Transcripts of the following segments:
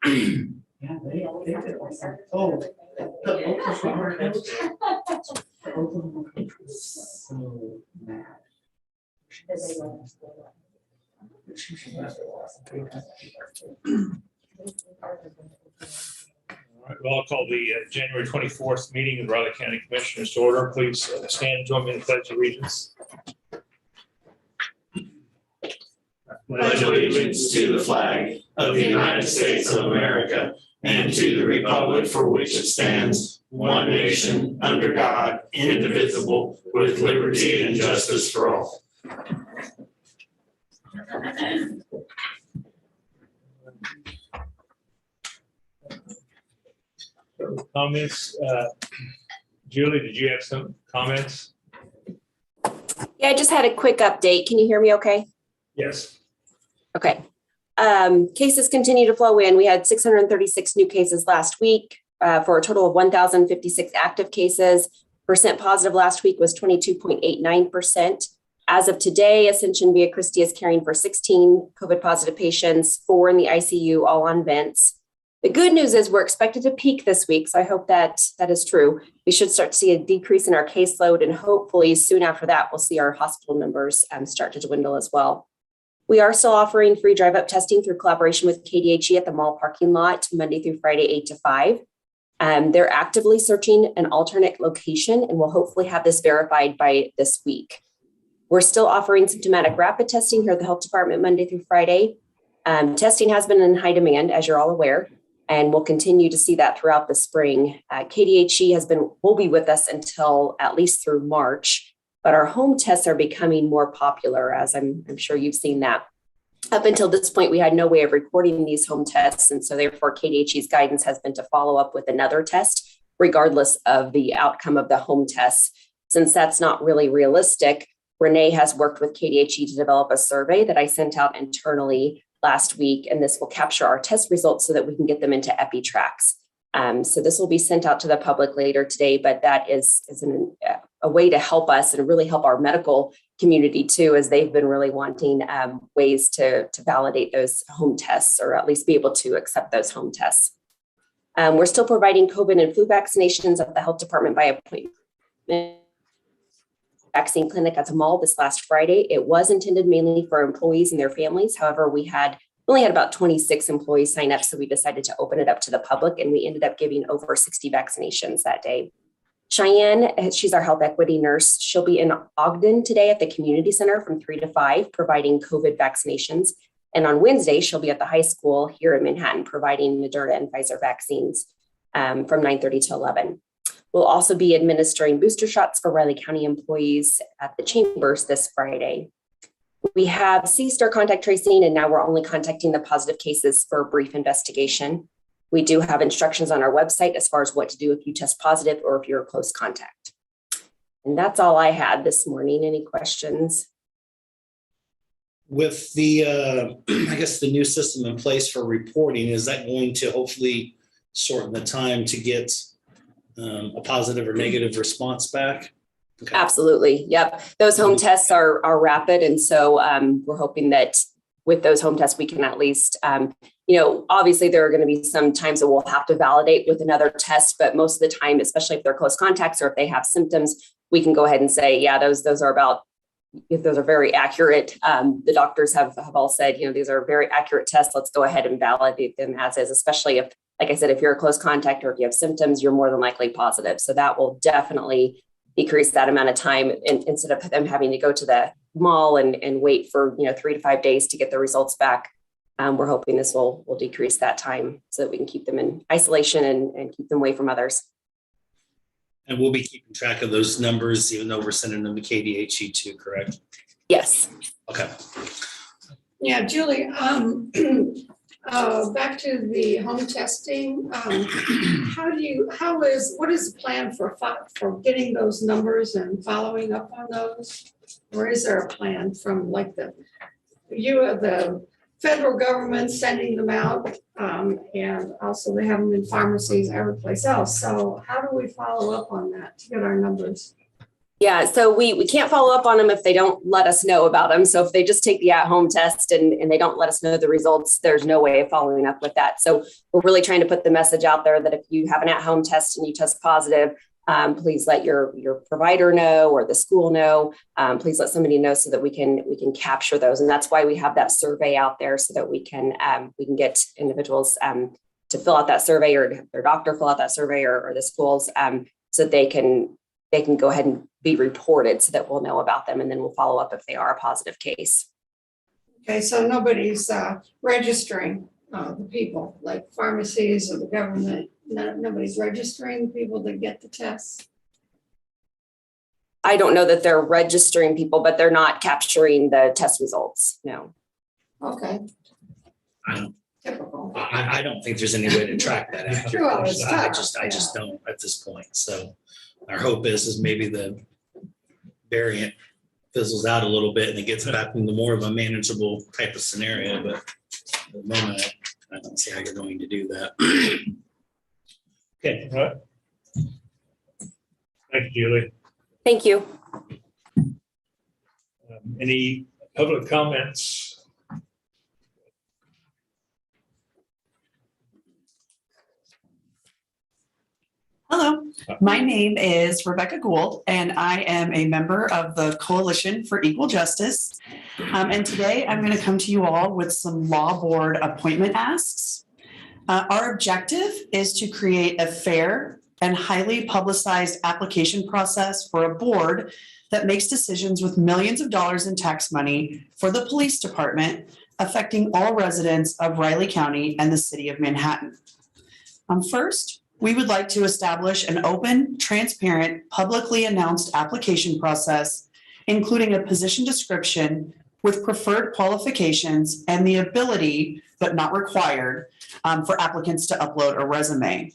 Yeah, they did awesome. Oh, the Oklahoma was so mad. She should not have lost. All right, well, I'll call the January 24th meeting of the Riley County Commissioners to order. Please stand and join me in the Pledge of Allegiance. Pledge allegiance to the flag of the United States of America and to the republic for which it stands, one nation, under God, indivisible, with liberty and justice for all. Comments? Julie, did you have some comments? Yeah, I just had a quick update. Can you hear me okay? Yes. Okay. Cases continue to flow in. We had 636 new cases last week for a total of 1,056 active cases. Percent positive last week was 22.89%. As of today, Ascension Via Christi is caring for 16 COVID positive patients, 4 in the ICU, all on vents. The good news is we're expected to peak this week, so I hope that is true. We should start to see a decrease in our caseload, and hopefully soon after that, we'll see our hospital numbers start to dwindle as well. We are still offering free drive-up testing through collaboration with KDHE at the mall parking lot, Monday through Friday, 8 to 5. They're actively searching an alternate location, and we'll hopefully have this verified by this week. We're still offering symptomatic rapid testing here at the health department Monday through Friday. Testing has been in high demand, as you're all aware, and we'll continue to see that throughout the spring. KDHE will be with us until at least through March, but our home tests are becoming more popular, as I'm sure you've seen that. Up until this point, we had no way of recording these home tests, and so therefore KDHE's guidance has been to follow up with another test, regardless of the outcome of the home test. Since that's not really realistic, Renee has worked with KDHE to develop a survey that I sent out internally last week, and this will capture our test results so that we can get them into EpiTracks. So this will be sent out to the public later today, but that is a way to help us and really help our medical community too, as they've been really wanting ways to validate those home tests, or at least be able to accept those home tests. We're still providing COVID and flu vaccinations at the health department by appointment vaccine clinic at the mall this last Friday. It was intended mainly for employees and their families. However, we only had about 26 employees sign up, so we decided to open it up to the public, and we ended up giving over 60 vaccinations that day. Cheyenne, she's our health equity nurse. She'll be in Ogden today at the community center from 3 to 5, providing COVID vaccinations. And on Wednesday, she'll be at the high school here in Manhattan, providing Moderna and Pfizer vaccines from 9:30 to 11. We'll also be administering booster shots for Riley County employees at the chambers this Friday. We have ceased our contact tracing, and now we're only contacting the positive cases for a brief investigation. We do have instructions on our website as far as what to do if you test positive or if you're a close contact. And that's all I had this morning. Any questions? With the, I guess the new system in place for reporting, is that going to hopefully shorten the time to get a positive or negative response back? Okay. Absolutely. Yep. Those home tests are rapid. And so we're hoping that with those home tests, we can at least, obviously there are going to be some times that we'll have to validate with another test, but most of the time, especially if they're close contacts or if they have symptoms, we can go ahead and say, yeah, those are very accurate. The doctors have all said, these are very accurate tests. Let's go ahead and validate them as is, especially if, like I said, if you're a close contact or if you have symptoms, you're more than likely positive. So that will definitely decrease that amount of time, instead of them having to go to the mall and wait for 3 to 5 days to get the results back. We're hoping this will decrease that time so that we can keep them in isolation and keep them away from others. And we'll be keeping track of those numbers, even though we're sending them to KDHE too, correct? Yes. Okay. Yeah, Julie, back to the home testing. What is the plan for getting those numbers and following up on those? Or is there a plan from like the federal government sending them out, and also they have them in pharmacies every place else. So how do we follow up on that to get our numbers? Yeah, so we can't follow up on them if they don't let us know about them. So if they just take the at-home test and they don't let us know the results, there's no way of following up with that. So we're really trying to put the message out there that if you have an at-home test and you test positive, please let your provider know or the school know. Please let somebody know so that we can capture those. And that's why we have that survey out there so that we can get individuals to fill out that survey, or their doctor fill out that survey, or the schools, so they can go ahead and be reported so that we'll know about them, and then we'll follow up if they are a positive case. Okay, so nobody's registering the people, like pharmacies or the government. Nobody's registering the people that get the tests. I don't know that they're registering people, but they're not capturing the test results. No. Okay. I don't, Typical. I don't think there's any way to track that True, accurately. it's I tough, just don't at this point. So our hope is maybe the variant fizzles out a little bit and it gets back into more of a manageable type of scenario. But at the moment, I don't see how you're going to do that. Okay, all right. Thank you, Julie. Thank you. Any public comments? Hello, my name is Rebecca Gould, and I am a member of the Coalition for Equal Justice. And today I'm going to come to you all with some law board appointment asks. Our objective is to create a fair and highly publicized application process for a board that makes decisions with millions of dollars in tax money for the police department, affecting all residents of Riley County and the city of Manhattan. First, we would like to establish an open, transparent, publicly announced application process, including a position description with preferred qualifications and the ability, but not required, for applicants to upload a resume.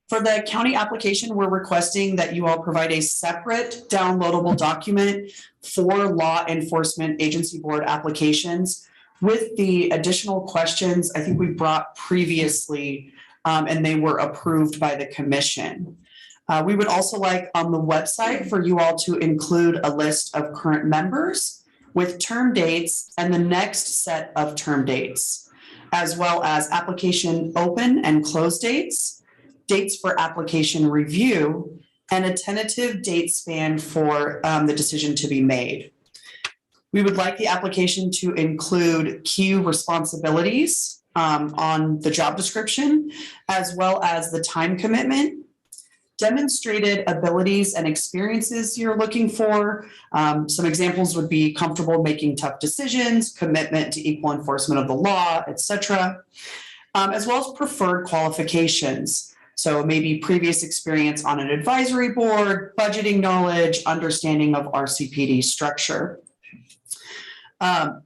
For the county application, we're requesting that you all provide a separate downloadable document for law enforcement agency board applications with the additional questions I think we brought previously, and they were approved by the commission. We would also like on the website for you all to include a list of current members with term dates and the next set of term dates, as well as application open and close dates, dates for application review, and a tentative date span for the decision to be made. We would like the application to include key responsibilities on the job description, as well as the time commitment, demonstrated abilities and experiences you're looking for. Some examples would be comfortable making tough decisions, commitment to equal enforcement of the law, etc., as well as preferred qualifications. So maybe previous experience on an advisory board, budgeting knowledge, understanding of Rcpd structure.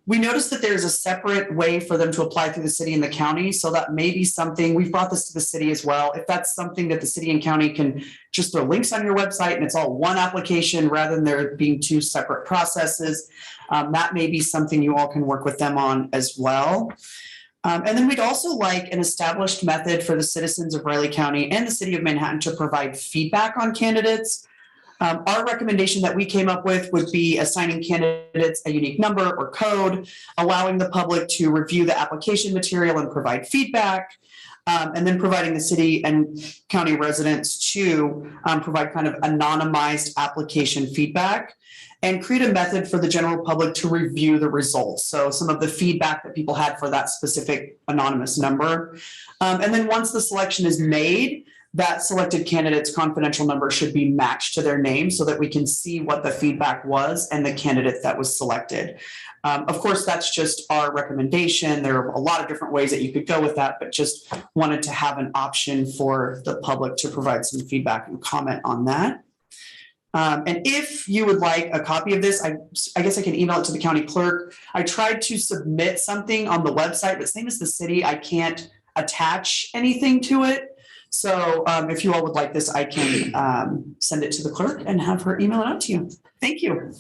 We noticed that there's a separate way for them to apply through the city and the county. So that may be something, we've brought this to the city as well. If that's something that the city and county can just throw links on your website and it's all one application rather than there being two separate processes, that may be something you all can work with them on as well. And then we'd also like an established method for the citizens of Riley County and the city of Manhattan to provide feedback on candidates. Our recommendation that we came up with would be assigning candidates a unique number or code, allowing the public to review the application material and provide feedback, and then providing the city and county residents to provide kind of anonymized application feedback, and create a method for the general public to review the results. So some of the feedback that people had for that specific anonymous number. And then once the selection is made, that selected candidate's confidential number should be matched to their name so that we can see what the feedback was and the candidate that was selected. Of course, that's just our recommendation. There are a lot of different ways that you could go with that, but just wanted to have an option for the public to provide some feedback and comment on that. And if you would like a copy of this, I guess I can email it to the county clerk. I tried to submit something on the website, but same as the city, I can't attach anything to it. So if you all would like this, I can send it to the clerk and have her email it out to you. Thank you.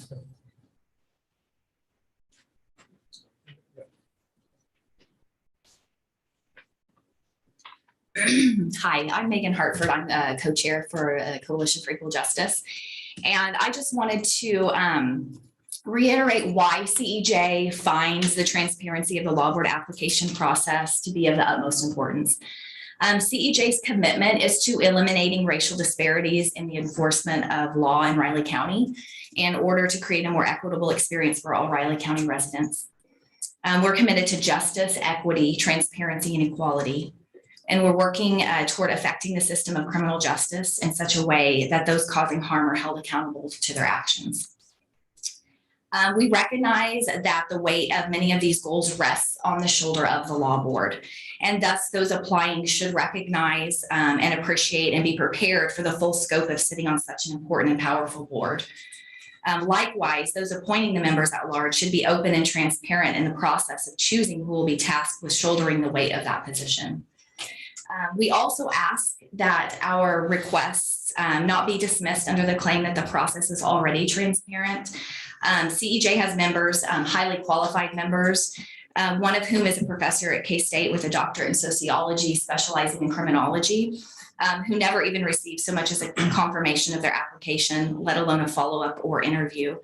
Hi, I'm Megan Hartford. I'm co-chair for Coalition for Equal Justice. And I just wanted to reiterate why CEJ finds the transparency of the law board application process to be of the utmost importance. CEJ's commitment is to eliminating racial disparities in the enforcement of law in Riley County in order to create a more equitable experience for all Riley County residents. We're committed to justice, equity, transparency, and equality. And we're working toward affecting the system of criminal justice in such a way that those causing harm are held accountable to their actions. We recognize that the weight of many of these goals rests on the shoulder of the law board, and thus those applying should recognize and appreciate and be prepared for the full scope of sitting on such an important and powerful board. Likewise, those appointing the members at large should be open and transparent in the process of choosing who will be tasked with shouldering the weight of that position. We also ask that our requests not be dismissed under the claim that the process is already transparent. CEJ has members, highly qualified members, one of whom is a professor at K-State with a doctorate in sociology, specializing in criminology, who never even received so much as a confirmation of their application, let alone a follow-up or interview.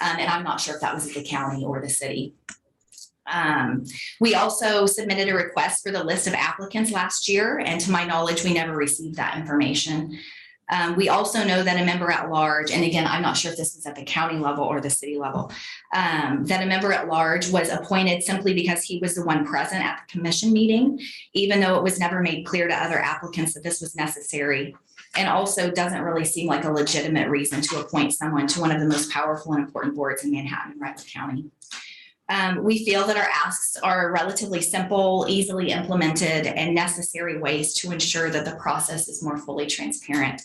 And I'm not sure if that was at the county or the city. We also submitted a request for the list of applicants last year, and to my knowledge, we never received that information. We also know that a member at large, and again, I'm not sure if this was at the county level or the city level, that a member at large was appointed simply because he was the one present at the commission meeting, even though it was never made clear to other applicants that this was necessary, and also doesn't really seem like a legitimate reason to appoint someone to one of the most powerful and important boards in Manhattan and Randolph County. We feel that our asks are relatively simple, easily implemented, and necessary ways to ensure that the process is more fully transparent.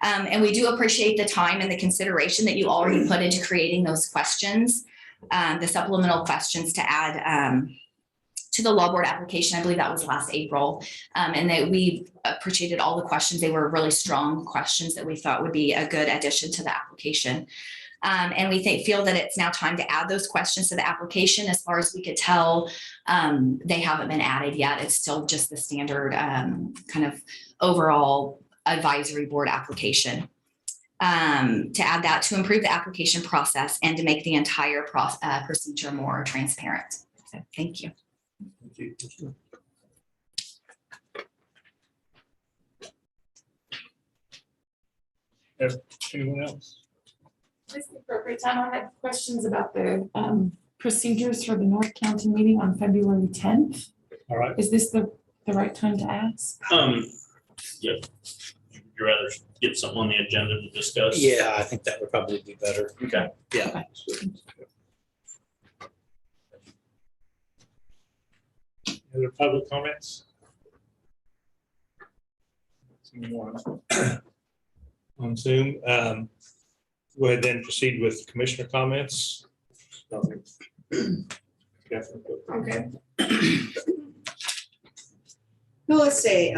And we do appreciate the time and the consideration that you already put into creating those questions, the supplemental questions to add to the law board application. I believe that was last April. And that we appreciated all the questions. They were really strong questions that we thought would be a good addition to the application. And we feel that it's now time to add those questions to the application. As far as we could tell, they haven't been added yet. It's still just the standard kind of overall advisory board application. To add that to improve the application process and to make the entire procedure more transparent. So, thank you. Thank you. Anyone else? This is the appropriate time. I have questions about the procedures for the North County meeting on February 10th. All right. Is this the right time to ask? Yep. You'd rather get something on the agenda to discuss? Yeah, I think that would probably be better. Okay. Yeah. Other public comments? On Zoom. Go ahead then proceed with commissioner comments. Nothing. Okay. Well, let's see.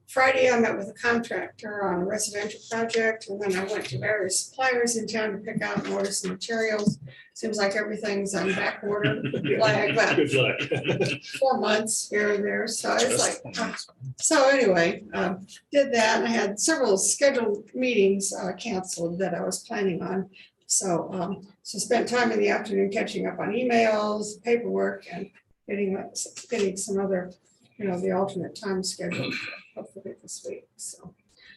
Friday, I met with a contractor on a residential project, and then I went to various suppliers in town to pick out and order some materials. Seems like everything's on back order, like about Good luck. 4 months here and there. So it's like, so anyway, did that. And I had several scheduled meetings canceled that I was planning on. So, spent time in the afternoon catching up on emails, paperwork, and getting some other, the alternate time schedule for hopefully this week. So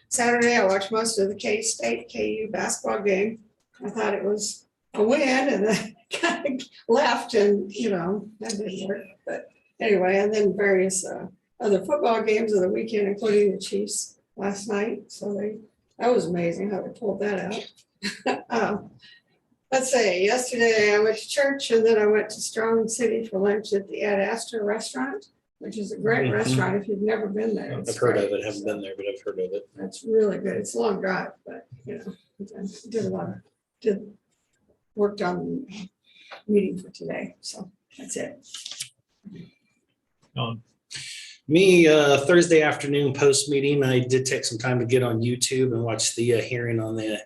Saturday, I watched most of the K-State KU basketball game. I thought it was a win, and then kind of left, and that didn't work. But anyway, and then various other football games of the weekend, including the Chiefs last night. So that was amazing how they pulled that out. Let's say yesterday I went to church, and then I went to Strong City for lunch at the Ad Astra restaurant, which is a great restaurant if you've never been there. I've heard of it, haven't been there, but I've heard of it. That's really good. It's a long drive, but worked on the meeting for today. So that's it. Me, Thursday afternoon post meeting, I did take some time to get on YouTube and watch the hearing on the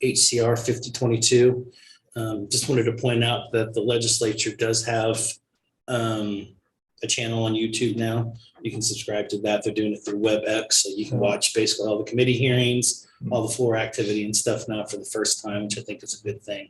HCR 5022. Just wanted to point out that the legislature does have a channel on YouTube now. You can subscribe to that. They're doing it through WebEx, so you can watch basically all the committee hearings, all the floor activity and stuff now for the first time, which I think is a good thing.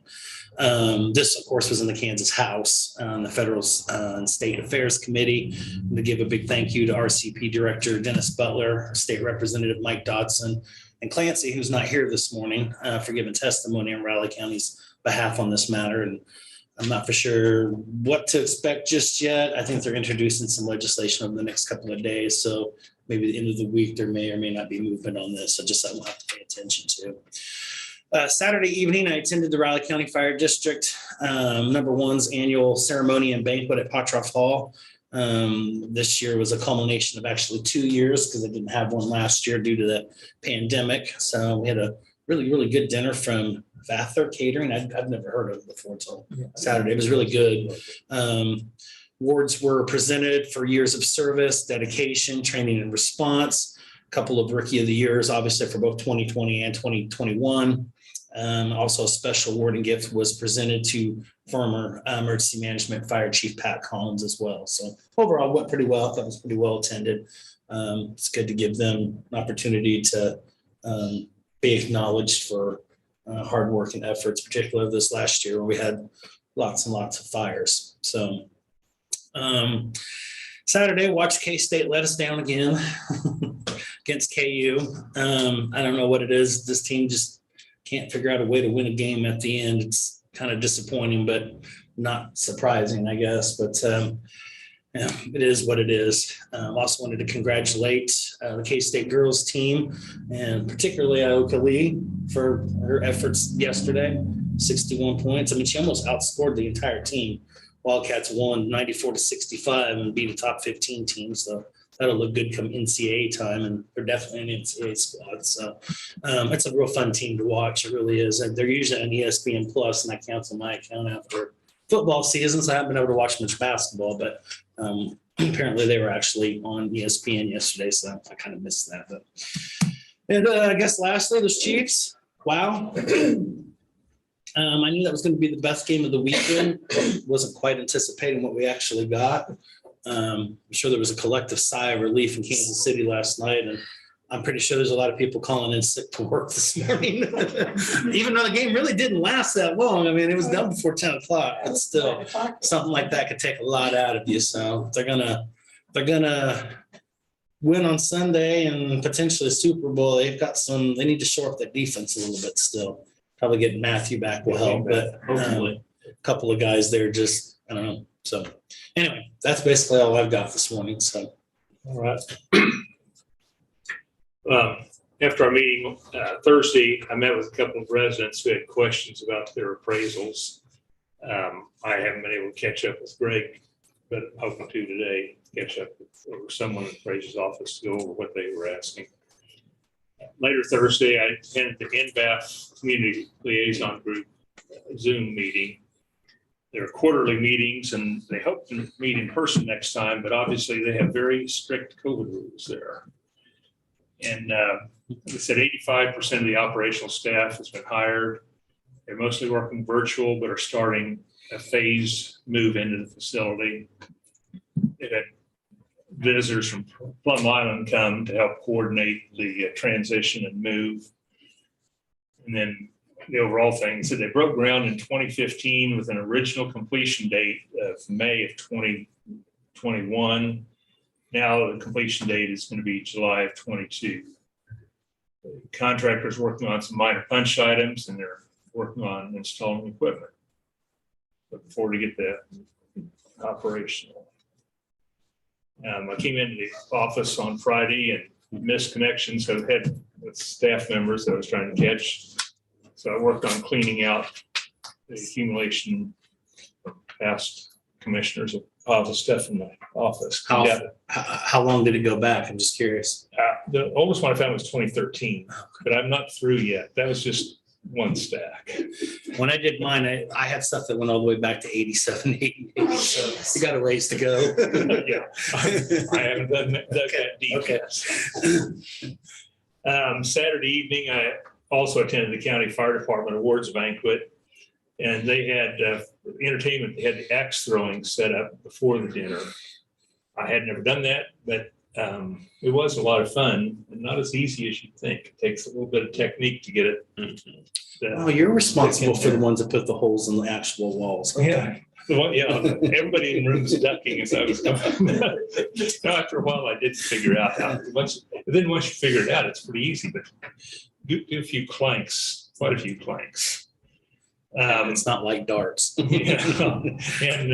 This, of course, was in the Kansas House, the Federal and State Affairs Committee. To give a big thank you to RCP Director Dennis Butler, State Representative Mike Dodson, and Clancy, who's not here this morning, for giving testimony on Raleigh County's behalf on this matter. And I'm not for sure what to expect just yet. I think they're introducing some legislation over the next couple of days. So maybe at the end of the week, there may or may not be movement on this. So just something we'll have to pay attention to. Saturday evening, I attended the Raleigh County Fire District #1's annual ceremony and banquet at Potroff Hall. This year was a culmination of actually 2 years because I didn't have one last year due to the pandemic. So we had a really, really good dinner from Vather Catering. I've never heard of it before until Saturday. It was really good. Awards were presented for years of service, dedication, training, and response. A couple of Rookie of the Years, obviously, for both 2020 and 2021. Also, a special award and gift was presented to former Emergency Management Fire Chief Pat Collins as well. So overall, went pretty well. I thought it was pretty well attended. It's good to give them an opportunity to be acknowledged for hard work and efforts, particularly this last year where we had lots and lots of fires. So Saturday, watched K-State let us down again against KU. I don't know what it is. This team just can't figure out a way to win a game at the end. It's kind of disappointing, but not surprising, I guess. But yeah, it is what it is. Also wanted to congratulate the K-State girls team and particularly Aoka Lee for her efforts yesterday, 61 points. I mean, she almost outscored the entire team. Wildcats won 94-65 and beat a top 15 team. So that'll look good come NCAA time, and they're definitely an NCAA squad. So it's a real fun team to watch. It really is. And they're usually on ESPN Plus, and that counts on my account after football season. So I haven't been able to watch much basketball, but apparently they were actually on ESPN yesterday. So I kind of missed that. But and I guess lastly, those Chiefs. Wow. I knew that was going to be the best game of the weekend. Wasn't quite anticipating what we actually got. I'm sure there was a collective sigh of relief in Kansas City last night, and I'm pretty sure there's a lot of people calling in sick to work this morning, even though the game really didn't last that long. I mean, it was done before 10 o'clock, but still, something like that could take a lot out of you. So if they're gonna win on Sunday and potentially a Super Bowl, they need to shore up that defense a little bit still. Probably getting Matthew back will help, but a couple of guys there just, I don't know. So anyway, that's basically all I've got this morning. So. All right. After our meeting Thursday, I met with a couple of residents who had questions about their appraisals. I haven't been able to catch up with Greg, but I'm hoping to today catch up with someone in the appraiser's office to go over what they were asking. Later Thursday, I attended the NBAF Community Liaison Group Zoom meeting. There are quarterly meetings, and they hope to meet in person next time, but obviously they have very strict COVID rules there. And they said 85% of the operational staff has been hired. They're mostly working virtual, but are starting a phased move into the facility. They've had visitors from Plum Island come to help coordinate the transition and move. And then the overall thing, so they broke ground in 2015 with an original completion date of May of 2021. Now the completion date is going to be July of 22. The contractor's working on some minor punch items, and they're working on installing equipment. Looking forward to get that operational. I came into the office on Friday and missed connections I've had with staff members that I was trying to catch. So I worked on cleaning out the accumulation from past commissioners of all the stuff in my office. How long did it go back? I'm just curious. The oldest one I found was 2013, but I'm not through yet. That was just one stack. When I did mine, I had stuff that went all the way back to 87, 88. So you got a ways to go. Yeah, I haven't done that deep. Okay. Saturday evening, I also attended the County Fire Department Awards Banquet, and they had entertainment. They had the axe throwing set up before the dinner. I had never done that, but it was a lot of fun and not as easy as you'd think. It takes a little bit of technique to get it. Oh, you're responsible for the ones that put the holes in the actual walls. Yeah. Everybody in the room was ducking as I was coming. Now, after a while, I did figure out how. Once you figure it out, it's pretty easy. But do a few clanks, quite a few clanks. It's not like darts. Yeah. And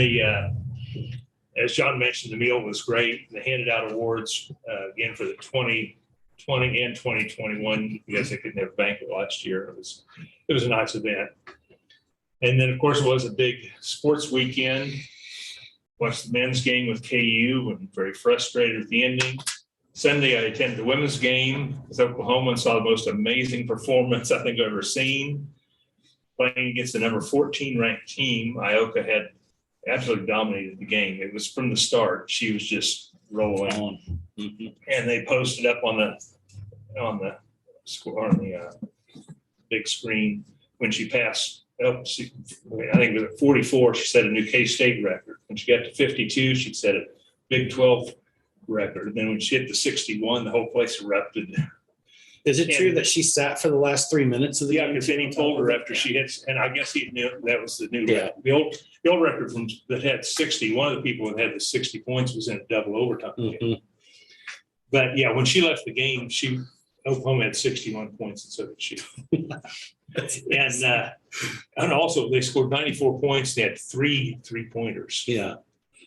as John mentioned, the meal was great. They handed out awards again for the 2020 and 2021. You guys, they couldn't have a banquet last year. It was a nice event. And then, of course, it was a big sports weekend. Watched the men's game with KU and very frustrated at the ending. Sunday, I attended the women's game with Oklahoma and saw the most amazing performance I think I've ever seen. Playing against the number 14 ranked team, Ioka had absolutely dominated the game. It was from the start. She was just rolling on. And they posted up on the big screen when she passed. I think it was at 44, she set a new K-State record. When she got to 52, she set a Big 12 record. And then when she hit the 61, the whole place erupted. Is it true that she sat for the last 3 minutes of the game? Yeah, because then he told her after she hits, and I guess he knew that was the new Yeah. record. The old record that had 60, one of the people that had the 60 points was in a double overtime game. But yeah, when she left the game, Oklahoma had 61 points, and so did she. And also they scored 94 points. They had 3 3-pointers. Yeah.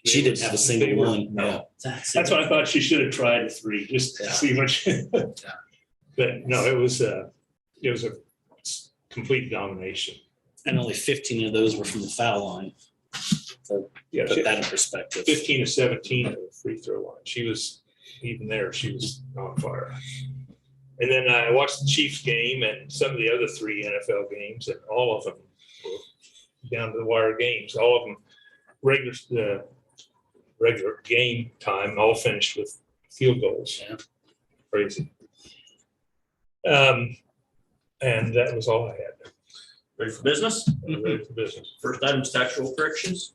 She didn't have a single one. No. Yeah. That's why I thought she should have tried a 3 just to see what she. But no, it was a complete domination. And only 15 of those were from the foul line. So Yeah, put that in perspective. 15 to 17 at the free throw line. She was even there. She was on fire. And then I watched the Chiefs game and some of the other 3 NFL games, and all of them were down to the wire games. All of them regular game time, all finished with field goals. Yeah. Crazy. And that was all I had. Ready for business? Ready for business. First item is tax roll corrections.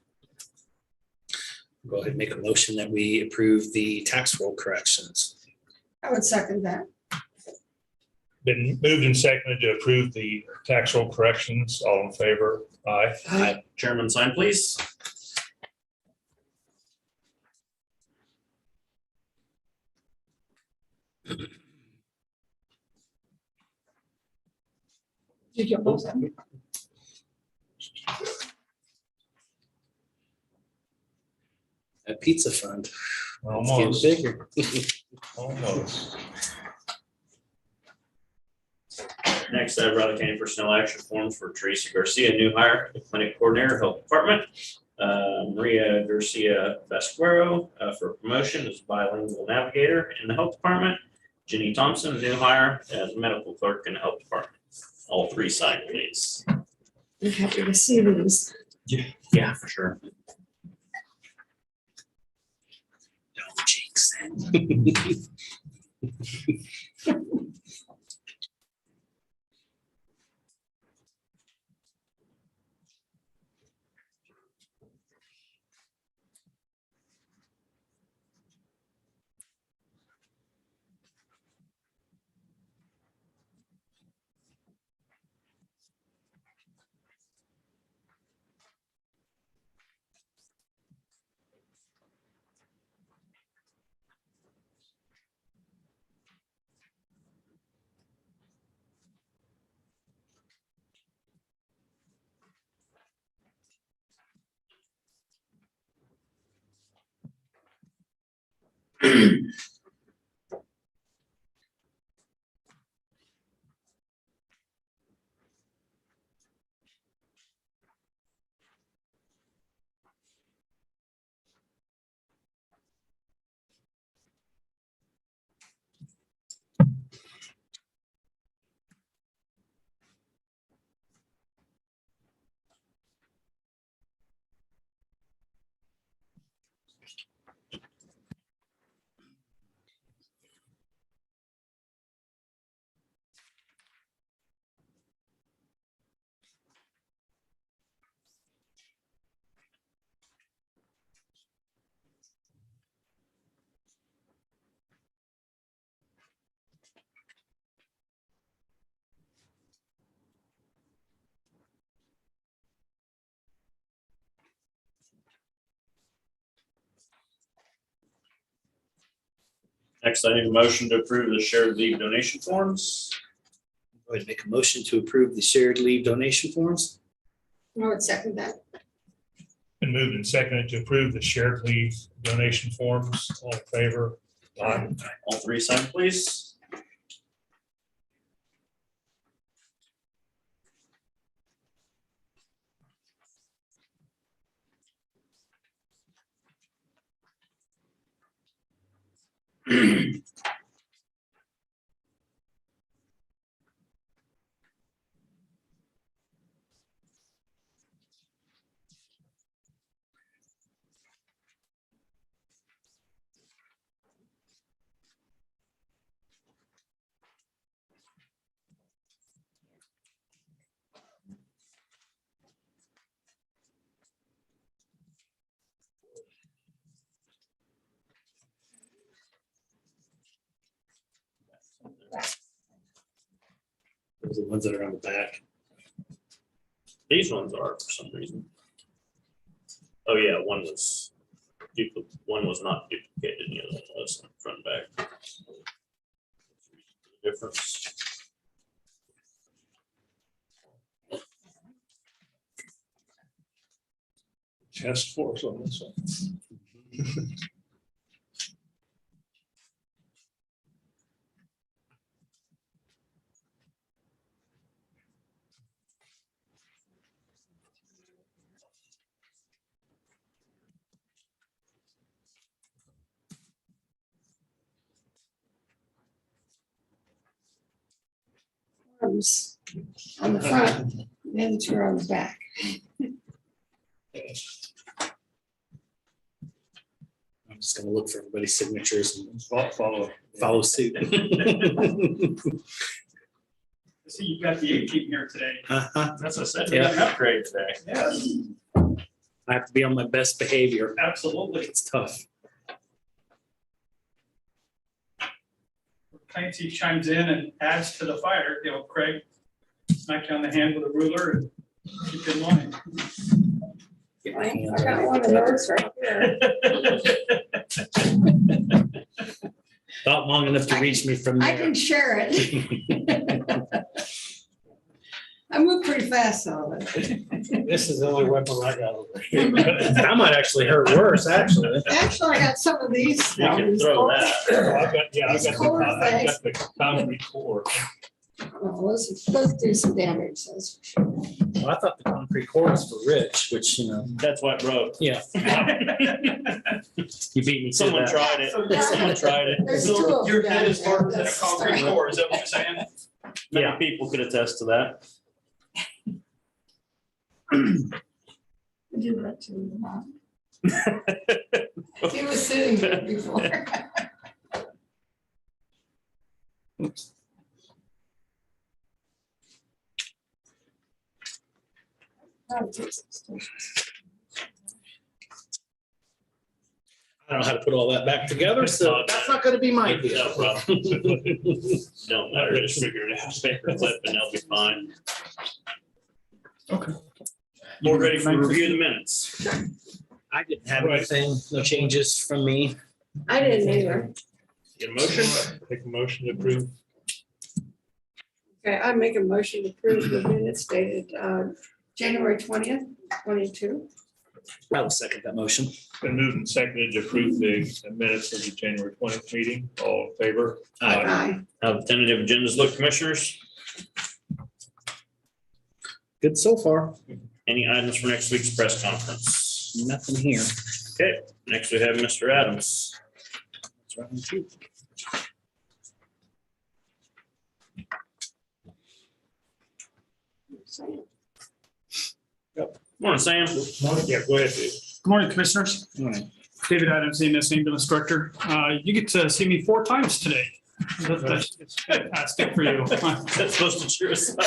Go ahead and make a motion that we approve the tax roll corrections. I would second that. Been moved and seconded to approve the tax roll corrections. All in favor? Aye. Aye. Chairman, sign please. Did you get both of them? A pizza fund. Almost. It's getting bigger. Almost. Next, I have Raleigh County Personnel Action Forms for Teresa Garcia, new hire, Clinic Coordinator, Health Department. Maria Garcia Vasquero for promotion as bilingual navigator in the Health Department. Jenny Thompson, new hire as medical clerk in the Health Department. All 3 sign, please. I'm happy to see these. Yeah, for sure. Don't jinx it. Next, I need a motion to approve the shared leave donation forms. Go ahead and make a motion to approve the shared leave donation forms. I would second that. Been moved and seconded to approve the shared leave donation forms. All in favor? Aye. All three sign, please. Those are the ones that are on the back. These ones are for some reason. Oh yeah, one was not duplicated, the other one was front and back. Difference. Chest force on this one. Arms on the front, the other two are on the back. I'm just gonna look for everybody's signatures and Follow. suit. See, you've got the 18 here today. Uh-huh. That's what I said, we got an upgrade today. Yes, I have to be on my best behavior. absolutely. It's tough. Clancy chimes in and adds to the fire, Craig, smack you on the hand with a ruler and keep in line. Get my I hands got on one of those right here. it. Not long enough to reach me from I there. can share it. I move pretty fast on it. This is the only weapon I got. That might actually hurt worse, actually. Actually, I got some of these. You can throw that. I've These core things. got the concrete core. Oh, those do some damage, that's for sure. Well, I thought the concrete core was for Rich, which, That's why it broke. yeah, you beat me to Someone that. tried it. Someone tried it. There's two So of your them head down is there. harder than a That's concrete the core, is that what you're saying? Many Yeah. people could attest to that. I do that too. He was sitting there before. I don't know how to put all that back together, so that's not gonna be my deal. No problem. Don't matter, just figure it out, paper clip, and they'll be fine. Okay. We're ready for review of the minutes. I didn't have anything, no changes from me. I didn't either. Get a motion? Take a motion to approve. Okay, I make a motion to approve the minutes dated January 20th, 22. I will second that motion. Been moved and seconded to approve the minutes of the January 20th meeting. All in favor? Aye. How the tentative agendas look, commissioners? Good so far. Any items for next week's press conference? Nothing here. Okay, next we have Mr. Adams. That's right on cue. Morning, Sam. Yeah, go ahead, Dave. Good morning, commissioners. All right. David Adams, EMS ambulance director. You get to see me 4 times today. That's fantastic for you. That's supposed to cheer us up.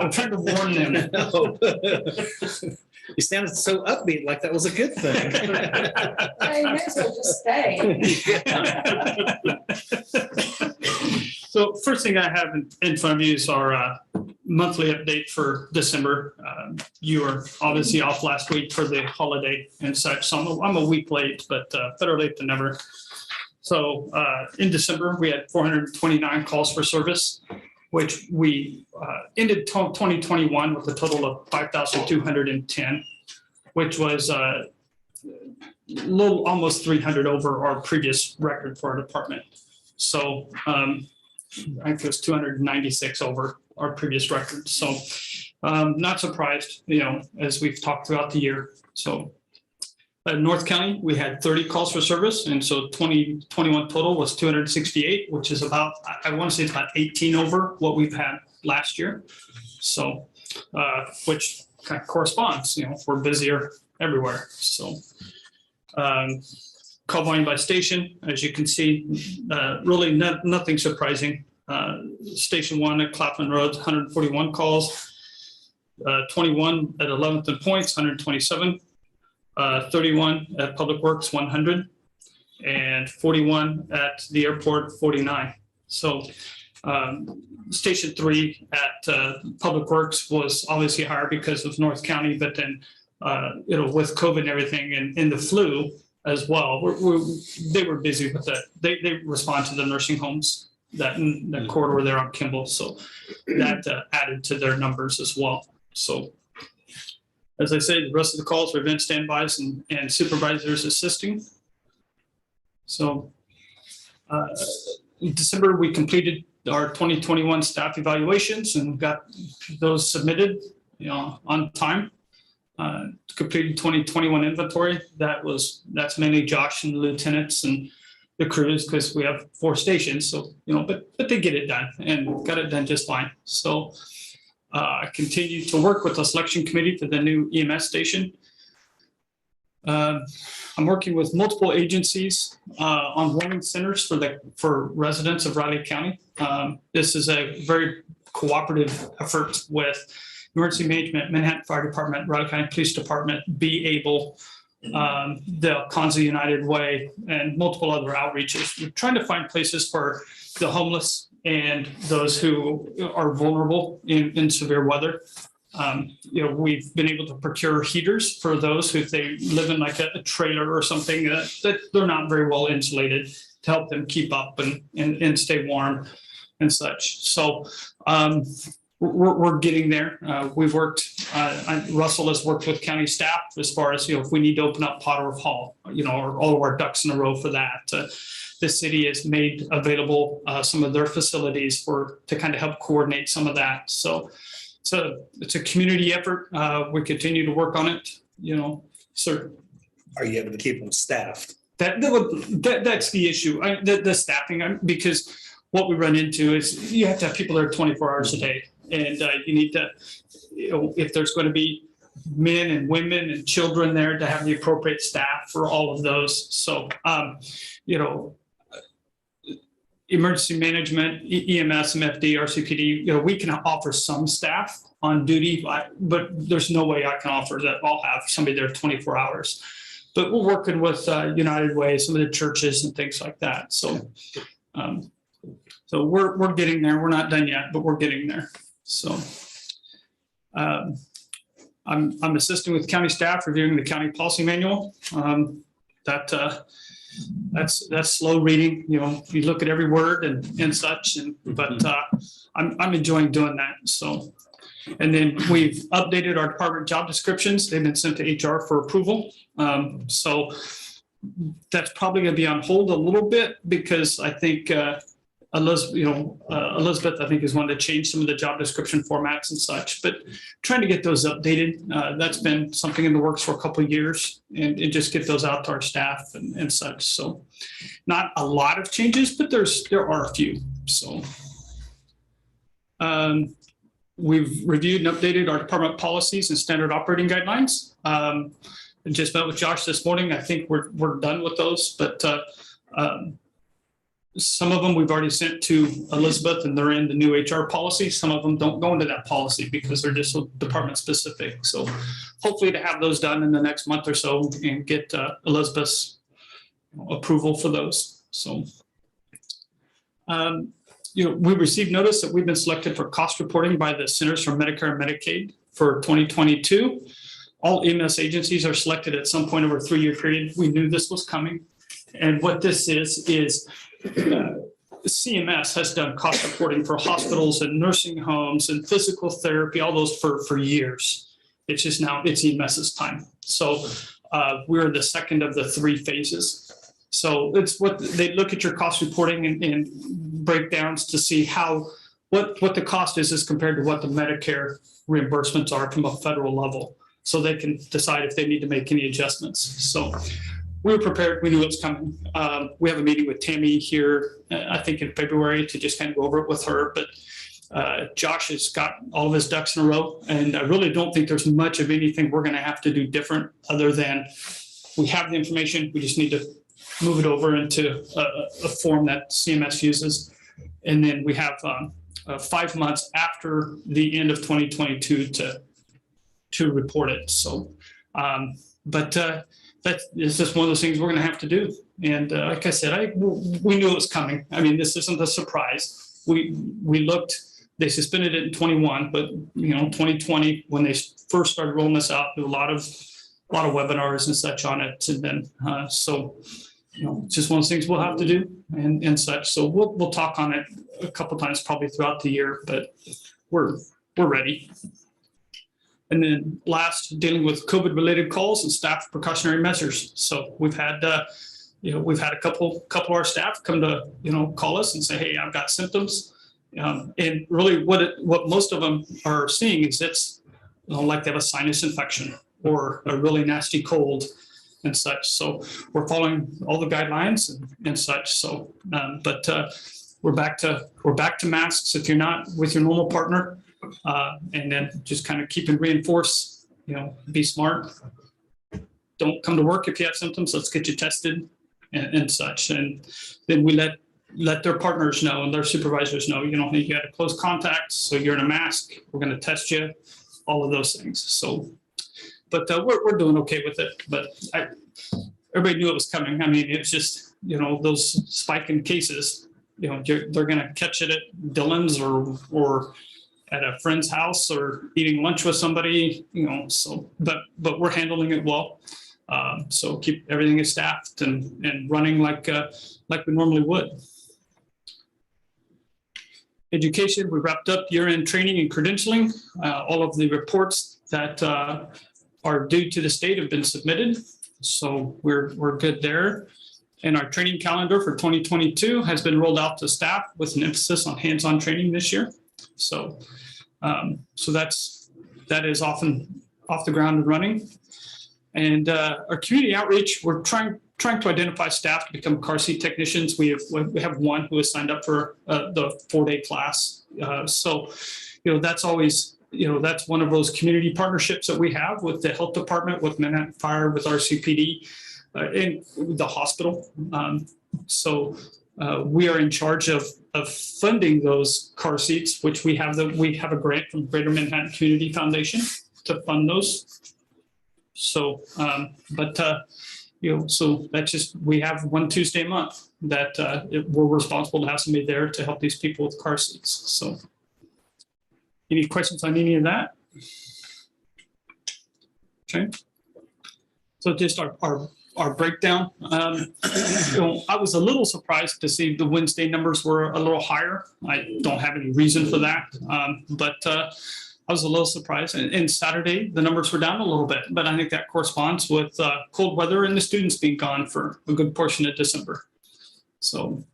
I'm trying to warn them. No. You sounded so upbeat, like that was a good thing. Hey, you may as well just stay. So first thing I have in front of you is our monthly update for December. You were obviously off last week for the holiday and such, so I'm a week late, but better late than never. So in December, we had 429 calls for service, which we ended 2021 with a total of 5,210, which was almost 300 over our previous record for our department. So I think it was 296 over our previous record. So not surprised, as we've talked throughout the year. So North County, we had 30 calls for service. And so 2021 total was 268, which is about, I want to say it's about 18 over what we've had last year. So, which kind of corresponds, we're busier everywhere. So call volume by station, as you can see, really nothing surprising. Station 1 at Clapham Road, 141 calls, 21 at 11th and Points, 127. 31 at Public Works, 100, and 41 at the airport, 49. So Station 3 at Public Works was obviously higher because of North County, but then with COVID and everything and the flu as well, they were busy with that. They respond to the nursing homes that corridor there on Kimball, so that added to their numbers as well. So as I say, the rest of the calls are event standbys and supervisors assisting. So in December, we completed our 2021 staff evaluations and got those submitted on time. Completed 2021 inventory. That's mainly Josh and the lieutenants and the crews, because we have 4 stations. So, but they get it done and got it done just fine. So I continue to work with the selection committee for the new EMS station. I'm working with multiple agencies on warming centers for residents of Riley County. This is a very cooperative effort with Emergency Management, Manhattan Fire Department, Riley County Police Department, Be Able, the Kanza United Way, and multiple other outreaches. We're trying to find places for the homeless and those who are vulnerable in severe weather. We've been able to procure heaters for those who, if they live in like a trailer or something that they're not very well insulated, to help them keep up and stay warm and such. So we're getting there. We've worked, Russell has worked with county staff as far as, if we need to open up Potter's Hall, or all of our ducks in a row for that. The city has made available some of their facilities to kind of help coordinate some of that. So it's a community effort. We continue to work on it, So Are you able to keep them staffed? That's the issue, the staffing, because what we run into is you have to have people there 24 hours a day. And you need to, if there's going to be men and women and children there, to have the appropriate staff for all of those. So, emergency management, EMS, MFD, Rcpd, we can offer some staff on duty, but there's no way I can offer that I'll have somebody there 24 hours. But we're working with United Way, some of the churches and things like that. So, so we're getting there. We're not done yet, but we're getting there. So I'm assisting with county staff reviewing the county policy manual. That's slow reading. You look at every word and such, but I'm enjoying doing that. So, and then we've updated our department job descriptions. They've been sent to HR for approval. So that's probably going to be on hold a little bit, because I think Elizabeth, I think, is one to change some of the job description formats and such, but trying to get those updated. That's been something in the works for a couple of years, and just get those out to our staff and such. So not a lot of changes, but there are a few. So we've reviewed and updated our department policies and standard operating guidelines. I just met with Josh this morning. I think we're done with those, but some of them we've already sent to Elizabeth, and they're in the new HR policy. Some of them don't go into that policy because they're just department specific. So hopefully to have those done in the next month or so and get Elizabeth's approval for those. So, we received notice that we've been selected for cost reporting by the Centers for Medicare and Medicaid for 2022. All EMS agencies are selected at some point over a 3-year period. We knew this was coming. And what this is CMS has done cost reporting for hospitals and nursing homes and physical therapy, all those for years. It's just now it's EMS's time. So we're the second of the 3 phases. So it's what they look at your cost reporting and breakdowns to see what the cost is compared to what the Medicare reimbursements are from a federal level. So they can decide if they need to make any adjustments. So we were prepared. We knew it was coming. We have a meeting with Tammy here, I think in February, to just kind of go over it with her. But Josh has got all of his ducks in a row. And I really don't think there's much of anything we're going to have to do different other than we have the information. We just need to move it over into a form that CMS uses. And then we have 5 months after the end of 2022 to report it. So, but that is just one of those things we're going to have to do. And like I said, we knew it was coming. I mean, this isn't a surprise. We looked, they suspended it in 21, but 2020, when they first started rolling this out, there were a lot of webinars and such on it. And then, so, it's just one of those things we'll have to do and such. So we'll talk on it a couple times probably throughout the year, but we're ready. And then last, dealing with COVID-related calls and staff precautionary measures. So we've had a couple of our staff come to call us and say, hey, I've got symptoms. And really, what most of them are seeing is it's like they have a sinus infection or a really nasty cold and such. So we're following all the guidelines and such. So, but we're back to masks if you're not with your normal partner. And then just kind of keep and reinforce, be smart. Don't come to work if you have symptoms. Let's get you tested and such. And then we let their partners know and their supervisors know, you had a close contact, so you're in a mask. We're going to test you, all of those things. So, but we're doing okay with it. But everybody knew it was coming. I mean, it's just, those spike in cases, they're going to catch it at Dylan's or at a friend's house or eating lunch with somebody, so, but we're handling it well. So keep everything is staffed and running like we normally would. Education, we wrapped up year-end training and credentialing. All of the reports that are due to the state have been submitted. So we're good there. And our training calendar for 2022 has been rolled out to staff with an emphasis on hands-on training this year. So, so that is often off the ground and running. And our community outreach, we're trying to identify staff to become car seat technicians. We have one who has signed up for the 4-day class. So, that's always, that's one of those community partnerships that we have with the health department, with Manhattan Fire, with Rcpd, and the hospital. So we are in charge of funding those car seats, which we have a grant from Greater Manhattan Community Foundation to fund those. So, so that's just, we have one Tuesday a month that we're responsible to have somebody there to help these people with car seats. So any questions on any of that? Okay. So just our breakdown. I was a little surprised to see the Wednesday numbers were a little higher. I don't have any reason for that, but I was a little surprised. And Saturday, the numbers were down a little bit, but I think that corresponds with cold weather and the students being gone for a good portion of December. So.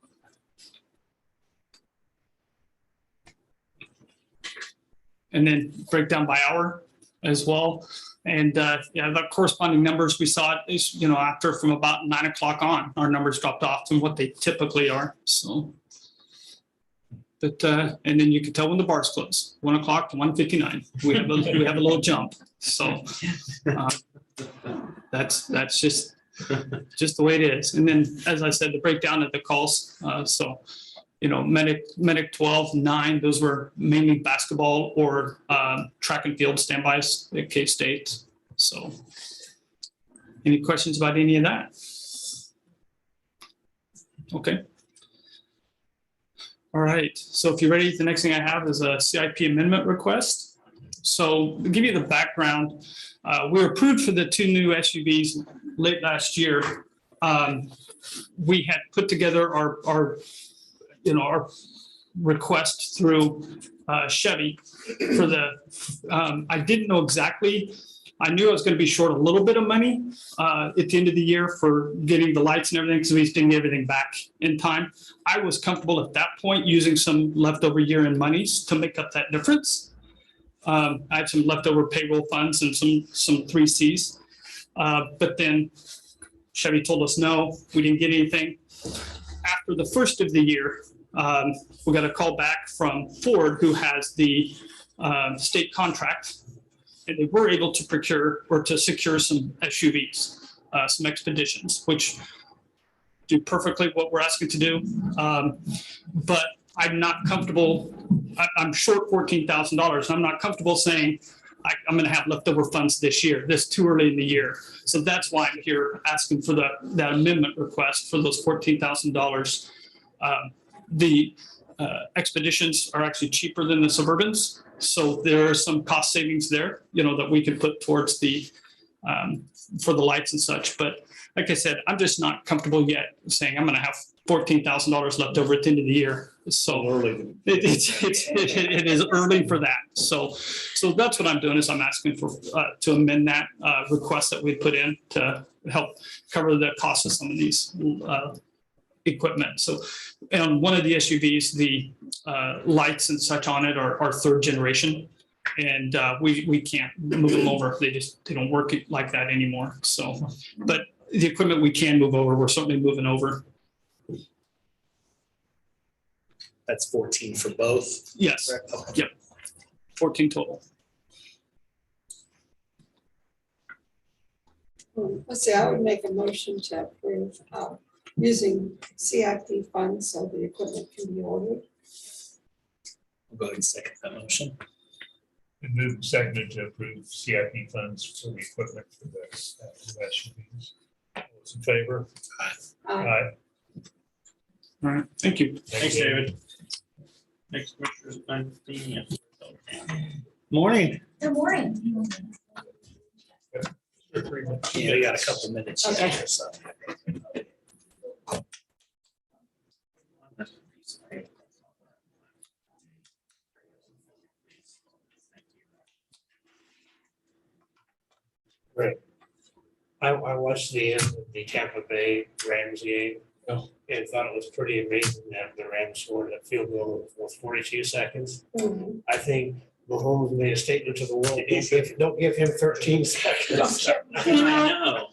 And then breakdown by hour as well. And the corresponding numbers we saw is, after from about 9 o'clock on, our numbers dropped off from what they typically are. So, but and then you can tell when the bars close, 1 o'clock to 1:59. We have a little jump. So that's just the way it is. And then, as I said, the breakdown of the calls. So. Medic 12, 9, those were mainly basketball or track and field standbys at K-State. So any questions about any of that? Okay. All right. So if you're ready, the next thing I have is a Cip Amendment Request. So to give you the background, we were approved for the 2 new SUVs late last year. we had put together our request through Chevy for I didn't know exactly. I knew I was going to be short a little bit of money at the end of the year for getting the lights and everything because we didn't get everything back in time. I was comfortable at that point using some leftover year-end monies to make up that difference. I had some leftover payroll funds and some 3Cs. But then Chevy told us, no, we didn't get anything. After the first of the year, we got a call back from Ford, who has the state contract, and they were able to procure or to secure some SUVs, some expeditions, which do perfectly what we're asking to do. But I'm not comfortable. I'm short $14,000. I'm not comfortable saying I'm going to have leftover funds this year. This too early in the year. So that's why I'm here asking for that amendment request for those $14,000. The expeditions are actually cheaper than the Suburbans. So there are some cost savings there, that we could put towards for the lights and such. But like I said, I'm just not comfortable yet saying I'm going to have $14,000 left over at the end of the year. So early. It is early for that. So that's what I'm doing is I'm asking for to amend that request that we put in to help cover the cost of some of these equipment. So on one of the SUVs, the lights and such on it are third generation, and we can't move them over. They don't work like that anymore. So, but the equipment we can move over, we're certainly moving over. That's 14 for both. Yes. Okay. Yep. 14 total. Let's see, I would make a motion to approve using CIP funds so the equipment can be ordered. I'll go ahead and second that motion. And move seconded to approve CIP funds for the equipment for the SUVs. All those in favor? Aye. All right. Thank you. Thanks, David. Next question is morning. Good morning. Yeah, we got a couple minutes. Okay. Here, so. Right. I watched the end of the Tampa Bay Rams game and thought it was pretty amazing that the Rams scored that field goal with 42 seconds. I think Mahomes made a statement to the world, don't give him 13 seconds.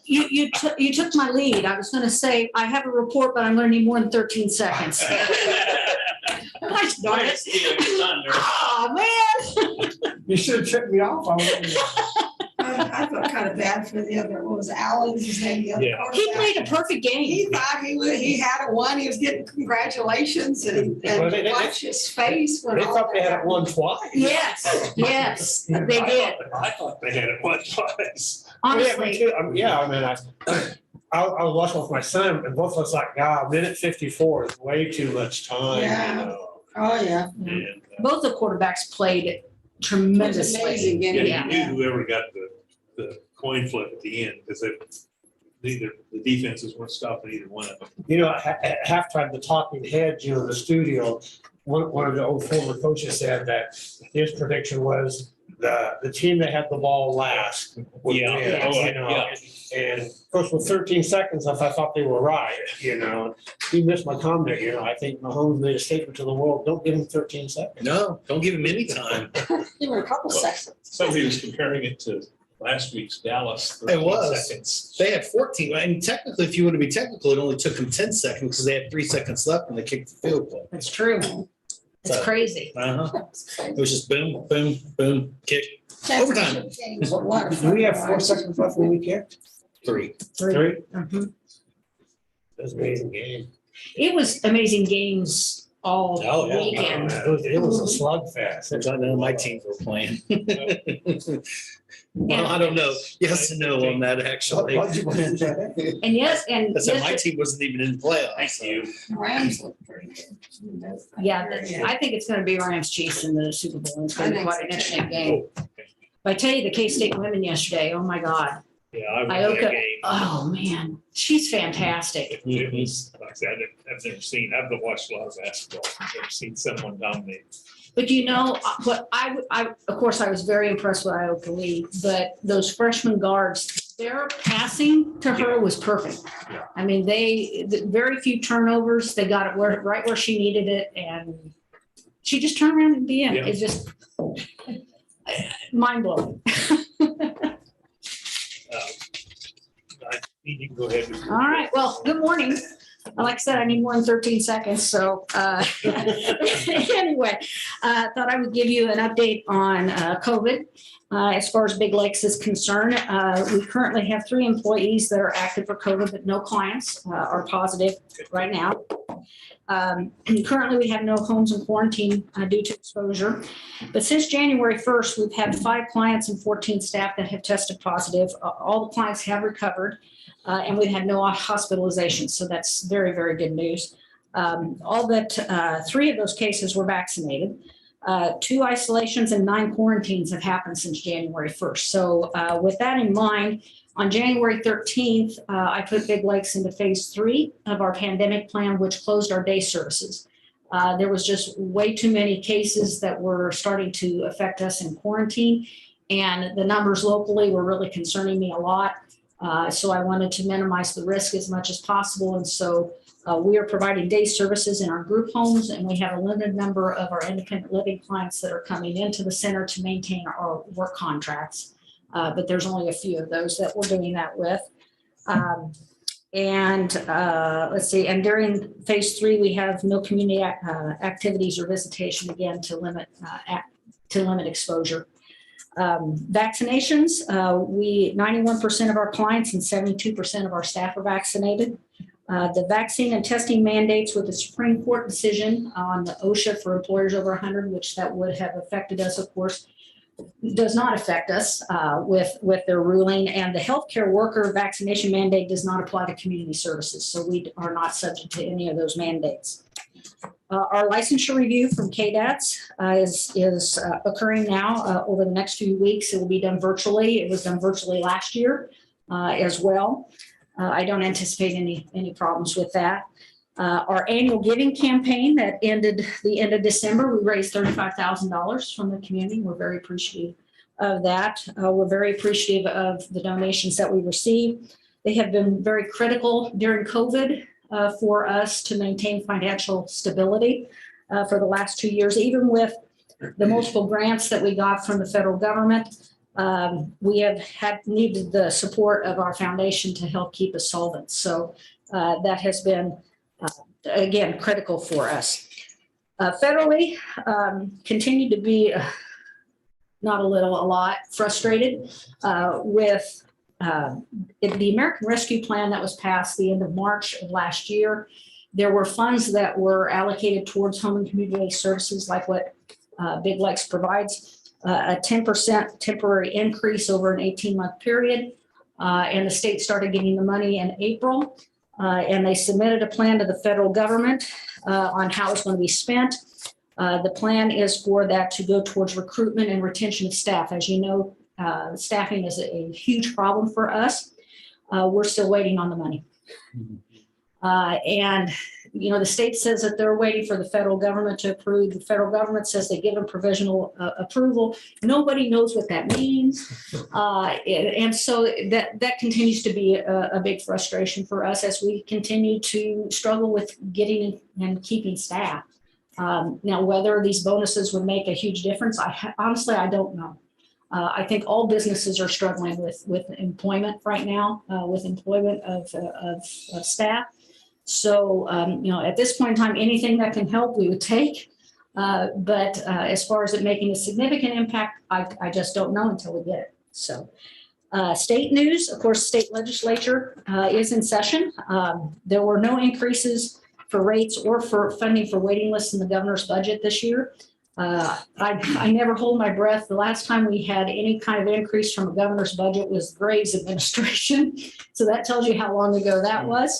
You took my lead. I was gonna say, I have a report, but I'm gonna need more than 13 seconds. Gosh darn it. Oh, man. You should have tripped me off. I felt kind of bad for the other, what was it, Allen's his name? The other Yeah. quarterback. He played a perfect game. He thought he had it won. He was getting congratulations and Well, they- watch his face. when They all thought they had that it won twice. Yes, they did. I thought they had it won twice. Honestly, Yeah, I mean, I was watching with my son and both of us like, God, minute 54 is way too much time. Yeah. Oh, yeah. And, both the quarterbacks played It was tremendously. amazing. Yeah, game. you knew whoever got the coin flip at the end, because the defenses weren't stopping either one of them. at halftime, the talking heads, in the studio, one of the old former coaches said that his prediction was the team that had the ball last would Yeah. win, Yeah. And of course, with 13 seconds, I thought they were right, He missed my comment, I think Mahomes made a statement to the world, don't give him 13 seconds. No, don't give him any time. Give her a couple seconds. Somebody was comparing it to last week's Dallas. It was. 13 seconds. They had 14. And technically, if you want to be technical, it only took them 10 seconds because they had 3 seconds left when they kicked the field goal. That's true. It's So- crazy. It was just boom, boom, boom, kick. Overtime. Games, a lot of Do we have fun. 4 seconds left when we kicked? 3. 3? Mhm. That was an amazing game. It was amazing games all Oh, yeah. weekend. It was a slugfest. I know my teams were playing. Well, I don't know. Yes and no on that, actually. What'd you win, Jack? And yes, and I said my yes, team wasn't even in the playoffs. so. Rams look pretty good. yeah, I think it's gonna be Rams Chiefs in the Super Bowl. It's gonna be quite an interesting game. But I tell you, the K-State women yesterday, oh my God. Yeah, I was I at okay. that game. Oh, man, she's fantastic. It was, like I said, I've never seen, I've watched a lot of basketball. I've never seen someone dominate. But you know, what of course, I was very impressed with Ioka Lee, but those freshman guards, their passing to her was perfect. Yeah. I mean, very few turnovers. They got it right where she needed it, and she just turned around and be in. Yeah. It's just mind blowing. You can go ahead. All right, well, good morning. Like I said, I need more than 13 seconds, so anyway, thought I would give you an update on COVID. As far as Big Lakes is concerned, we currently have 3 employees that are active for COVID, but no clients are positive right now. Currently, we have no homes in quarantine due to exposure. But since January 1st, we've had 5 clients and 14 staff that have tested positive. All the clients have recovered, and we've had no hospitalizations. So that's very, very good news. All but 3 of those cases were vaccinated. 2 isolations and 9 quarantines have happened since January 1st. So with that in mind, on January 13th, I put Big Lakes into phase 3 of our pandemic plan, which closed our day services. There was just way too many cases that were starting to affect us in quarantine, and the numbers locally were really concerning me a lot. So I wanted to minimize the risk as much as possible. And so we are providing day services in our group homes, and we have a limited number of our independent living clients that are coming into the center to maintain our work contracts. But there's only a few of those that we're doing that with. Let's see, and during phase 3, we have no community activities or visitation, again, to limit exposure. Vaccinations, 91% of our clients and 72% of our staff are vaccinated. The vaccine and testing mandates with the Supreme Court decision on the OSHA for employers over 100, which that would have affected us, of course, does not affect us with their ruling. And the healthcare worker vaccination mandate does not apply to community services. So we are not subject to any of those mandates. Our licensure review from KDATS is occurring now over the next few weeks. It will be done virtually. It was done virtually last year as well. I don't anticipate any problems with that. Our annual giving campaign that ended the end of December, we raised $35,000 from the community. We're very appreciative of that. We're very appreciative of the donations that we received. They have been very critical during COVID for us to maintain financial stability for the last 2 years. Even with the multiple grants that we got from the federal government, we have needed the support of our foundation to help keep us solvent. So that has been, again, critical for us. Federally, continue to be a lot frustrated with the American Rescue Plan that was passed the end of March of last year. There were funds that were allocated towards home and community services like what Big Lakes provides, a 10% temporary increase over an 18-month period. And the state started getting the money in April. And they submitted a plan to the federal government on how it's going to be spent. The plan is for that to go towards recruitment and retention of staff. As you know, staffing is a huge problem for us. We're still waiting on the money. And, you know, the state says that they're waiting for the federal government to approve. The federal government says they give them provisional approval. Nobody knows what that means. And so that continues to be a big frustration for us as we continue to struggle with getting and keeping staff. Now, whether these bonuses would make a huge difference, honestly, I don't know. I think all businesses are struggling with employment right now, with employment of staff. So, you know, at this point in time, anything that can help, we would take. But as far as it making a significant impact, I just don't know until we get it. So, state news, of course, state legislature is in session. There were no increases for rates or for funding for waiting lists in the governor's budget this year. I never hold my breath. The last time we had any kind of increase from a governor's budget was Graves administration. So that tells you how long ago that was.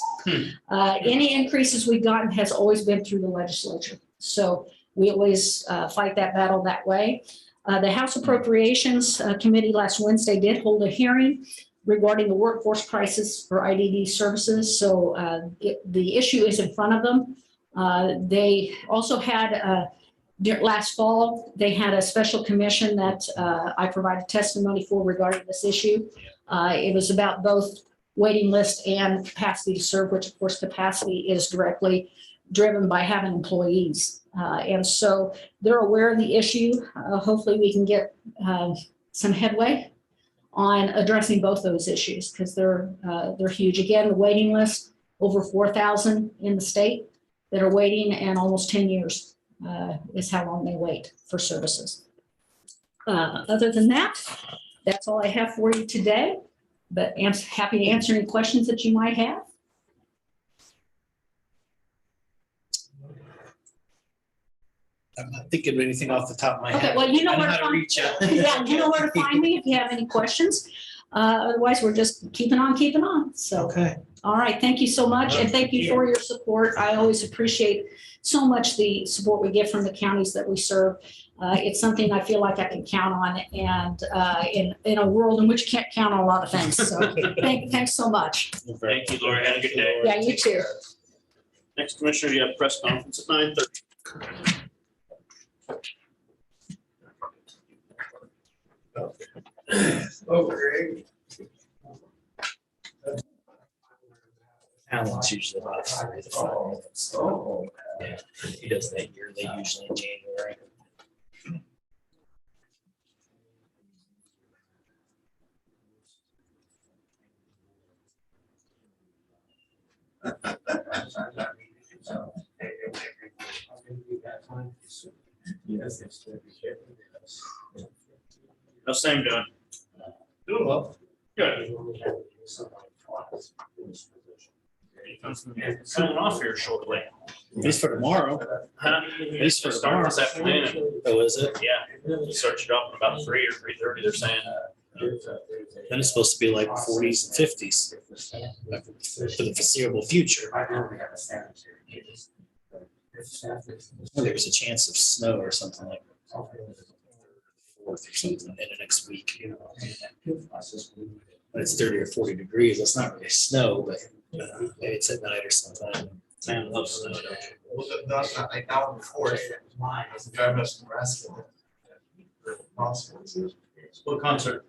Any increases we've gotten has always been through the legislature. So we always fight that battle that way. The House Appropriations Committee last Wednesday did hold a hearing regarding the workforce crisis for IDD services. So the issue is in front of them. They also had last fall, they had a special commission that I provided testimony for regarding this issue. It was about both waiting list and capacity to serve, which of course capacity is directly driven by having employees. And so they're aware of the issue. Hopefully we can get some headway on addressing both those issues because they're huge. Again, the waiting list, over 4,000 in the state that are waiting, and almost 10 years is how long they wait for services. Other than that, that's all I have for you today, but I'm happy to answer any questions that you might have. I'm not thinking of anything off the top of my head. Okay, well, you know where to how to find reach out. Yeah, you know where to find me if you have any questions. Otherwise, we're just keeping on. So, Okay. all right, thank you so much. And thank you for your support. I always appreciate so much the support we get from the counties that we serve. It's something I feel like I can count on, and in a world in which you can't count on a lot of things. So thanks so much. Thank you, Lori. Have a good day. Yeah, you too. Next, Commissioner, you have press conference at 9:30. Okay. Alan's usually about 3 to 5 minutes. Yeah, he does that yearly, usually in January. How's Sam doing? Doing well. Good. Coming off here shortly. At least for tomorrow. Huh? At least for Starting tomorrow. this afternoon. Oh, is it? Yeah. Start your job at about 3 or 3:30, they're saying. Then it's supposed to be like 40s and 50s for the foreseeable future. There's a chance of snow or something like that. 4th or something in the next week. When it's 30 or 40 degrees, it's not really snow, but maybe it's at night or something. Sam loves snow, don't you? Well, that's not like out before it. It's driving us to Nebraska. What concert?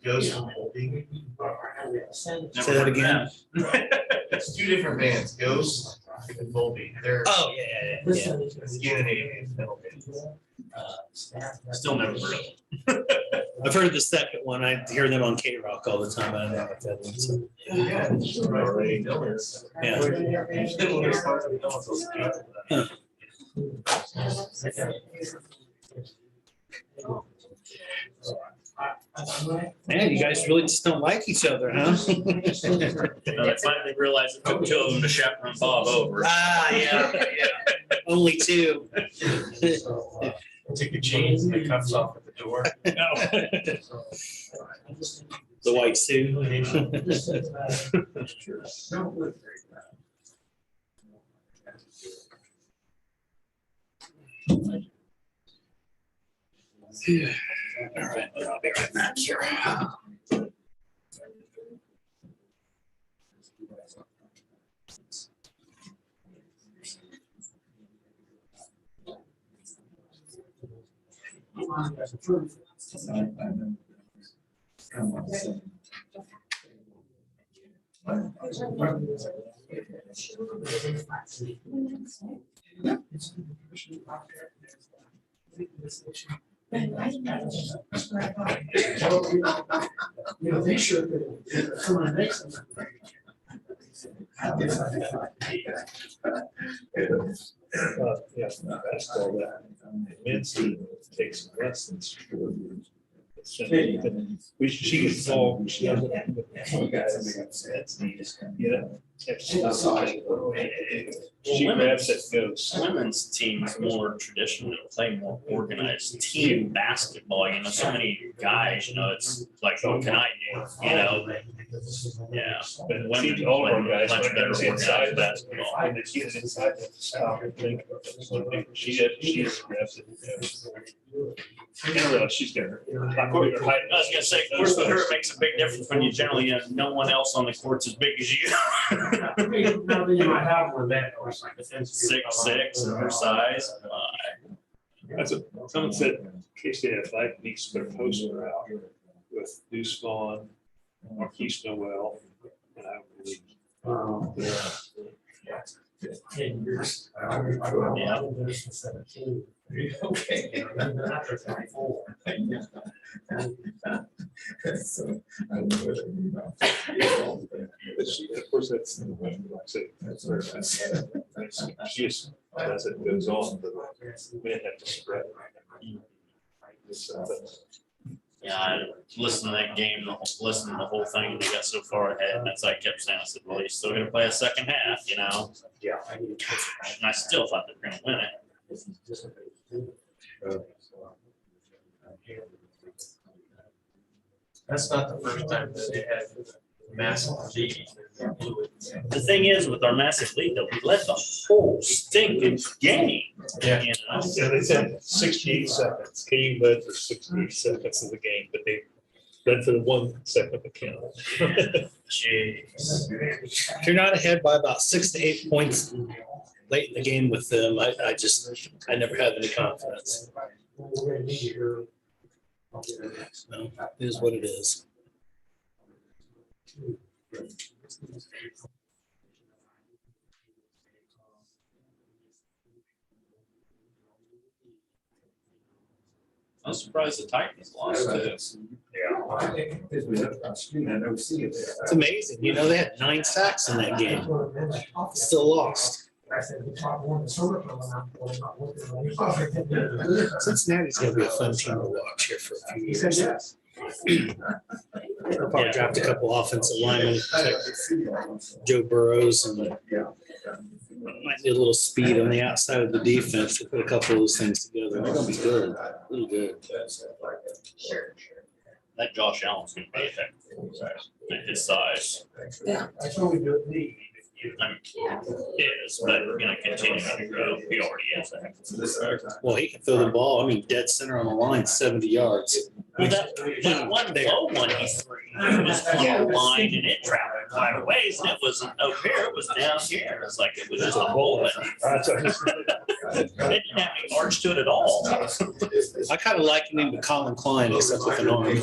Goes from being. Say that again. It's 2 different bands, Ghost and Volbeat. They're Oh, yeah. Scandinavian metal bands. Still never heard of it. I've heard the second one. I hear them on K-Rock all the time. I don't know what that is. Yeah. Man, you guys really just don't like each other, huh? They finally realized it took 2 of them to chaperone Bob over. Yeah. Only 2. Take the chains and the cuffs off at the door. The white suit. All right, I'll be right back here. They should. Yes, that's all that. Nancy takes lessons. She gets involved. She has. You know, She grabs it, goes. Women's teams more traditionally play more organized team basketball, so many guys, it's like, oh, can I do, yeah. But women All of our play guys much learn better that inside organized basketball. And the kids inside the stop and think. She grabs it. I didn't realize she's got her. I was gonna say, of course, with her, it makes a big difference when you generally have no one else on the court's as big as you. 6'6" and her size. That's what someone said, in case they have like, needs to put a poster out with Deuce Vaughn, Marquise Noel, and I believe. Yeah. 10 years. Yeah. Okay. Of course, that's, like I say, she just, as it goes on, but we have to spread. Yeah, I listened to that game, listened to the whole thing, and they got so far ahead, and that's like I kept saying, I said, well, you're still gonna play a second half, Yeah. And I still thought they were gonna win it. That's not the first time that they had massive lead. The thing is, with our massive lead, though, we led the whole stinking game. Yeah. Yeah, they said 68 seconds. KU led for 68 seconds of the game, but they led for the 1 second that counted. Jeez. If you're not ahead by about 6 to 8 points late in the game with them, I never have any confidence. No, it is what it is. I'm surprised the Titans lost to this. It's amazing. They had 9 sacks in that game. Still lost. Cincinnati's going to be a fun team to watch here for a few years. They'll probably draft a couple offensive linemen, Joe Burrows, and might need a little speed on the outside of the defense to put a couple of those things together. They're going to be good, really good. That Josh Allen's gonna be effective at his size. Yeah. That's what we do at the. I mean, he is, but we're gonna continue to grow. He already is that. Well, he can throw the ball. I mean, dead center on the line, 70 yards. Well, that one low one he threw was on the line and it traveled quite a ways, and it wasn't up here, it was down here. It's like it was just a hole. It didn't have any arch to it at all. I kind of liken him to Colin Klein, except with an arm.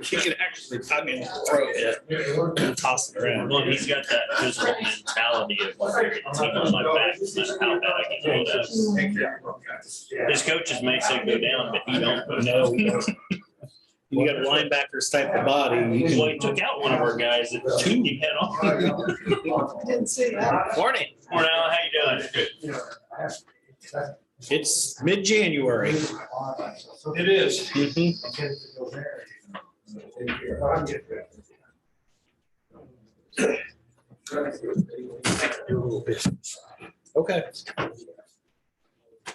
He can actually, throw it and toss it around. Well, he's got that physical mentality of like, team on my back, no matter how bad I can do that. His coaches may say go down, but he don't. No. You got a linebacker's type of body. Well, he took out one of our guys that tuned him head on. Didn't see that. Morning. Morning, Alan. How you doing? It's mid-January. It is. Okay.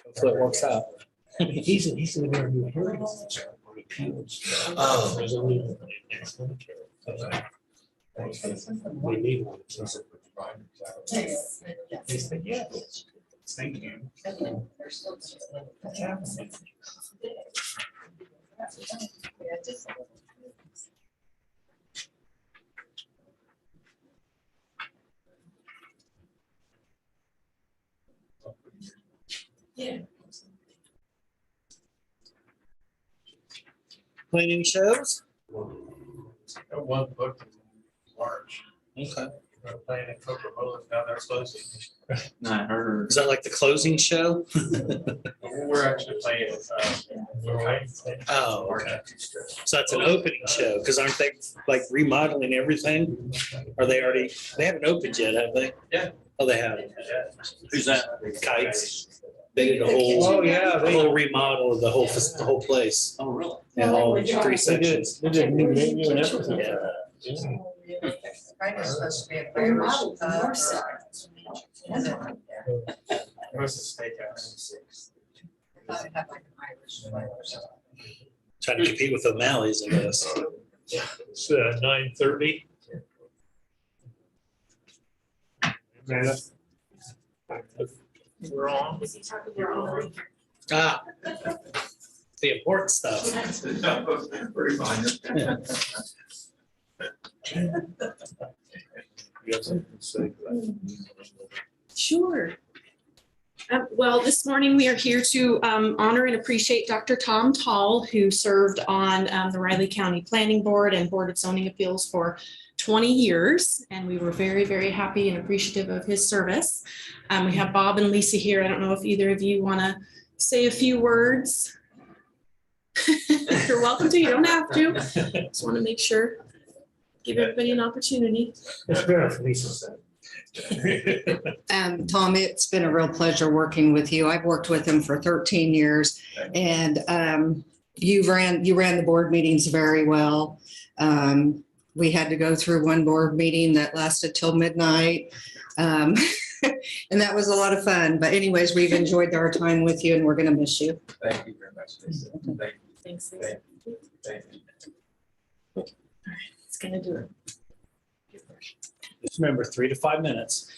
Hopefully it works out. He's in the very new hearing. Oh. We need one. Thank you. Yeah. Planning shows? One book in March. Okay. We're playing in Coca-Cola now, they're closing. I heard. Is that like the closing show? We're actually playing. Oh, okay. So that's an opening show, because aren't they like remodeling everything? Are they already, they haven't opened yet, have they? Yeah. Oh, they have. Who's that? Kites. They did a whole, the whole remodel of the whole place. Oh, really? Yeah, all 3 sections. They did a new menu and everything. Yeah. Friday's supposed to be a Your Irish. model's more so. Where's the steakhouse? Trying to compete with O'Malley's, I guess. It's 9:30. We're on. Ah, the important stuff. Pretty minor. Yeah. You have something to say? Sure. Well, this morning we are here to honor and appreciate Dr. Tom Tall, who served on the Riley County Planning Board and Board of Zoning Appeals for 20 years. And we were very, very happy and appreciative of his service. We have Bob and Lisa here. I don't know if either of you want to say a few words. You're welcome to, you don't have to. Just want to make sure, give everybody an opportunity. It's better if Lisa said. Tom, it's been a real pleasure working with you. I've worked with him for 13 years and you ran the board meetings very well. We had to go through one board meeting that lasted till midnight. And that was a lot of fun. But anyways, we've enjoyed our time with you and we're going to miss you. Thank you very much. Lisa. Thank you. Thanks. Thank you. Thank you. It's gonna do it. Just remember 3 to 5 minutes.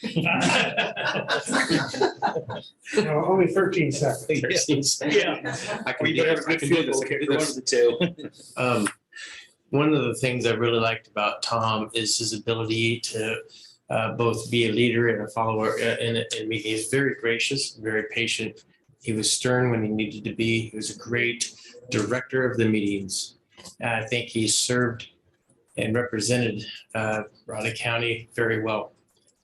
No, only 13 seconds. Yeah. I We better have a good field goal kicker, one of the two. One of the things I really liked about Tom is his ability to both be a leader and a follower in meetings. He's very gracious, very patient. He was stern when he needed to be. He was a great director of the meetings. I think he served and represented Raleigh County very well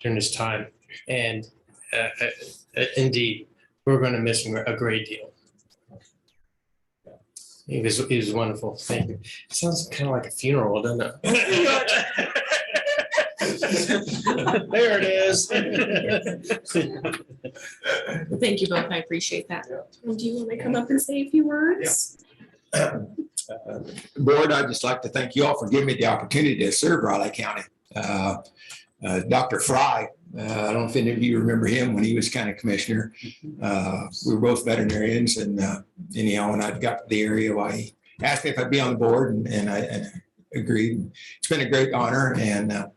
during his time. And indeed, we're going to miss him a great deal. He was wonderful. Thank you. It sounds kind of like a funeral, doesn't it? There it is. Thank you both. I appreciate that. Do you want to come up and say a few words? Board, I'd just like to thank you all for giving me the opportunity to serve Raleigh County. Dr. Fry, I don't know if any of you remember him when he was county commissioner. We were both veterinarians and anyhow, when I got to the area, he asked me if I'd be on the board and I agreed. It's been a great honor and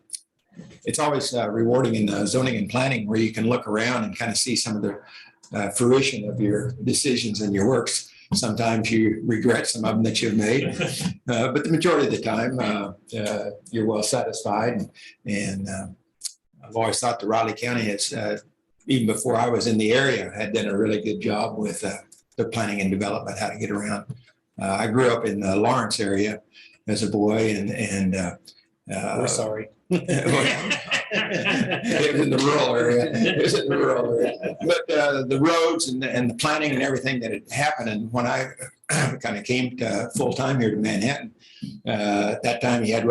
it's always rewarding in zoning and planning where you can look around and kind of see some of the fruition of your decisions and your works. Sometimes you regret some of them that you've made, but the majority of the time you're well satisfied. And I've always thought the Raleigh County has, even before I was in the area, had done a really good job with the planning and development, how to get around. I grew up in the Lawrence area as a boy and We're sorry. It was in the rural area. But the roads and the planning and everything that had happened, and when I kind of came to full time here to Manhattan, at that time you had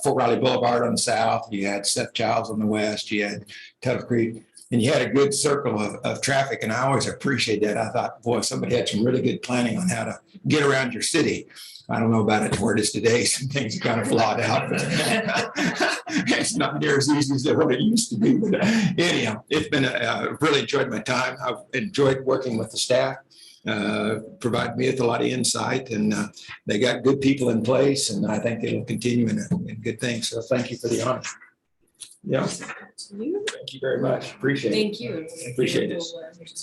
Fort Riley Boulevard on the south, you had Seth Childs on the west, you had Tuttle Creek, and you had a good circle of traffic. And I always appreciate that. I thought, boy, somebody had some really good planning on how to get around your city. I don't know about it where it is today. Some things are kind of flawed out. But it's not near as easy as what it used to be. But anyhow, it's been really enjoyed my time. I've enjoyed working with the staff, provided me with a lot of insight, and they got good people in place, and I think it'll continue in good things. So thank you for the honor. Yeah. Thank you very much. Appreciate it. Thank you. Appreciate it.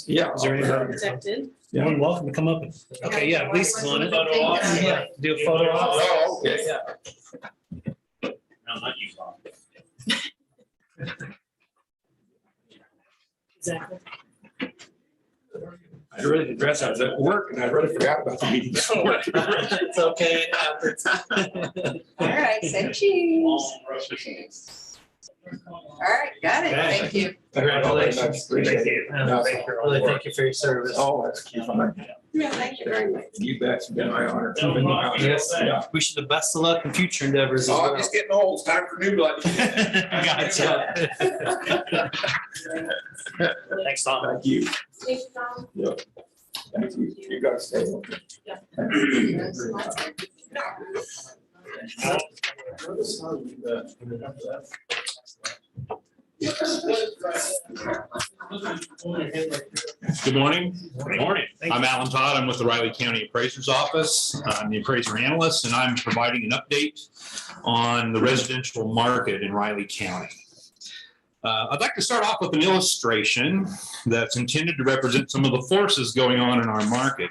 Yeah. Is there anybody? Protected. You're more than welcome to come up. Okay, yeah, Lisa's on it. Yeah. Do a photo op. Oh, okay. No, not you, Bob. Exactly. I really did dress. I was at work and I really forgot about the meeting. It's okay, it happens. All right, say cheese. All right, got it. Thank you. Congratulations. Appreciate it. Really, thank you for your service. Oh, that's fine. Yeah, thank you very much. You bet. It's been my honor. Yes, Yeah. wish you the best of luck in future endeavors as Oh, well. I'm just getting old. It's time for new blood. Gotcha. Thanks, Tom. Thank you. Thank you, Tom. Yeah. Thank you. You guys stay. Good morning. Good morning. I'm Alan Todd. I'm with the Riley County Appraiser's Office. I'm the appraiser analyst, and I'm providing an update on the residential market in Riley County. I'd like to start off with an illustration that's intended to represent some of the forces going on in our market.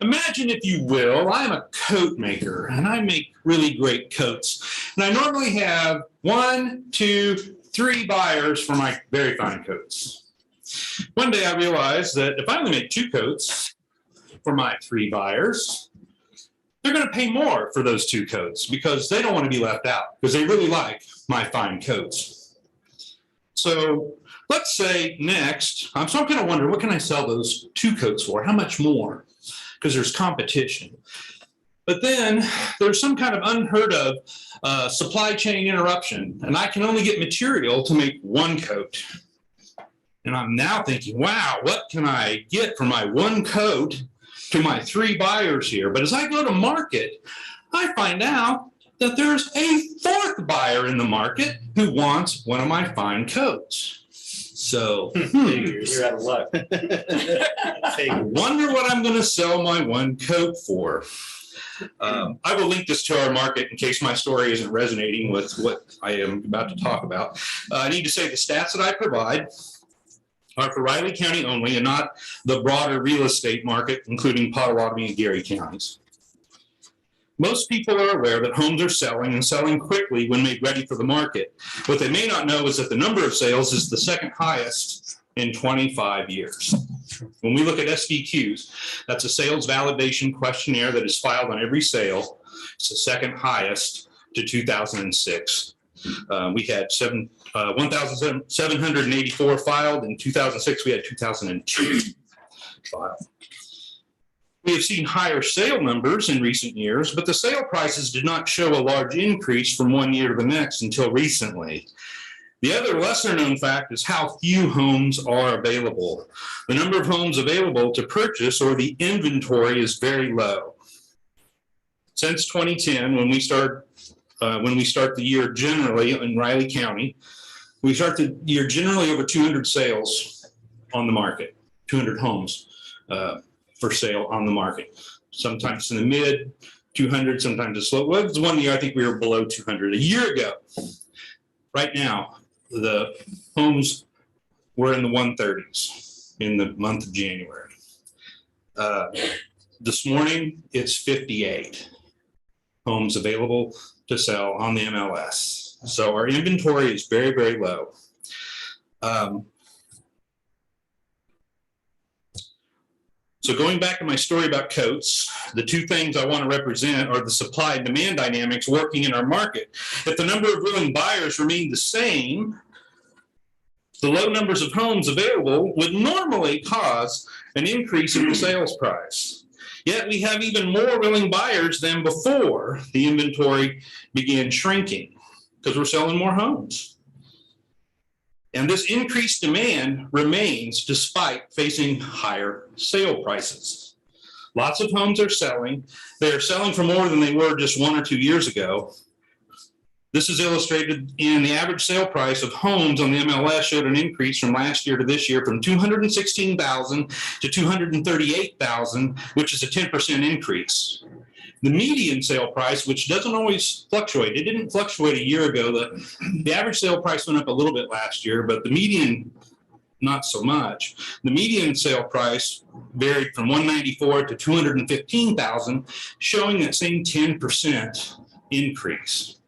Imagine, if you will, I'm a coat maker, and I make really great coats. And I normally have 1, 2, 3 buyers for my very fine coats. One day I realized that if I only make 2 coats for my 3 buyers, they're going to pay more for those 2 coats because they don't want to be left out because they really like my fine coats. So let's say next, so I'm going to wonder, what can I sell those 2 coats for? How much more? Because there's competition. But then there's some kind of unheard of supply chain interruption, and I can only get material to make 1 coat. And I'm now thinking, wow, what can I get for my 1 coat to my 3 buyers here? But as I go to market, I find out that there's a 4th buyer in the market who wants one of my fine coats. So You're out of luck. I wonder what I'm going to sell my 1 coat for. I will link this to our market in case my story isn't resonating with what I am about to talk about. I need to say the stats that I provide are for Riley County only and not the broader real estate market, including Potawatomi and Geary counties. Most people are aware that homes are selling and selling quickly when made ready for the market. What they may not know is that the number of sales is the 2nd highest in 25 years. When we look at SVQs, that's a sales validation questionnaire that is filed on every sale. It's the 2nd highest to 2006. We had 1,784 filed. In 2006, we had 2,002 filed. We have seen higher sale numbers in recent years, but the sale prices did not show a large increase from one year to the next until recently. The other lesser known fact is how few homes are available. The number of homes available to purchase, or the inventory, is very low. Since 2010, when we start the year generally in Riley County, we start the year generally over 200 sales on the market, 200 homes for sale on the market. Sometimes in the mid 200, sometimes it's low. Well, it was one year I think we were below 200. A year ago, right now, the homes were in the 130s in the month of January. This morning, it's 58 homes available to sell on the MLS. So our inventory is very, very low. So going back to my story about coats, the 2 things I want to represent are the supply and demand dynamics working in our market. If the number of willing buyers remained the same, the low numbers of homes available would normally cause an increase in the sales price. Yet we have even more willing buyers than before the inventory began shrinking because we're selling more homes. And this increased demand remains despite facing higher sale prices. Lots of homes are selling. They are selling for more than they were just 1 or 2 years ago. This is illustrated in the average sale price of homes on the MLS showed an increase from last year to this year from $216,000 to $238,000, which is a 10% increase. The median sale price, which doesn't always fluctuate, it didn't fluctuate a year ago. The average sale price went up a little bit last year, but the median, not so much. The median sale price varied from $194,000 to $215,000, showing that same 10% increase.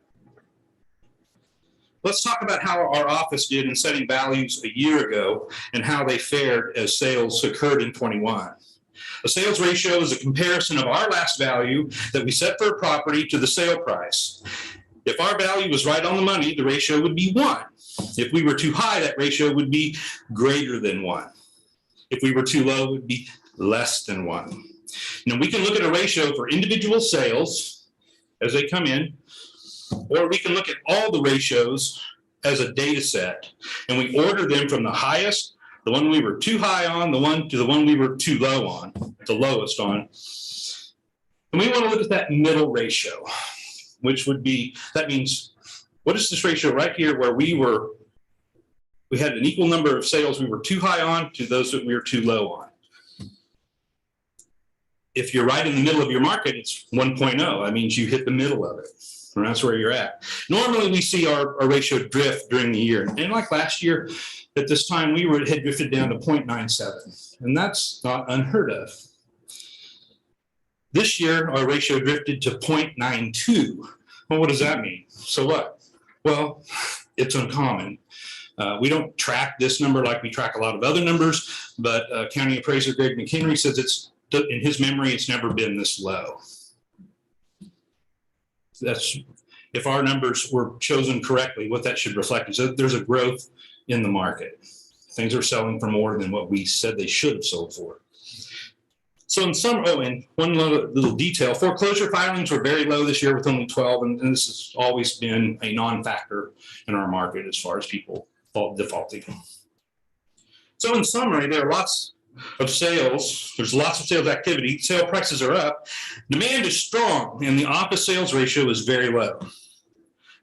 Let's talk about how our office did in setting values a year ago and how they fared as sales occurred in 21. A sales ratio is a comparison of our last value that we set for a property to the sale price. If our value was right on the money, the ratio would be 1. If we were too high, that ratio would be greater than 1. If we were too low, it would be less than 1. Now, we can look at a ratio for individual sales as they come in, or we can look at all the ratios as a data set, and we order them from the highest, the one we were too high on, to the one we were too low on, the lowest on. And we want to look at that middle ratio. which would be, that means, what is this ratio right here where we had an equal number of sales we were too high on to those that we were too low on. If you're right in the middle of your market, it's 1.0. That means you hit the middle of it. And that's where you're at. Normally, we see our ratio drift during the year. And like last year, at this time, we had drifted down to 0.97. And that's not unheard of. This year, our ratio drifted to 0.92. Well, what does that mean? So what? Well, it's uncommon. We don't track this number like we track a lot of other numbers, but County Appraiser Greg McHenry says it's, in his memory, it's never been this low. That's, if our numbers were chosen correctly, what that should reflect is that there's a growth in the market. Things are selling for more than what we said they should have sold for. So in some, and one little detail, foreclosure filings were very low this year with only 12, and this has always been a non-factor in our market as far as people defaulting. So in summary, there are lots of sales. There's lots of sales activity. Sale prices are up. Demand is strong, and the office sales ratio is very low.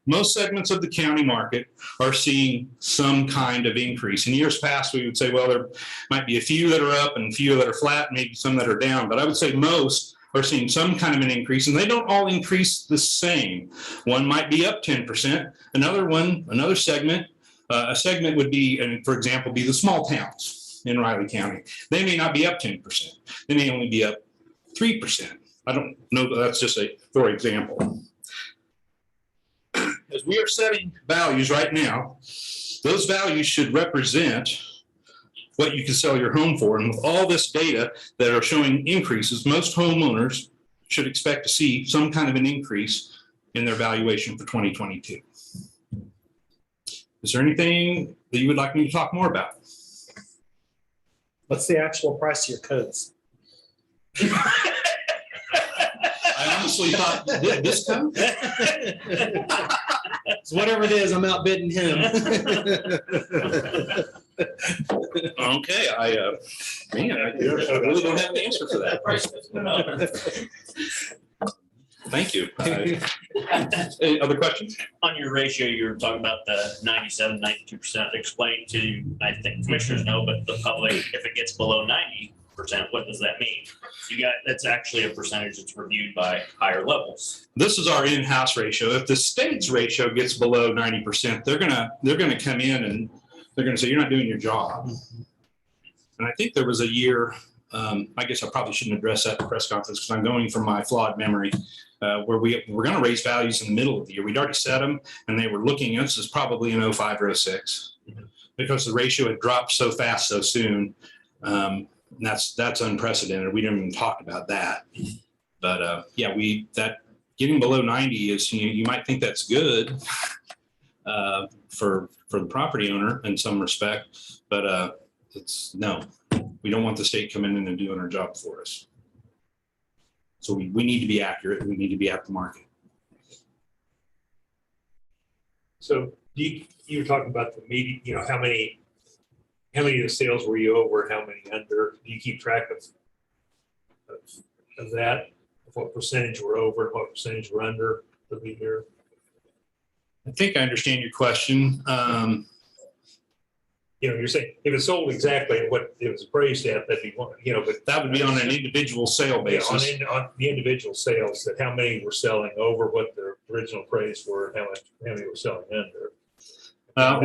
Most segments of the county market are seeing some kind of increase. In years past, we would say, well, there might be a few that are up and a few that are flat, maybe some that are down. But I would say most are seeing some kind of an increase, and they don't all increase the same. One might be up 10%. Another segment, a segment would be, for example, be the small towns in Riley County. They may not be up 10%. They may only be up 3%. I don't know, that's just for example. As we are setting values right now, those values should represent what you can sell your home for. And with all this data that are showing increases, most homeowners should expect to see some kind of an increase in their valuation for 2022. Is there anything that you would like me to talk more about? What's the actual price of your coats? I honestly thought, did this come? It's whatever it is, I'm outbidding him. Okay, I really don't have an answer for that. Thank you. Any other questions? On your ratio, you were talking about the 97, 92%. Explain to, I think commissioners know, but the public, if it gets below 90%, what does that mean? That's actually a percentage that's reviewed by higher levels. This is our in-house ratio. If the state's ratio gets below 90%, they're gonna come in and they're gonna say, you're not doing your job. And I think there was a year, I guess I probably shouldn't address that at the press conference because I'm going from my flawed memory, where we're going to raise values in the middle of the year. We'd already set them, and they were looking at this as probably in 05 or 06 because the ratio had dropped so fast so soon. And that's unprecedented. We didn't even talk about that. But yeah, that getting below 90 is, you might think that's good for the property owner in some respect, but no. We don't want the state coming in and doing our job for us. So we need to be accurate. We need to be at the market. So you were talking about the median, how many of the sales were you over, how many under? Do you keep track of that? Of what percentage were over and what percentage were under for the year? I think I understand your question. You're saying if it sold exactly what it was appraised at, that'd be one, but that would be on an individual sale basis. On the individual sales, that how many were selling over what their original price were, and how many were selling under.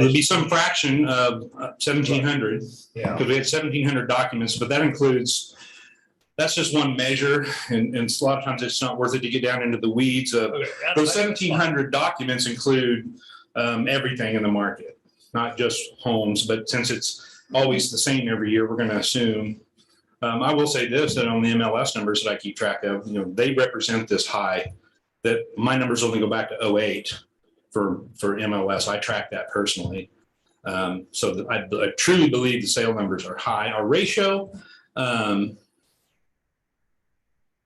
There'd be some fraction of 1,700. Yeah. Because we had 1,700 documents, but that includes, that's just one measure, and a lot of times it's not worth it to get down into the weeds. Those 1,700 documents include everything in the market. Not just homes, but since it's always the same every year, we're going to assume. I will say this, that on the MLS numbers that I keep track of, they represent this high, that my numbers only go back to 08 for MLS. I track that personally. So I truly believe the sale numbers are high. Our ratio, I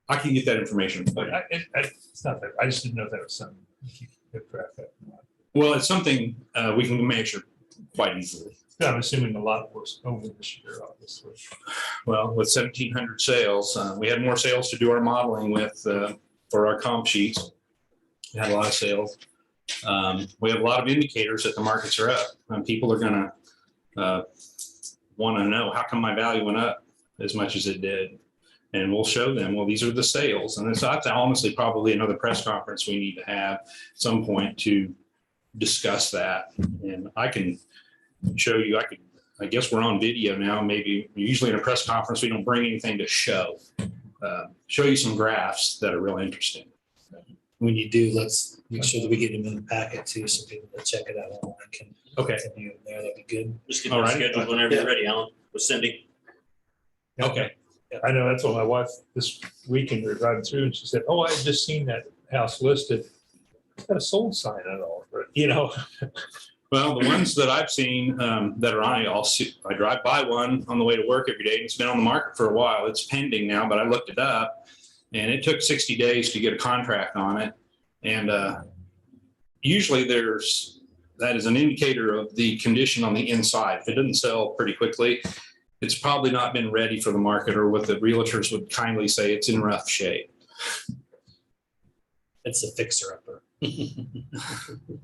can get that information. But it's not that, I just didn't know that was something you keep track of. Well, it's something we can measure quite easily. Yeah, I'm assuming a lot was over this year, obviously. Well, with 1,700 sales, we had more sales to do our modeling with for our comp sheets. had a lot of sales. We have a lot of indicators that the markets are up, and people are gonna want to know, how come my value went up as much as it did? And we'll show them, well, these are the sales. And that's honestly probably another press conference we need to have at some point to discuss that. And I can show you, I guess we're on video now. Maybe usually in a press conference, we don't bring anything to show. Show you some graphs that are real interesting. When you do, let's make sure that we get them in the packet too, so people that check it out online can. Okay. Can view it there, that'd be good. Just get them scheduled whenever you're ready, Alan, with Cindy. Okay. I know that's what my wife this weekend we were driving through and she said, oh, I had just seen that house listed. It's got a sold sign on it all, but you know. Well, the ones that I've seen that are on it, I drive by one on the way to work every day. And it's been on the market for a while. It's pending now, but I looked it up and it took 60 days to get a contract on it. And usually that is an indicator of the condition on the inside. If it doesn't sell pretty quickly, it's probably not been ready for the market, or what the realtors would kindly say, it's in rough shape. It's a fixer upper.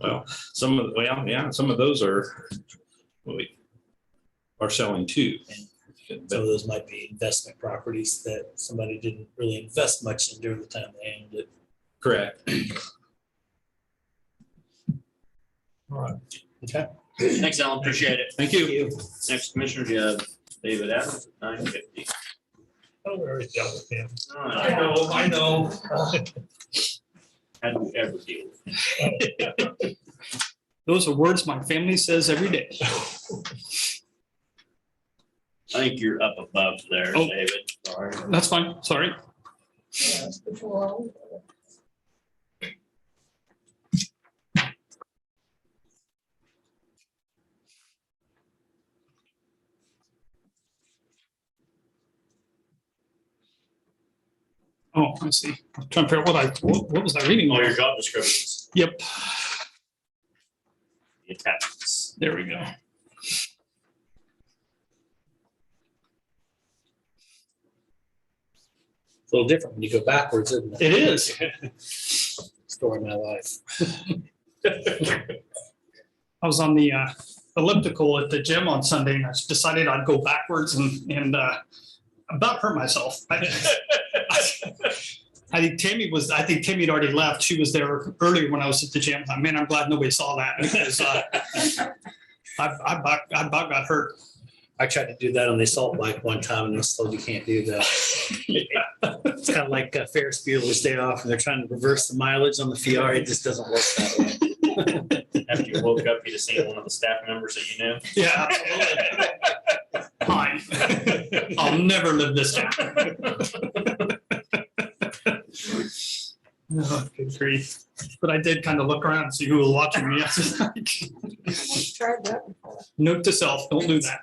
Well, some of those are selling too. Some of those might be investment properties that somebody didn't really invest much in during the time they owned it. Correct. All right. Okay. Thanks, Alan. Appreciate it. Thank you. Next commissioner, you have David Adams, 950. Oh, we already dealt with him. I know. How do we ever deal with him? Those are words my family says every day. I think you're up above there, Oh. David. Sorry. That's fine, sorry. Oh, I see. I'm trying to figure out what was I reading? All your job descriptions, Yep, the attachments. there we go. A little different when you go backwards, isn't it? It is. Story of my life. I was on the elliptical at the gym on Sunday and I decided I'd go backwards and about hurt myself. I think Tammy had already left. She was there earlier when I was at the gym. Man, I'm glad nobody saw that because I about got hurt. I tried to do that on the assault bike one time and I was told you can't do that. It's kind of like Ferris Bueller's Day Off and they're trying to reverse the mileage on the VR. It just doesn't work that way. After you woke up, you'd have seen one of the staff members that you knew. Yeah, absolutely. Hi. I'll never live this down. Oh, good grief. But I did kind of look around and see who was watching me. I was like, Tried that before. note to self, don't do that.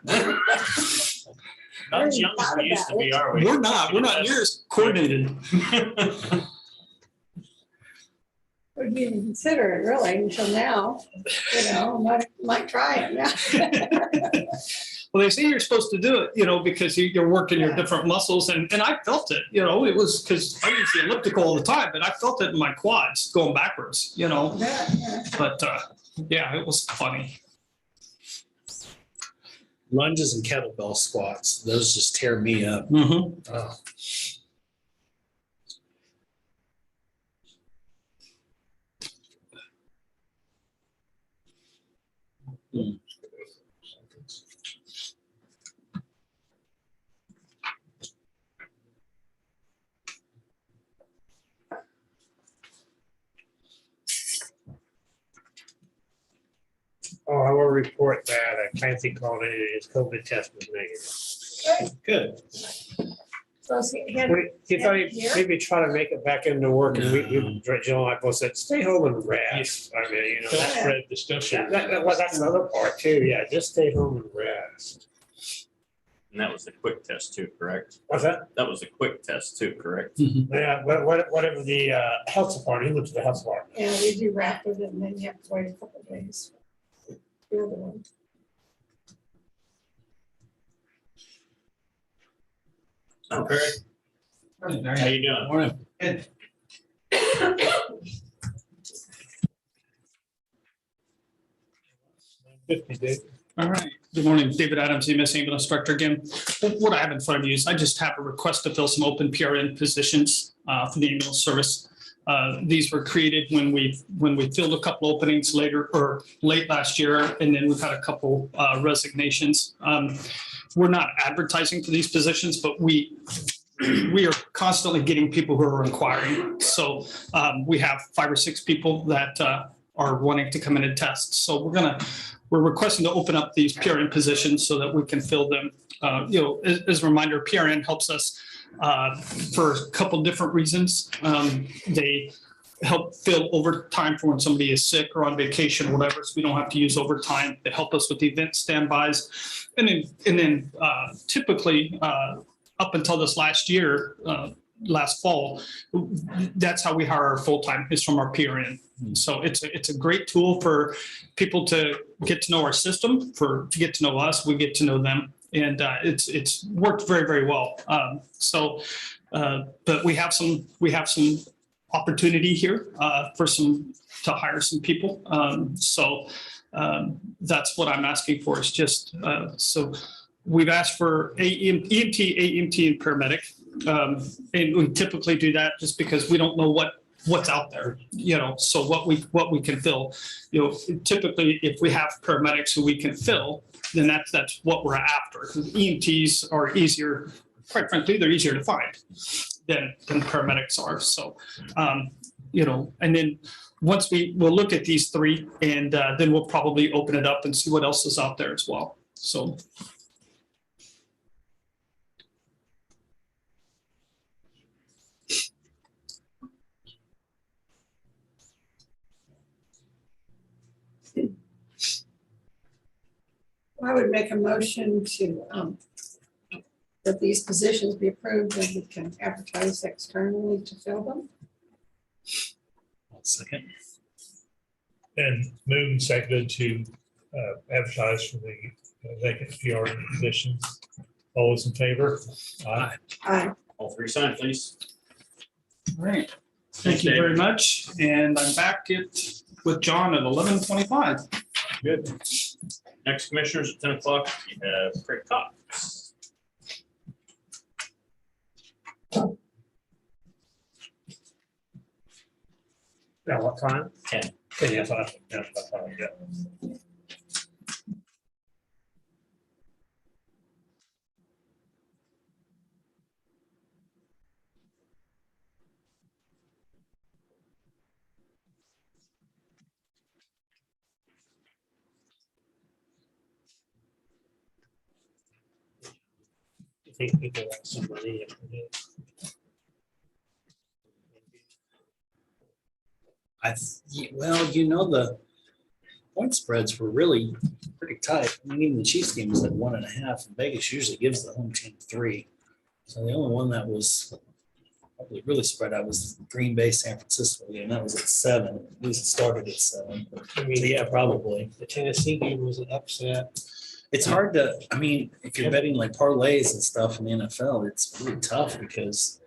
Not as young as we used to be, are we? We're not near as coordinated. Wouldn't even consider it really until now, might try it now. Well, they say you're supposed to do it, because you're working your different muscles and I felt it, it was because I use the elliptical all the time, but I felt it in my quads going backwards, but yeah, it was funny. Lunges and kettlebell squats, those just tear me up. Mm-hmm. Oh. Oh, I will report that Clancy called in and his COVID test was negative. Good. So He thought he'd maybe try to make it back into work and Jill and I both said, stay home and rest. I mean, Don't spread discussion. well, that's another part too. Yeah, just stay home and rest. And that was the quick test too, correct? What's that? That was the quick test too, correct? Yeah, whatever the health department, he went to the health department. Yeah, they do rapid and then you have to wait a couple of days. The other one. Okay. How you doing? Morning. Good. All right. Good morning, David Adams, EMS ambulance director again. What I have in front of you is I just have a request to fill some open PRN positions for the ambulance service. These were created when we filled a couple openings late last year, and then we've had a couple resignations. We're not advertising for these positions, but we are constantly getting people who are inquiring. So we have 5 or 6 people that are wanting to come in and test. So we're requesting to open up these PRN positions so that we can fill them. As a reminder, PRN helps us for a couple different reasons. They help fill overtime for when somebody is sick or on vacation or whatever, so we don't have to use overtime. They help us with event standbys. And then typically, up until this last year, last fall, that's how we hire our full-time, is from our PRN. So it's a great tool for people to get to know our system, to get to know us, we get to know them. And it's worked very, very well. But we have some opportunity here to hire some people. That's what I'm asking for, is just so we've asked for EMT, AEMT, and paramedic. And we typically do that just because we don't know what's out there, so what we can fill. Typically, if we have paramedics who we can fill, then that's what we're after. Because EMTs are easier, quite frankly, they're easier to find than paramedics are. So, and then once we'll look at these 3, and then we'll probably open it up and see what else is out there as well. So. I would make a motion to, that these positions be approved and we can advertise externally to fill them. Second. And moved and seconded to advertise for the vacant PR positions. All those in favor? Aye. Aye. All 3 sign, please. All right. Thank you very much. And I'm back with John at 11:25. Good. Next, commissioners, at 10 o'clock, you have Craig Cox. At what time? 10. Yes, that's fine, yeah. I think people want some money. The point spreads were really pretty tight. I mean, even the Chiefs game was at 1.5. And Vegas usually gives the home team 3. So the only one that was probably really spread out was Green Bay, San Francisco game. That was at 7. At least it started at 7. I mean, So yeah, probably. the Tennessee game was an upset. It's hard to, if you're betting like parlays and stuff in the NFL, it's really tough because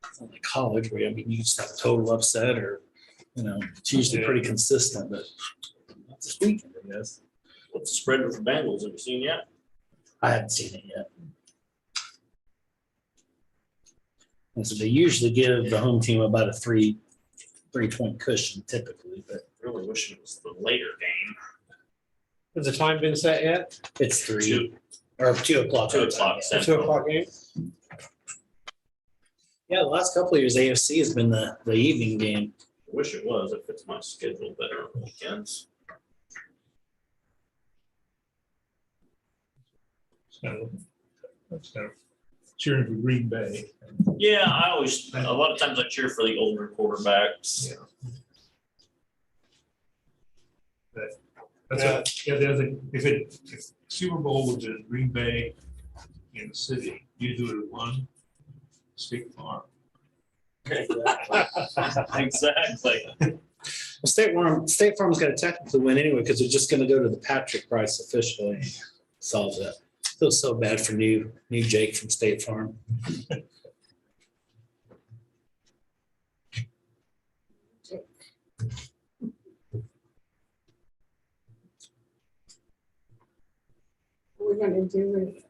it's not like college where, you just have a total upset or, it's usually pretty consistent, but not this weekend, I guess. What's the spread with the Bengals? Have you seen yet? I haven't seen it yet. And so they usually give the home team about a 3-point cushion typically, but Really wish it was the later game. Has the time been set yet? it's 3 2. or 2 o'clock. 2 o'clock. The Central. 2 o'clock game? Yeah, the last couple of years, AFC has been the evening game. I wish it was. It fits my schedule better on weekends. So cheering for Green Bay. Yeah, a lot of times I cheer for the older quarterbacks. Yeah. If Super Bowl was in Green Bay in the city, you do it at 1 State Farm. Exactly. Well, State Farm's got to technically win anyway because they're just going to go to the Patrick Price officially. Solve that. Feels so bad for new Jake from State Farm. we're gonna do with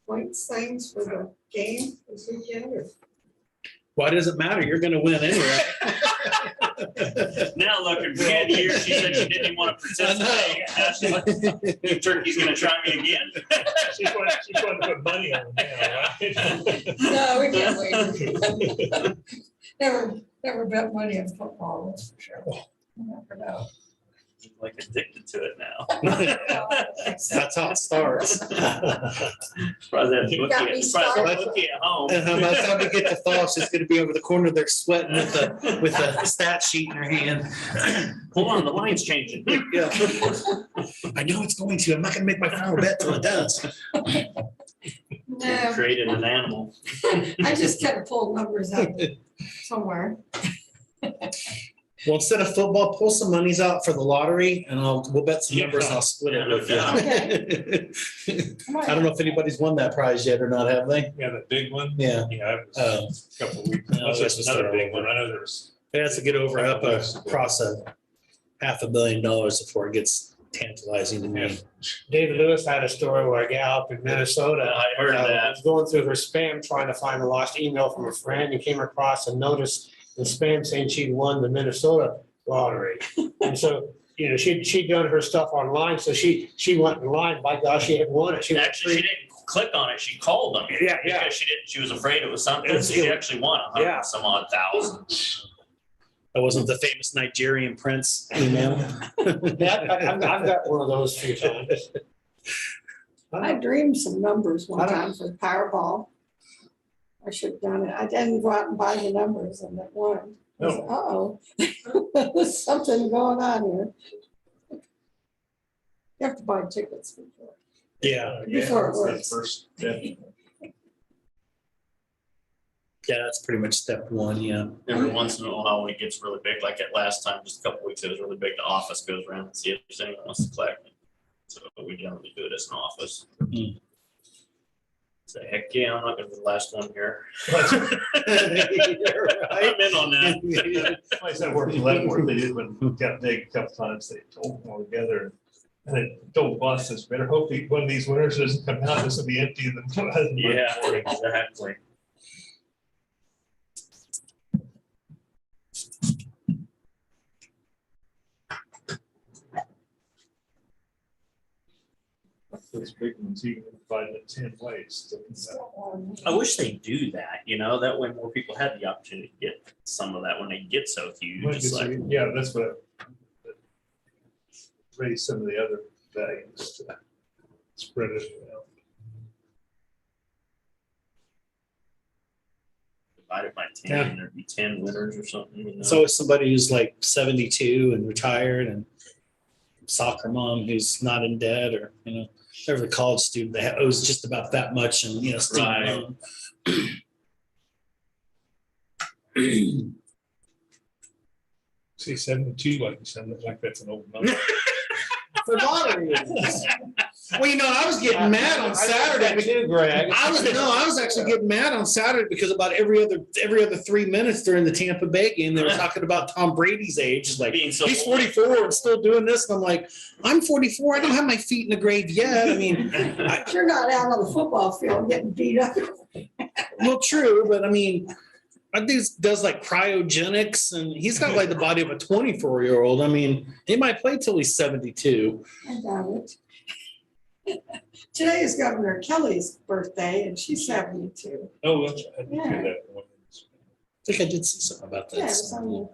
points things for the game this weekend or? Why does it matter? You're gonna win anyway. Now look, at the end of the year, she said she didn't even want to participate. You Turkey's gonna try me again. She's going to put money on it now, right? No, we can't wait. Never bet money on football, that's for sure. You never know. I'm like addicted to it now. That's how it starts. Probably that You got me started. bookie at home. And by the time we get to fall, she's gonna be over the corner there sweating with a stat sheet in her hand. Hold on, the line's changing. Yeah. I know it's going to. I'm not gonna make my final bet till it does. No, Created an animal. I just kind of pulled numbers out somewhere. Well, instead of football, pull some monies out for the lottery and we'll bet some numbers and I'll split it with you. I don't know if anybody's won that prize yet or not, have they? Yeah, the big one. Yeah. Yeah, it was a couple of weeks. No, That's this was another their big one. I know there's. It has to get over up across $500 million before it gets tantalizing to me. David Lewis had a story where a gal up in Minnesota. I heard that. Was going through her spam trying to find a lost email from a friend and came across a notice in spam saying she'd won the Minnesota lottery. And so, you know, she'd done her stuff online, so she went online, by gosh, she had won it. Actually, she didn't click on it. She called them. Yeah, yeah. Because she was afraid it was something. So she actually won 100 some odd thousand. That wasn't the famous Nigerian prince email. I've got one of those few times. I dreamed some numbers one time for Powerball. I should have done it. I didn't go out and buy the numbers and that won. I said, uh-oh, there's something going on here. You have to buy tickets before. Yeah. Before it works. First step. Yeah, that's pretty much step one, yeah. Every once in a while, when it gets really big, like at last time, just a couple weeks, it was really big. The office goes around and see if there's anyone wants to collect. So we generally do it as an office. Say, heck yeah, I'm not gonna be the last one here. I'm in on that. I said, I worked in Leavenworth, they did when it got big a couple times, they told them all together. And they told the boss, this better hope one of these winners doesn't come out, this will be empty. Yeah, exactly. Those big ones, you can divide it 10 ways. I wish they do that, you know, that way more people had the opportunity to get some of that when they get so huge. It's like, Yeah, that's what raise some of the other values to spread it out. divided by 10, there'd be 10 winners or something. You know? It's always somebody who's like 72 and retired and soccer mom who's not in debt, or, you know, every college student that owes just about that much and, you know, student loan. See, 72, like you said, looks like that's an old number. For lottery. Well, you know, I was getting mad on Saturday. Greg. I was actually getting mad on Saturday because about every other 3 minutes during the Tampa Bay game, they were talking about Tom Brady's age. It's like, he's 44 and still doing this. And I'm like, I'm 44. I don't have my feet in the grave yet. I mean, You're not out on the football field getting beat up. well, true, but I mean, I think he does like cryogenics, and he's got like the body of a 24-year-old. I mean, he might play till he's 72. I doubt it. Today is Governor Kelly's birthday, and she's 72. Oh, that's, I did Yeah. hear that. I think I did see something about that. Yeah, it's on the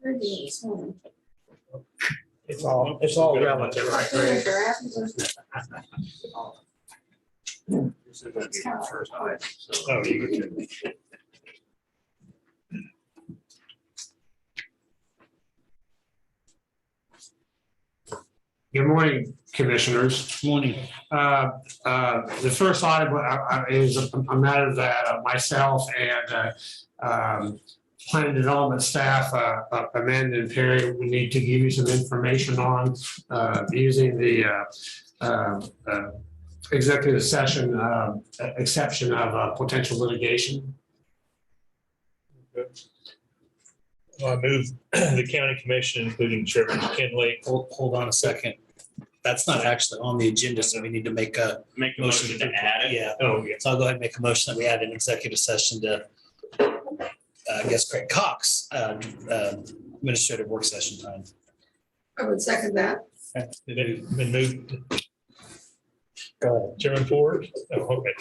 radio this morning. It's all relative. I'll do it for happy birthday. It's kind of hard. Oh, you can. Good morning, commissioners. Morning. The first item is a matter that myself and planning development staff, Amanda and Perry, we need to give you some information on using the executive session exception of potential litigation. I move the county commission, including Chairman McKinley. Hold on a second. that's not actually on the agenda, so we need to make a Make a motion to add it. Yeah. Oh, yeah. So I'll go ahead and make a motion that we add an executive session to, I guess, Craig Cox, administrative work session time. I would second that. Been moved. Go ahead. Chairman Ford? Oh, okay.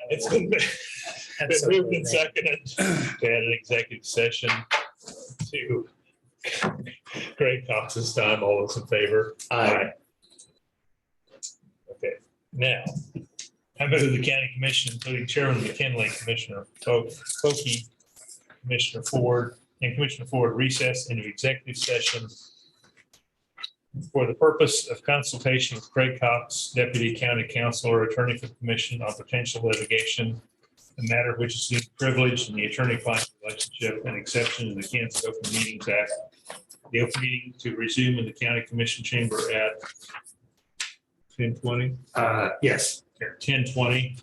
It's been moved and seconded to add an executive session to Craig Cox's time. All those in favor? Aye. Okay, now, I move the county commission, including Chairman McKinley, Commissioner Koki, Commissioner Ford, and Commissioner Ford recess into executive session for the purpose of consultation with Craig Cox, Deputy County Counsel or Attorney for the Commission on potential litigation, a matter which is deemed privileged in the attorney-client relationship and exception to the Kansas Open Meetings Act. The open meeting to resume in the county commission chamber at 10:20. Yes. 10:20.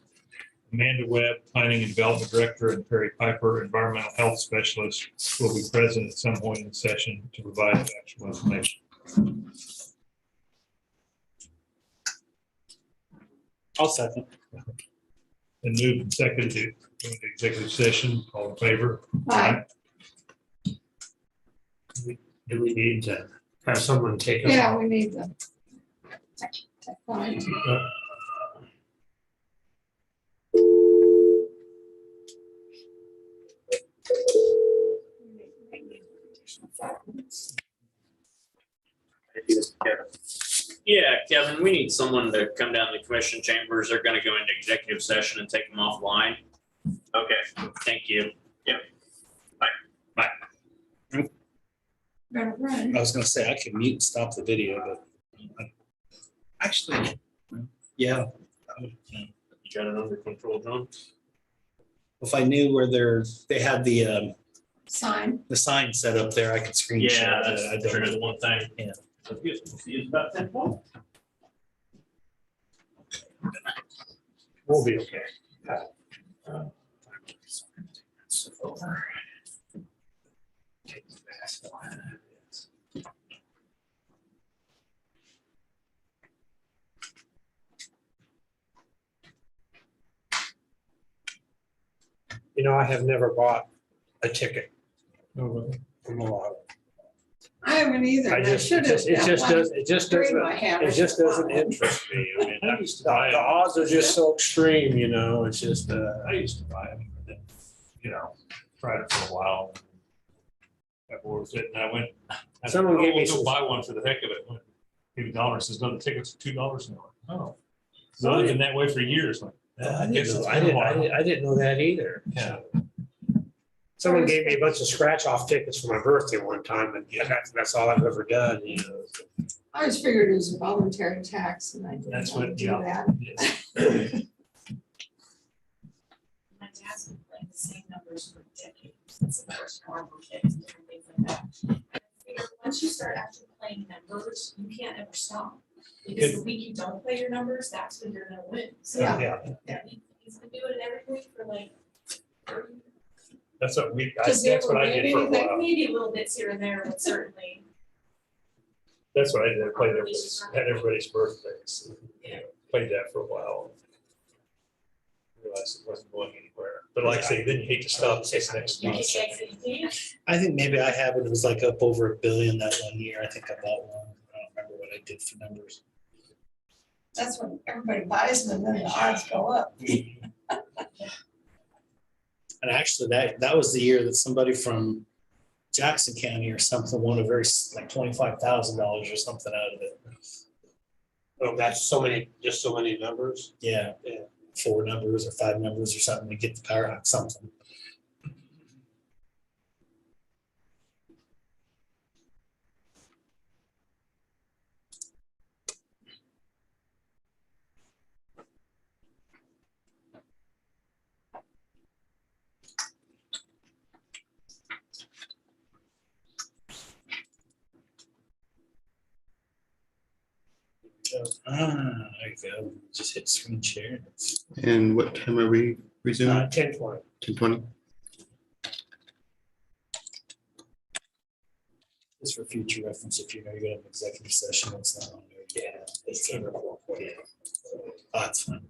Amanda Webb, Planning and Development Director, and Perry Piper, Environmental Health Specialist, will be present at some point in the session to provide factual information. I'll second. And move and second to go into executive session. All in favor? Aye. Do we need to have someone take us? Yeah, we need them. Fine. Yeah, Kevin, we need someone to come down to the commission chambers. They're gonna go into executive session and take them offline. Okay, thank you. Yep. Bye. Better run. I was gonna say, I could mute and stop the video, but actually, yeah. You got it under control, John? If I knew where they had the Sign. sign set up there, I could screenshot Yeah, it. I that's don't true, know. the one thing. Yeah. It's about 10 points. We'll be okay. You know, I have never bought a ticket from a lottery. I haven't either. I and I just, should have. it just does, it just doesn't, Dream I have. it just doesn't interest me. I mean, the odds are just so extreme, you know, it's just, I used to buy them, but then, you know, tried it for a while. Got bored with it, and I went. Someone gave me Go some- buy one for the heck of it. Went, Gave me $1, says, no, the ticket's $2 now. Oh. So I've been that way for years. Like, I guess it's didn't been a know, while. I didn't know that either. Yeah. Someone gave me a bunch of scratch off tickets for my birthday one time, and yeah, that's all I've ever done, you know. I just figured it was a voluntary tax and I didn't That's want to what, do yeah. that. Yes. My dad's been playing the same numbers for decades. It's the first horrible kids and things like that. I figure once you start actually playing numbers, you can't ever stop. Because the week you don't play your numbers, that's when you're gonna win. So Yeah. he's been doing it every week for like 30 years. That's what we, Does he that's what ever I win did for a anything? while. Maybe little bits here and there, but certainly. That's what I did. I played everybody's birthdays. Yeah. Played that for a while. Realized it wasn't going anywhere. But like I say, then you hate to stop this next You month. just exit, you can't. I think maybe I have it. It was like up over $1 billion that one year. I think I bought one. I don't remember what I did for numbers. That's when everybody buys them and then the odds go up. And actually, that was the year that somebody from Jackson County or something won a very, like $25,000 or something out of it. Oh, that's so many, just so many numbers. Yeah, Yeah. 4 numbers or 5 numbers or something to get the power out, something. There you go. Just hit screen share. It's- And what time are we resuming? 10:20. 10:20? Just for future reference, if you know you're gonna have an executive session, it's not on there. Yeah. It's under 4.8. That's fine.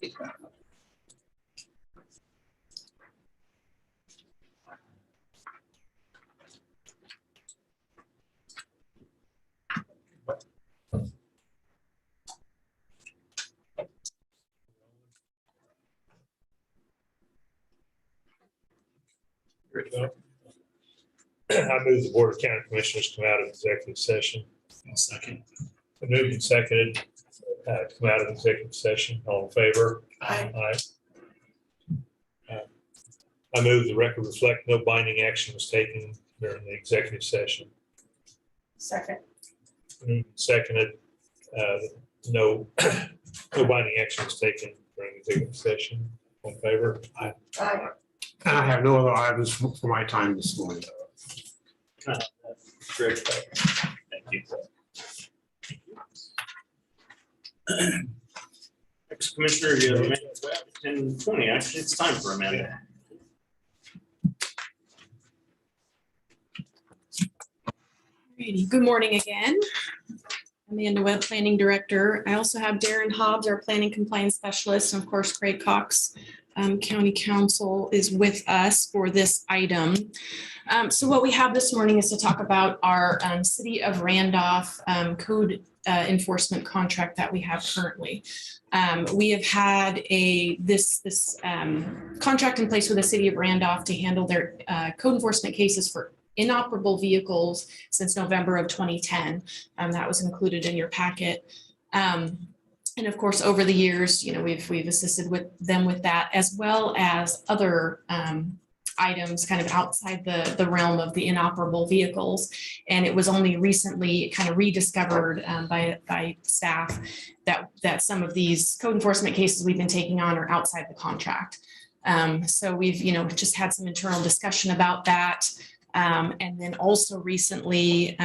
I move the Board of County Commissioners come out of executive session. I'll second. Moved and seconded, to come out of executive session. All in favor? Aye. I move the record reflect no binding action was taken during the executive session. Second. Moved and seconded, no binding action was taken during the executive session. All in favor? Aye. And I have no other items for my time this morning. Great. Thank you. Next, Commissioner, you have a minute, 10:20. Actually, it's time for Amanda. Alrighty, good morning again. Amanda Webb, Planning Director. I also have Darren Hobbs, our Planning Compliance Specialist, and of course, Craig Cox, County Counsel, is with us for this item. So what we have this morning is to talk about our City of Randolph code enforcement contract that we have currently. We have had this contract in place with the City of Randolph to handle their code enforcement cases for inoperable vehicles since November of 2010. That was included in your packet. And of course, over the years, we've assisted with them with that, as well as other items kind of outside the realm of the inoperable vehicles. And it was only recently kind of rediscovered by staff that some of these code enforcement cases we've been taking on are outside the contract. So we've, just had some internal discussion about that. And then also recently,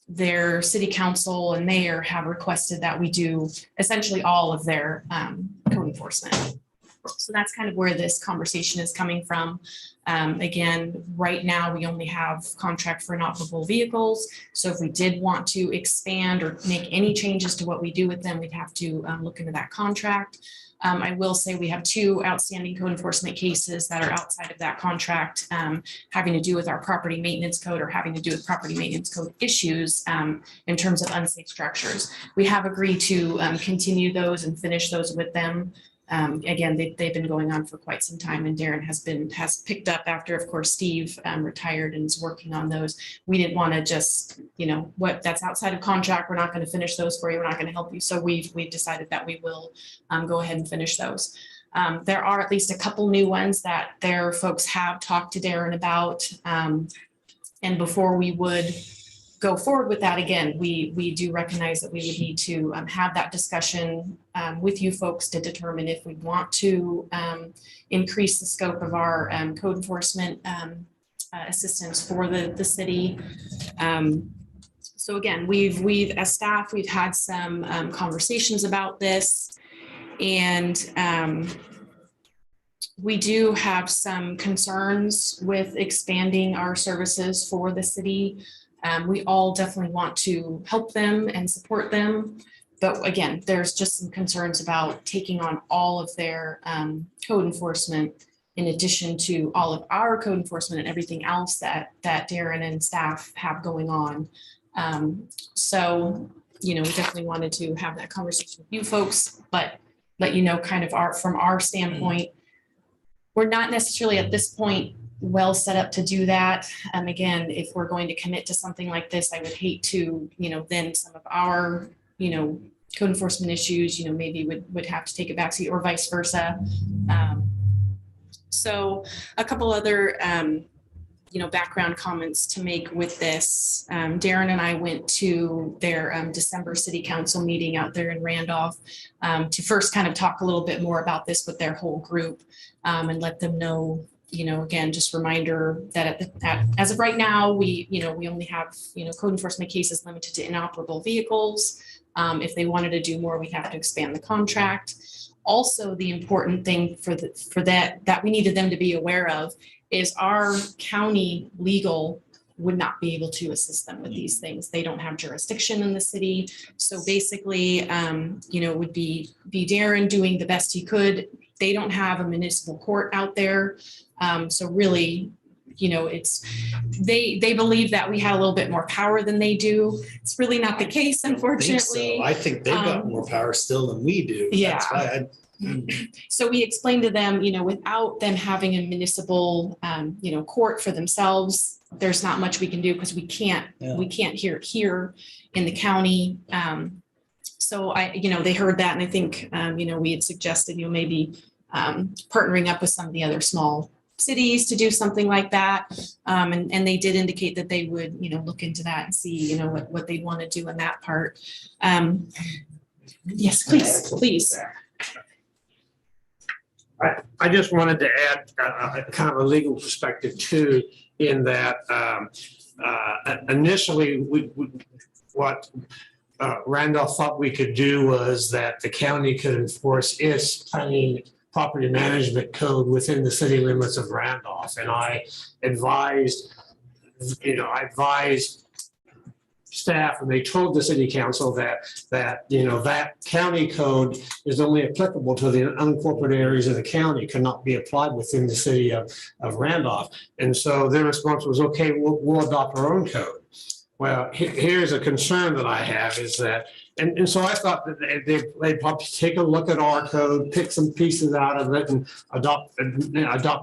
their city council and mayor have requested that we do essentially all of their code enforcement. So that's kind of where this conversation is coming from. Again, right now, we only have contract for inoperable vehicles. So if we did want to expand or make any changes to what we do with them, we'd have to look into that contract. I will say we have 2 outstanding code enforcement cases that are outside of that contract, having to do with our property maintenance code or having to do with property maintenance code issues in terms of unsafe structures. We have agreed to continue those and finish those with them. Again, they've been going on for quite some time, and Darren has picked up after, of course, Steve retired and is working on those. We didn't want to just, what that's outside of contract, we're not going to finish those for you. We're not going to help you. So we've decided that we will go ahead and finish those. There are at least a couple new ones that their folks have talked to Darren about. And before we would go forward with that, again, we do recognize that we would need to have that discussion with you folks to determine if we want to increase the scope of our code enforcement assistance for the city. So again, we've as staff, we've had some conversations about this, and we do have some concerns with expanding our services for the city. We all definitely want to help them and support them. But again, there's just some concerns about taking on all of their code enforcement in addition to all of our code enforcement and everything else that Darren and staff have going on. So, we definitely wanted to have that conversation with you folks, but let you know kind of from our standpoint, we're not necessarily at this point well set up to do that. Again, if we're going to commit to something like this, I would hate to, then some of our, code enforcement issues, maybe would have to take a backseat or vice versa. So a couple other, background comments to make with this. Darren and I went to their December City Council meeting out there in Randolph to first kind of talk a little bit more about this with their whole group and let them know, again, just reminder that as of right now, we only have, code enforcement cases limited to inoperable vehicles. If they wanted to do more, we'd have to expand the contract. Also, the important thing for that we needed them to be aware of is our county legal would not be able to assist them with these things. They don't have jurisdiction in the city. So basically, it would be Darren doing the best he could. They don't have a municipal court out there. So really, they believe that we had a little bit more power than they do. It's really not the case, unfortunately. I think they've got more power still than we do. Yeah. That's why So we explained to them, without them having a municipal, court for themselves, there's not much we can do because we can't hear it here in the county. So they heard that, and I think, we had suggested, maybe partnering up with some of the other small cities to do something like that. And they did indicate that they would, look into that and see, what they want to do in that part. Yes, please. I just wanted to add kind of a legal perspective too, in that initially what Randolph thought we could do was that the county could enforce its planning property management code within the city limits of Randolph. And I advised staff, and they told the city council that county code is only applicable to the unincorporated areas of the county, cannot be applied within the city of Randolph. And so their response was, okay, we'll adopt our own code. Well, here's a concern that I have is that, and so I thought that they'd probably take a look at our code, pick some pieces out of it and adopt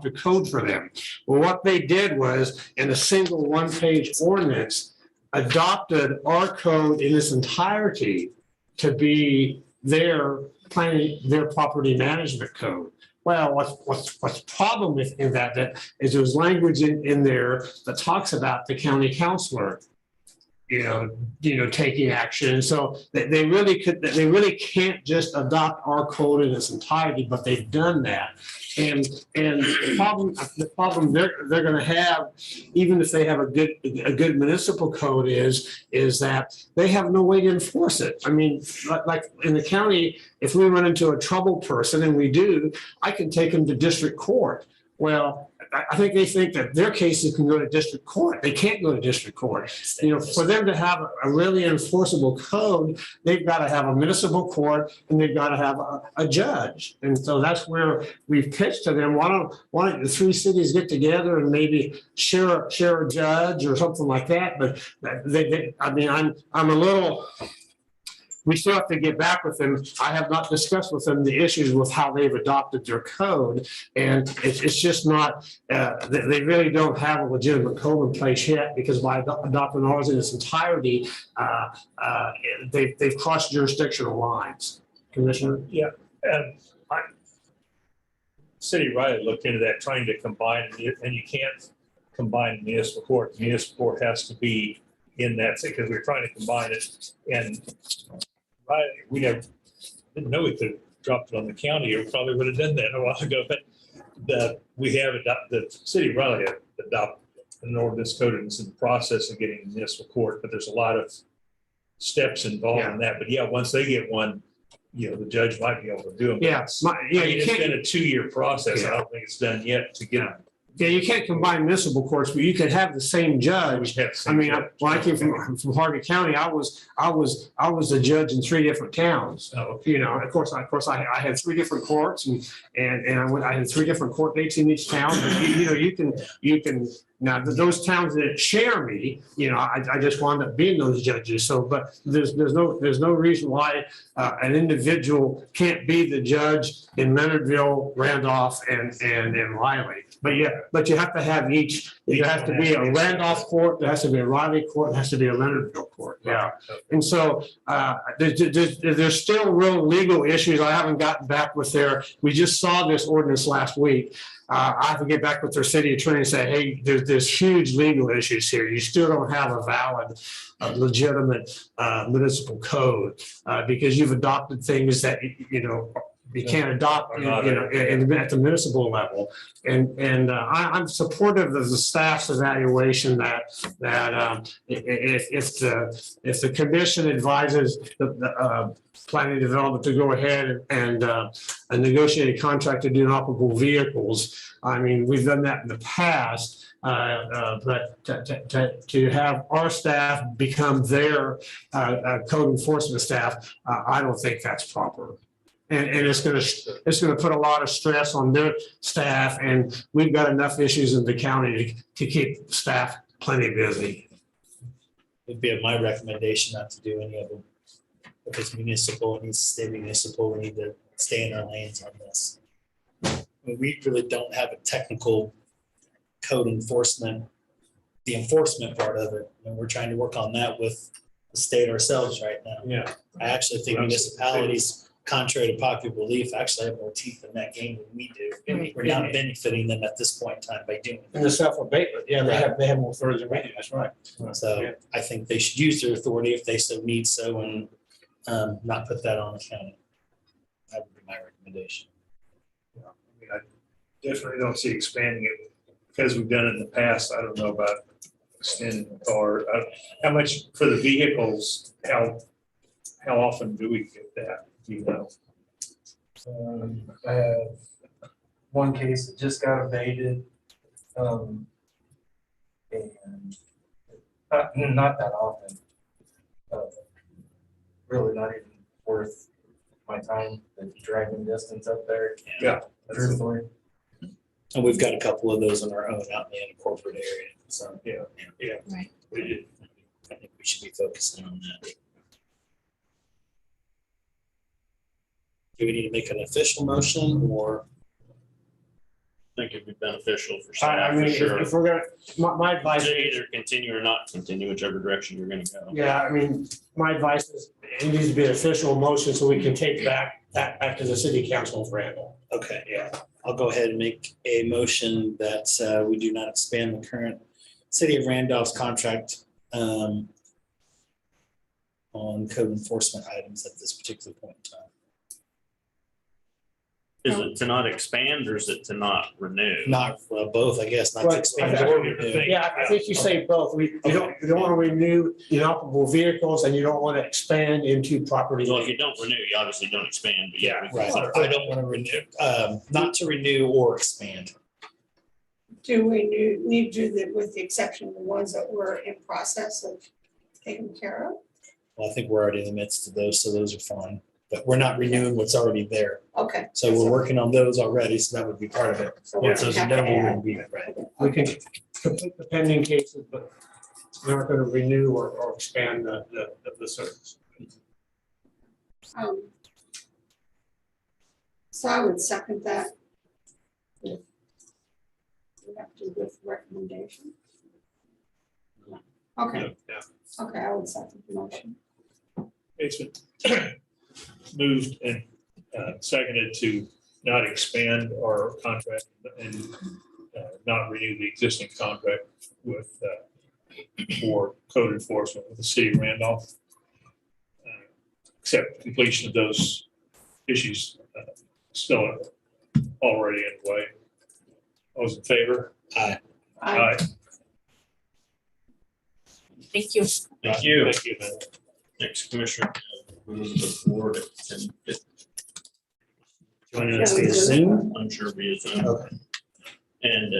a code for them. Well, what they did was, in a single one-page ordinance, adopted our code in its entirety to be their property management code. Well, what's the problem in that is there's language in there that talks about the county councilor, taking action. So they really can't just adopt our code in its entirety, but they've done that. And the problem they're going to have, even if they have a good municipal code, is that they have no way to enforce it. I mean, like in the county, if we run into a troubled person, and we do, I can take them to district court. Well, I think they think that their cases can go to district court. They can't go to district court. For them to have a really enforceable code, they've got to have a municipal court, and they've got to have a judge. And so that's where we've pitched to them. Why don't the three cities get together and maybe share a judge or something like that? But I'm a little. We still have to get back with them. I have not discussed with them the issues with how they've adopted their code. And it's just not, they really don't have a legitimate code in place yet, because by adopting ours in its entirety, they've crossed jurisdictional lines. Commissioner? Yeah. City Riley looked into that, trying to combine, and you can't combine municipal court. Municipal court has to be in that, because we're trying to combine it. And we didn't know we could have dropped it on the county, or probably would have done that a while ago. But the city of Raleigh adopted an ordinance code, and it's in the process of getting the municipal court. But there's a lot of steps involved in that. But yeah, once they get one, the judge might be able to do them. It's been a 2-year process. I don't think it's done yet to get them. Yeah, you can't combine municipal course, but you could have the same judge. When I came from Harvey County, I was the judge in 3 different towns. Oh. Of course, I had 3 different courts, and I had 3 different court dates in each town. But you can now those towns that share me, I just wound up being those judges. So, but there's no reason why an individual can't be the judge in Leonardville, Randolph, and Riley. But you have to have each. There has to be a Randolph court. There has to be a Riley court. There has to be a Leonardville court. Yeah. And so there's still real legal issues. I haven't gotten back with we just saw this ordinance last week. I have to get back with their city attorney and say, hey, there's huge legal issues here. You still don't have a valid, legitimate municipal code because you've adopted things that, you can't adopt, at the municipal level. And I'm supportive of the staff's evaluation that if the commission advises the planning development to go ahead and negotiate a contract to do inoperable vehicles. I mean, we've done that in the past, but to have our staff become their code enforcement staff, I don't think that's proper. And it's gonna put a lot of stress on their staff, and we've got enough issues in the county to keep staff plenty busy. It'd be my recommendation not to do any of them. If it's municipal, it needs to stay municipal. We need to stay in our lanes on this. We really don't have a technical code enforcement, the enforcement part of it. And we're trying to work on that with the state ourselves right now. Yeah. I actually think municipalities, contrary to popular belief, actually have more teeth in that game than we do. We're not benefiting them at this point in time by doing it. And the self-abatement, they have more authority than we do, that's right. So I think they should use their authority if they so need so, and not put that on the county. That would be my recommendation. I definitely don't see expanding it because we've done it in the past. I don't know about extending the car. How much for the vehicles? How often do we get that? Do you know? I have one case that just got abated. And not that often. Really not even worth my time, the driving distance up there. Yeah. Truthfully. And we've got a couple of those on our own out in the corporate area. So yeah. Right. I think we should be focusing on that. Do we need to make an official motion or? I think it'd be beneficial for I staff mean, for sure. if we're gonna, my advice. To either continue or not continue, whichever direction you're gonna go. Yeah, I mean, my advice is it needs to be an official motion so we can take that back to the city council of Randall. Okay, yeah, I'll go ahead and make a motion that we do not expand the current city of Randolph's contract on code enforcement items at this particular point in time. Is it to not expand or is it to not renew? Not, well, both, I guess, not to expand or renew. Yeah, I think you say both. You don't want to renew inoperable vehicles and you don't want to expand into property. Well, if you don't renew, you obviously don't expand, but yeah. Right, I don't want to renew, not to renew or expand. Do we need to do that with the exception of the ones that were in process of taking care of? Well, I think we're already in the midst of those, so those are fine. But we're not renewing what's already there. Okay. So we're working on those already, so that would be part of it. Once those are done, we wouldn't be right. We can complete the pending cases, but we're not going to renew or expand the service. So I would second that. We have to do with recommendation. Okay. Yeah. Okay, I would second the motion. It's been moved and seconded to not expand our contract and not renew the existing contract with for code enforcement with the city of Randolph. Except completion of those issues still already in play. Those in favor? Aye. Aye. Thank you. Thank you. Thank you, man. Next, Commissioner Elizabeth Ward at 10:50. Joining us via Zoom? I'm sure via Zoom. Okay. And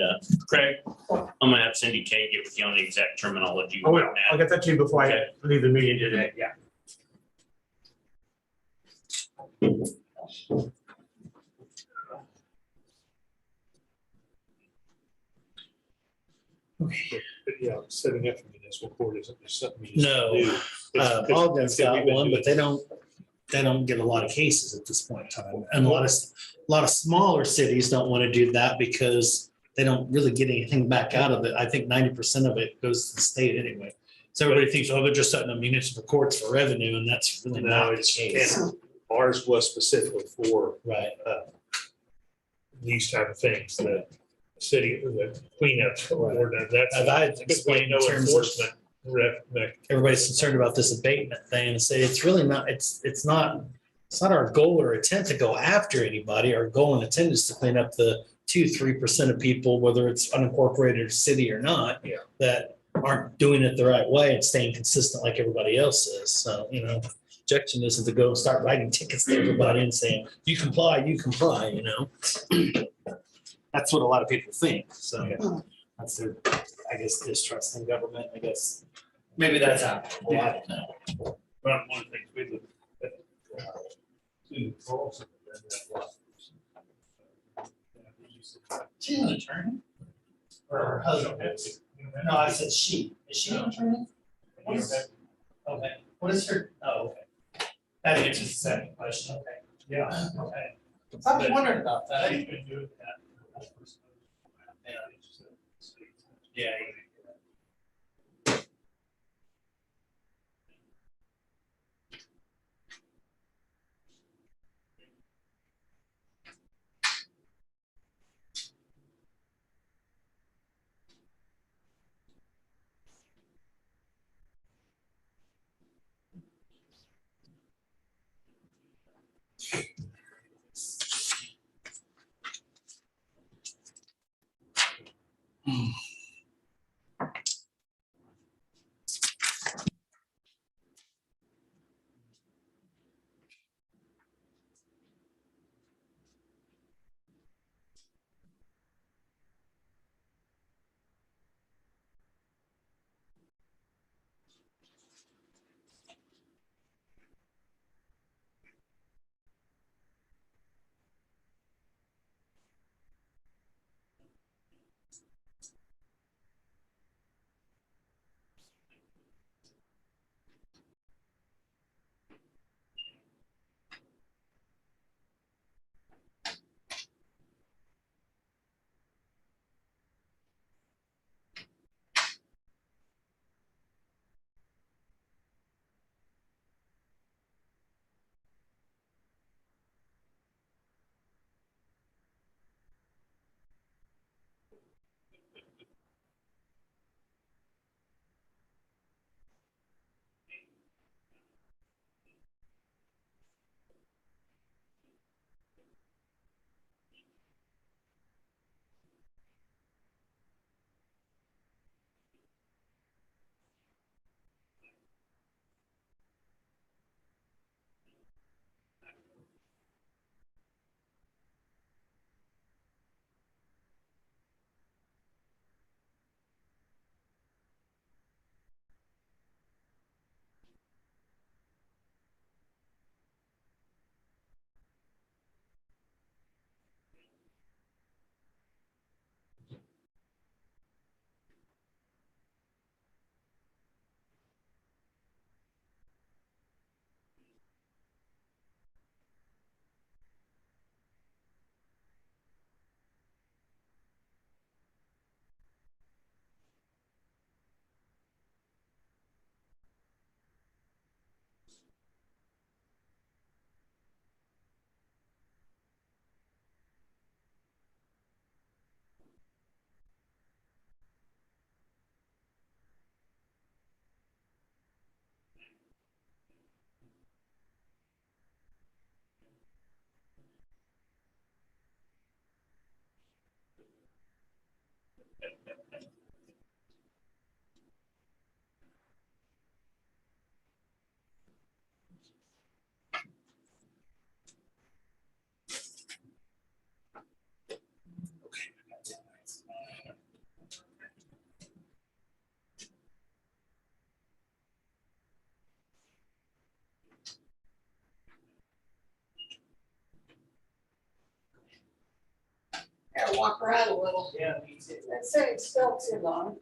Craig, I'm gonna have Cindy Kay get with you on the exact terminology. I will. I'll get that to you before I leave the meeting today. Yeah. Okay. But yeah, setting up for municipal court isn't just something. you just No, do. It's- Ogden's got we've been one, doing- but they don't get a lot of cases at this point in time. And a lot of smaller cities don't want to do that because they don't really get anything back out of it. I think 90% of it goes to the state anyway. So everybody thinks, oh, they're just setting up municipal courts for revenue, and that's really No, not the it's, case. and ours was specifically for Right. these type of things, the city, the cleanup ordinance, that's. As I typically explained no in terms of- enforcement. Everybody's concerned about this abatement thing and say it's really not, it's not it's not our goal or intent to go after anybody. Our goal and intent is to clean up the 2-3% of people, whether it's unincorporated or city or not, that aren't doing it the right way and staying consistent like everybody else is. So, objection isn't to go and start writing tickets to everybody and saying, you comply, That's what a lot of people think. So that's their, I guess, distrust in government. I guess maybe that's how. Well, I don't know. But one thing we look at. She's an attorney? Or her husband? No, I said she. Is she an attorney? Okay. What is her? Oh, okay. That answers the second question. Okay. Yeah. Okay. I was wondering about that. Yeah. Gotta walk around a little. Yeah, me too. That sitting's still too long.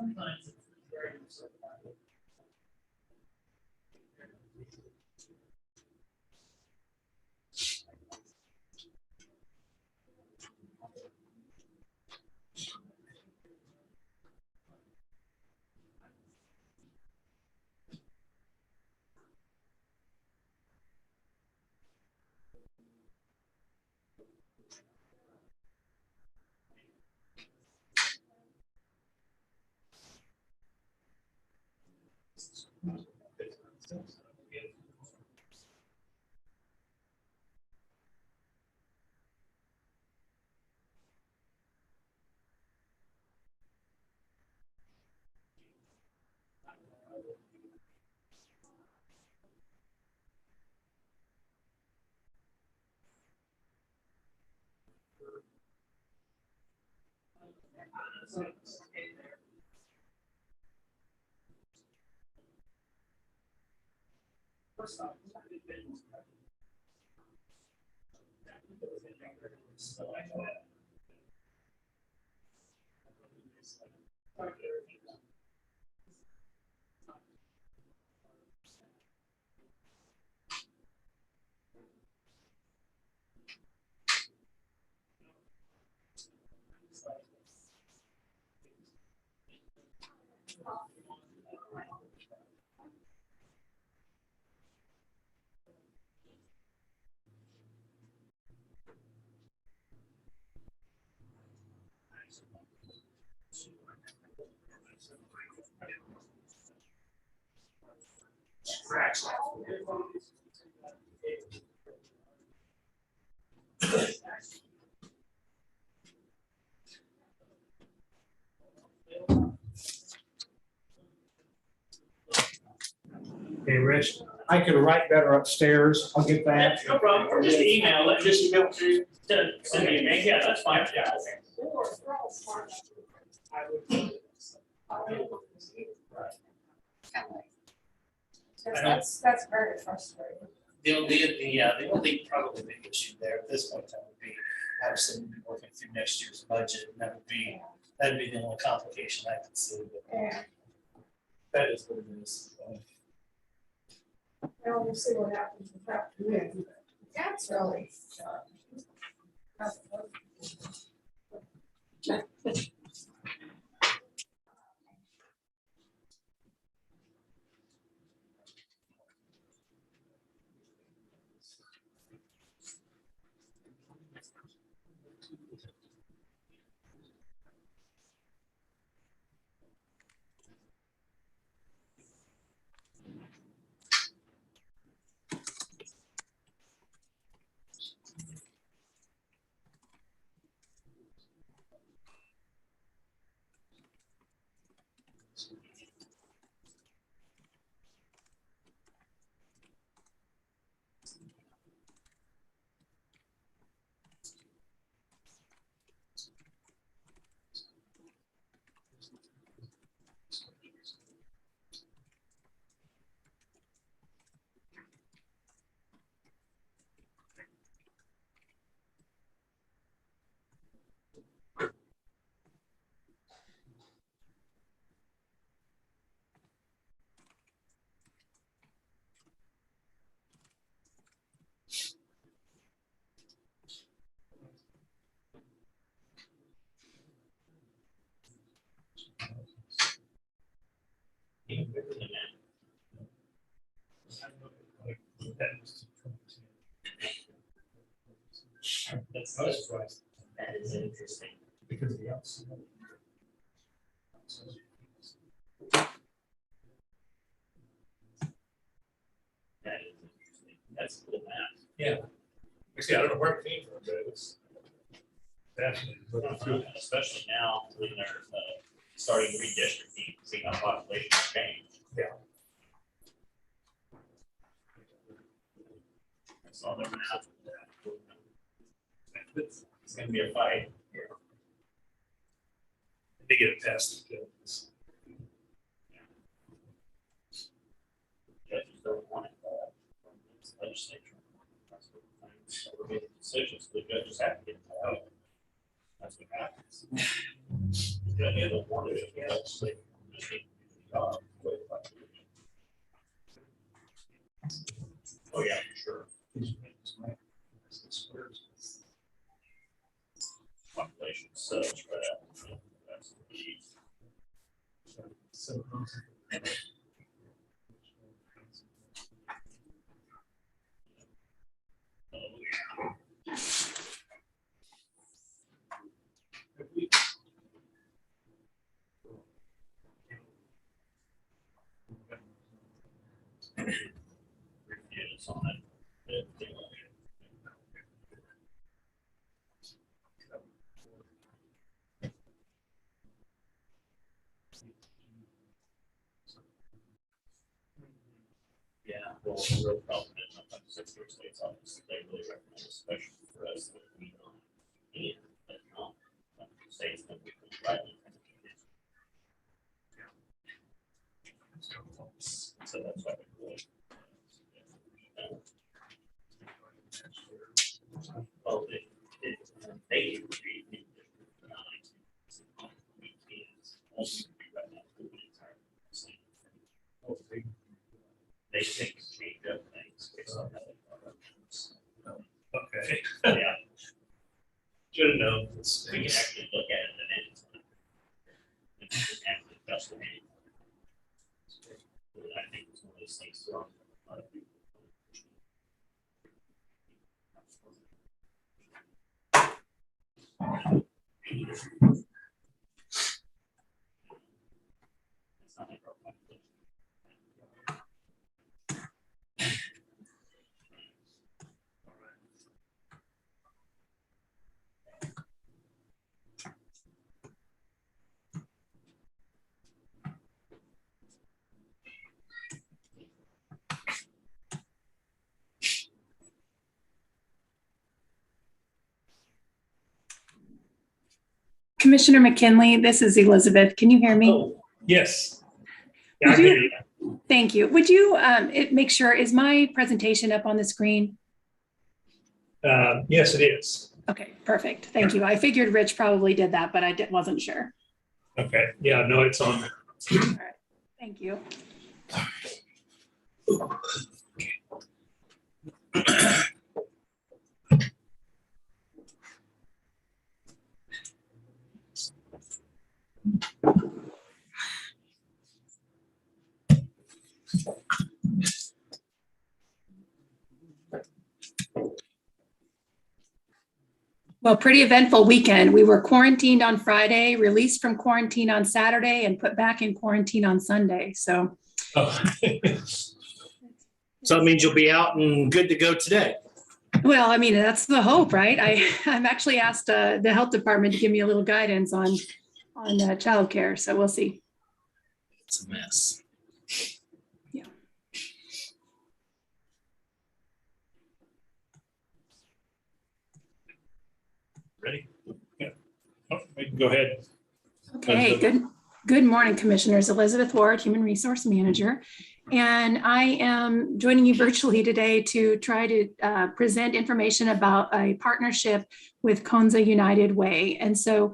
Sometimes it's very useful. Hey, Rich, I could write better upstairs. I'll get that. No problem, or just email it, just email to send me a mail, yeah, that's fine, yeah. That's very frustrating. The only probably big issue there at this point in time would be obviously we'll be working through next year's budget, and that'd be the only complication I could see, but that is what it is. Well, we'll see what happens with that. That's really. That's, that is interesting. Because of the outside. That is interesting. That's cool math. Yeah. See, I don't know where it came from, but it was fascinating. Especially now when they're starting redistricting, seeing how populations change. Yeah. I saw their math. It's gonna be a fight. They get it past the bills. Judges don't want it. Legislature. We're making decisions, the judges have to get involved. That's what happens. The judge don't want it, the legislature just need to do the job. Oh, yeah, for sure. Population so spread out. That's the key. Reviews on it. Yeah, well, the real problem is sometimes Secretary of State's office, they really recommend, especially for us, that we don't need, but not, states that we can try to. So that's why we really. Well, they would be. They think change up things based on how they are. Okay. Yeah. Should have known. We can actually look at it at any time. And actually adjust it. I think it's one of those things thrown. Commissioner McKinley, this is Elizabeth. Can you hear me? Oh, yes. Yeah, I Would hear you- you. Thank you. Would you make sure, is my presentation up on the screen? Yes, it is. Okay, perfect. Thank you. I figured Rich probably did that, but I wasn't sure. Okay. Yeah, no, it's on. All right. Thank you. Well, pretty eventful weekend. We were quarantined on Friday, released from quarantine on Saturday, and put back in quarantine on Sunday. So, So it means you'll be out and good to go today. well, I mean, that's the hope, right? I'm actually asked the health department to give me a little guidance on childcare. So we'll see. It's a mess. Yeah. Ready? Yeah. Oh, we can go ahead. Okay, good morning, Commissioners. Elizabeth Ward, Human Resource Manager. And I am joining you virtually today to try to present information about a partnership with Konza United Way. And so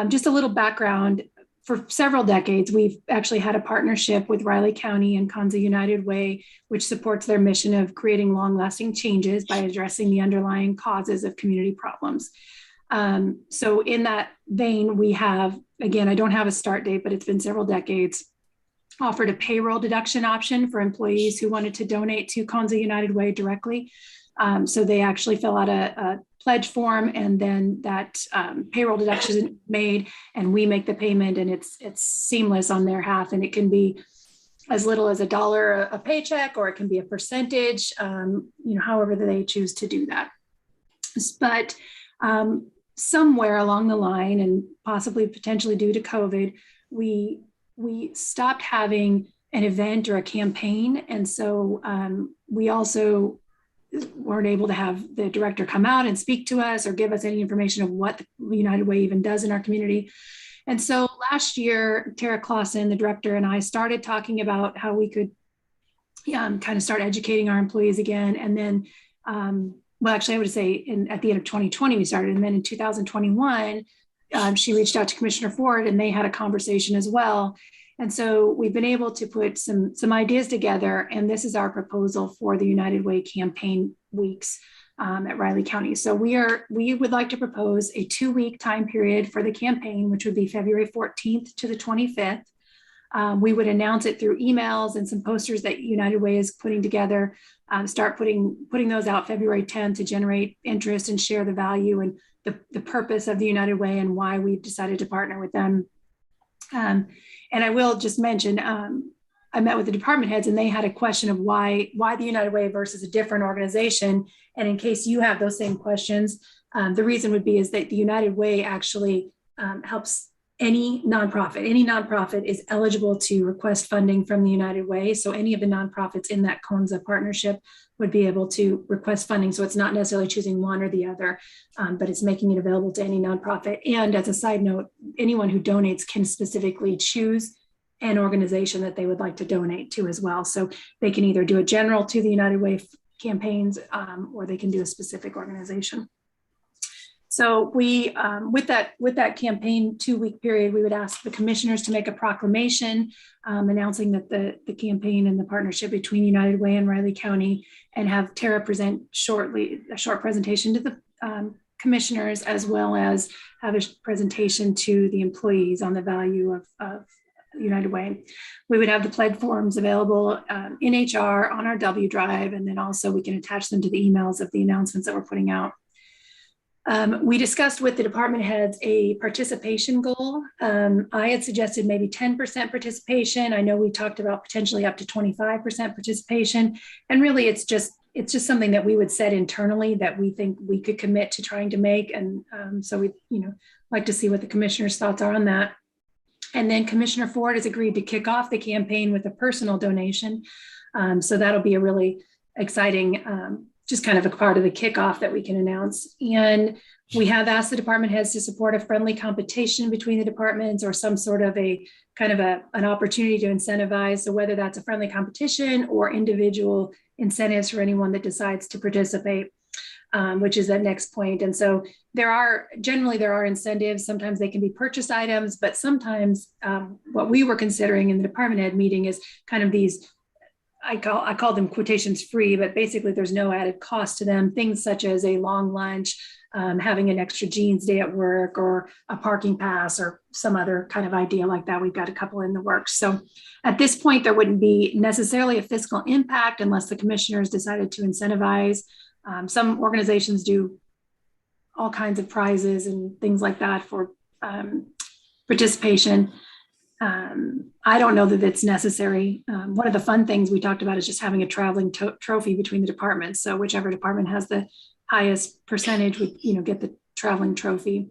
just a little background, for several decades, we've actually had a partnership with Riley County and Konza United Way, which supports their mission of creating long-lasting changes by addressing the underlying causes of community problems. So in that vein, we have, again, I don't have a start date, but it's been several decades, offered a payroll deduction option for employees who wanted to donate to Konza United Way directly. So they actually fill out a pledge form, and then that payroll deduction is made, and we make the payment, and it's seamless on their half, and it can be as little as $1 a paycheck, or it can be a percentage, however they choose to do that. But somewhere along the line, and possibly potentially due to COVID, we stopped having an event or a campaign. And so we also weren't able to have the director come out and speak to us or give us any information of what the United Way even does in our community. And so last year, Tara Clausen, the director, and I started talking about how we could kind of start educating our employees again. And then, well, actually, I would say at the end of 2020, we started. And then in 2021, she reached out to Commissioner Ford, and they had a conversation as well. And so we've been able to put some ideas together, and this is our proposal for the United Way campaign weeks at Riley County. So we would like to propose a 2-week time period for the campaign, which would be February 14th to the 25th. We would announce it through emails and some posters that United Way is putting together, start putting those out February 10th to generate interest and share the value and the purpose of the United Way and why we've decided to partner with them. And I will just mention, I met with the department heads, and they had a question of why the United Way versus a different organization. And in case you have those same questions, the reason would be is that the United Way actually helps any nonprofit. Any nonprofit is eligible to request funding from the United Way. So any of the nonprofits in that CONSA partnership would be able to request funding. So it's not necessarily choosing one or the other, but it's making it available to any nonprofit. And as a side note, anyone who donates can specifically choose an organization that they would like to donate to as well. So they can either do a general to the United Way campaigns, or they can do a specific organization. So we, with that campaign 2-week period, we would ask the commissioners to make a proclamation announcing that the campaign and the partnership between United Way and Riley County, and have Tara present a short presentation to the commissioners, as well as have a presentation to the employees on the value of United Way. We would have the pledge forms available in HR on our W drive, and then also we can attach them to the emails of the announcements that we're putting out. We discussed with the department heads a participation goal. I had suggested maybe 10% participation. I know we talked about potentially up to 25% participation. And really it's just something that we would set internally that we think we could commit to trying to make. And so we, like to see what the commissioner's thoughts are on that. And then Commissioner Ford has agreed to kick off the campaign with a personal donation. So that'll be a really exciting just kind of a part of the kickoff that we can announce. And we have asked the department heads to support a friendly competition between the departments, or some sort of an opportunity to incentivize. So whether that's a friendly competition or individual incentives for anyone that decides to participate, which is that next point. And so generally there are incentives. Sometimes they can be purchase items, but sometimes what we were considering in the department head meeting is kind of these, I call them quotations free, but basically there's no added cost to them. Things such as a long lunch, having an extra jeans day at work, or a parking pass, or some other kind of idea like that. We've got a couple in the works. So at this point, there wouldn't be necessarily a fiscal impact unless the commissioners decided to incentivize. Some organizations do all kinds of prizes and things like that for participation. I don't know that it's necessary. One of the fun things we talked about is just having a traveling trophy between the departments. So whichever department has the highest percentage would, get the traveling trophy.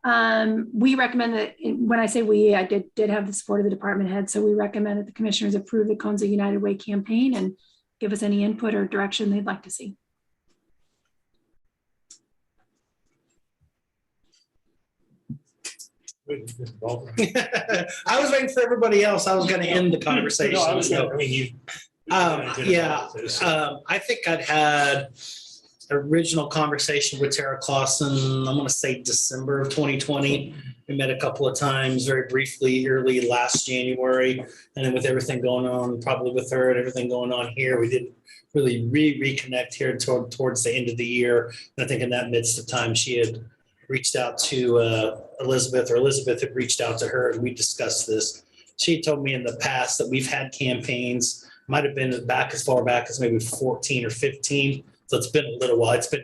We recommend that, when I say we, I did have the support of the department head. So we recommend that the commissioners approve the CONSA United Way campaign and give us any input or direction they'd like to see. I was waiting for everybody else. I was going to end the conversation. I think I'd had original conversation with Tara Clausen, I'm going to say December of 2020. We met a couple of times very briefly early last January. And then with everything going on, probably with her and everything going on here, we didn't really reconnect here towards the end of the year. And I think in that midst of time, she had reached out to Elizabeth, or Elizabeth had reached out to her, and we discussed this. She told me in the past that we've had campaigns, might have been back as far back as maybe 14 or 15. So it's been a little while. It's been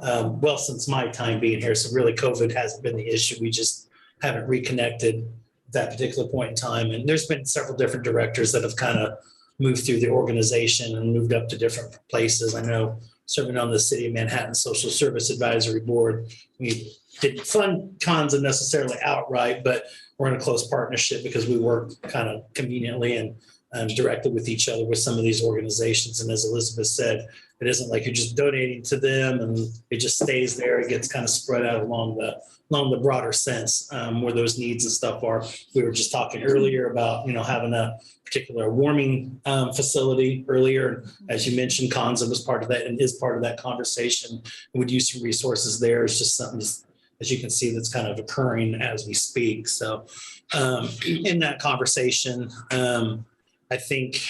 well, since my time being here. So really COVID hasn't been the issue. We just haven't reconnected that particular point in time. And there's been several different directors that have kind of moved through the organization and moved up to different places. I know serving on the City of Manhattan Social Service Advisory Board, we didn't fund Kanza necessarily outright, but we're in a close partnership because we work kind of conveniently and directly with each other with some of these organizations. And as Elizabeth said, it isn't like you're just donating to them and it just stays there. It gets kind of spread out along the broader sense where those needs and stuff are. We were just talking earlier about, having a particular warming facility earlier. As you mentioned, Kanza was part of that and is part of that conversation. Would use some resources there. It's just something, as you can see, that's kind of occurring as we speak. So in that conversation, I think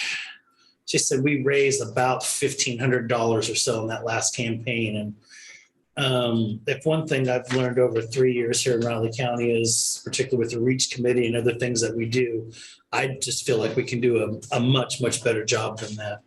she said we raised about $1,500 or so in that last campaign. And if one thing I've learned over 3 years here in Raleigh County is, particularly with the REACH committee and other things that we do, I just feel like we can do a much, much better job than that.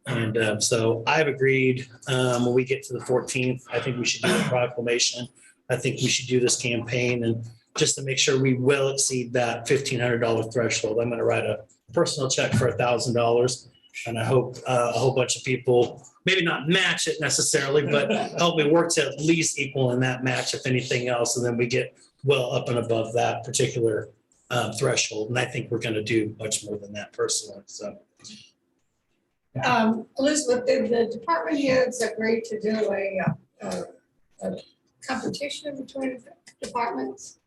And so I've agreed when we get to the 14th, I think we should do a proclamation. I think we should do this campaign, and just to make sure we will exceed that $1,500 threshold, I'm going to write a personal check for $1,000. And I hope a whole bunch of people, maybe not match it necessarily, but help me work to at least equal in that match, if anything else. And then we get well up and above that particular threshold. And I think we're going to do much more than that personally. So. Elizabeth, did the department heads agree to do a competition between departments?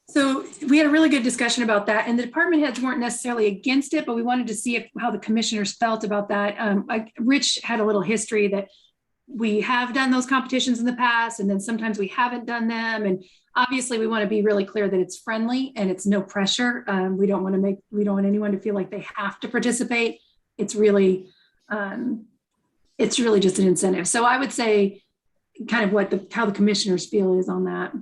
So we had a really good discussion about that, and the department heads weren't necessarily against it, but we wanted to see how the commissioners felt about that. Rich had a little history that we have done those competitions in the past, and then sometimes we haven't done them. And obviously we want to be really clear that it's friendly and it's no pressure. We don't want anyone to feel like they have to participate. It's really just an incentive. So I would say kind of how the commissioners feel is on that.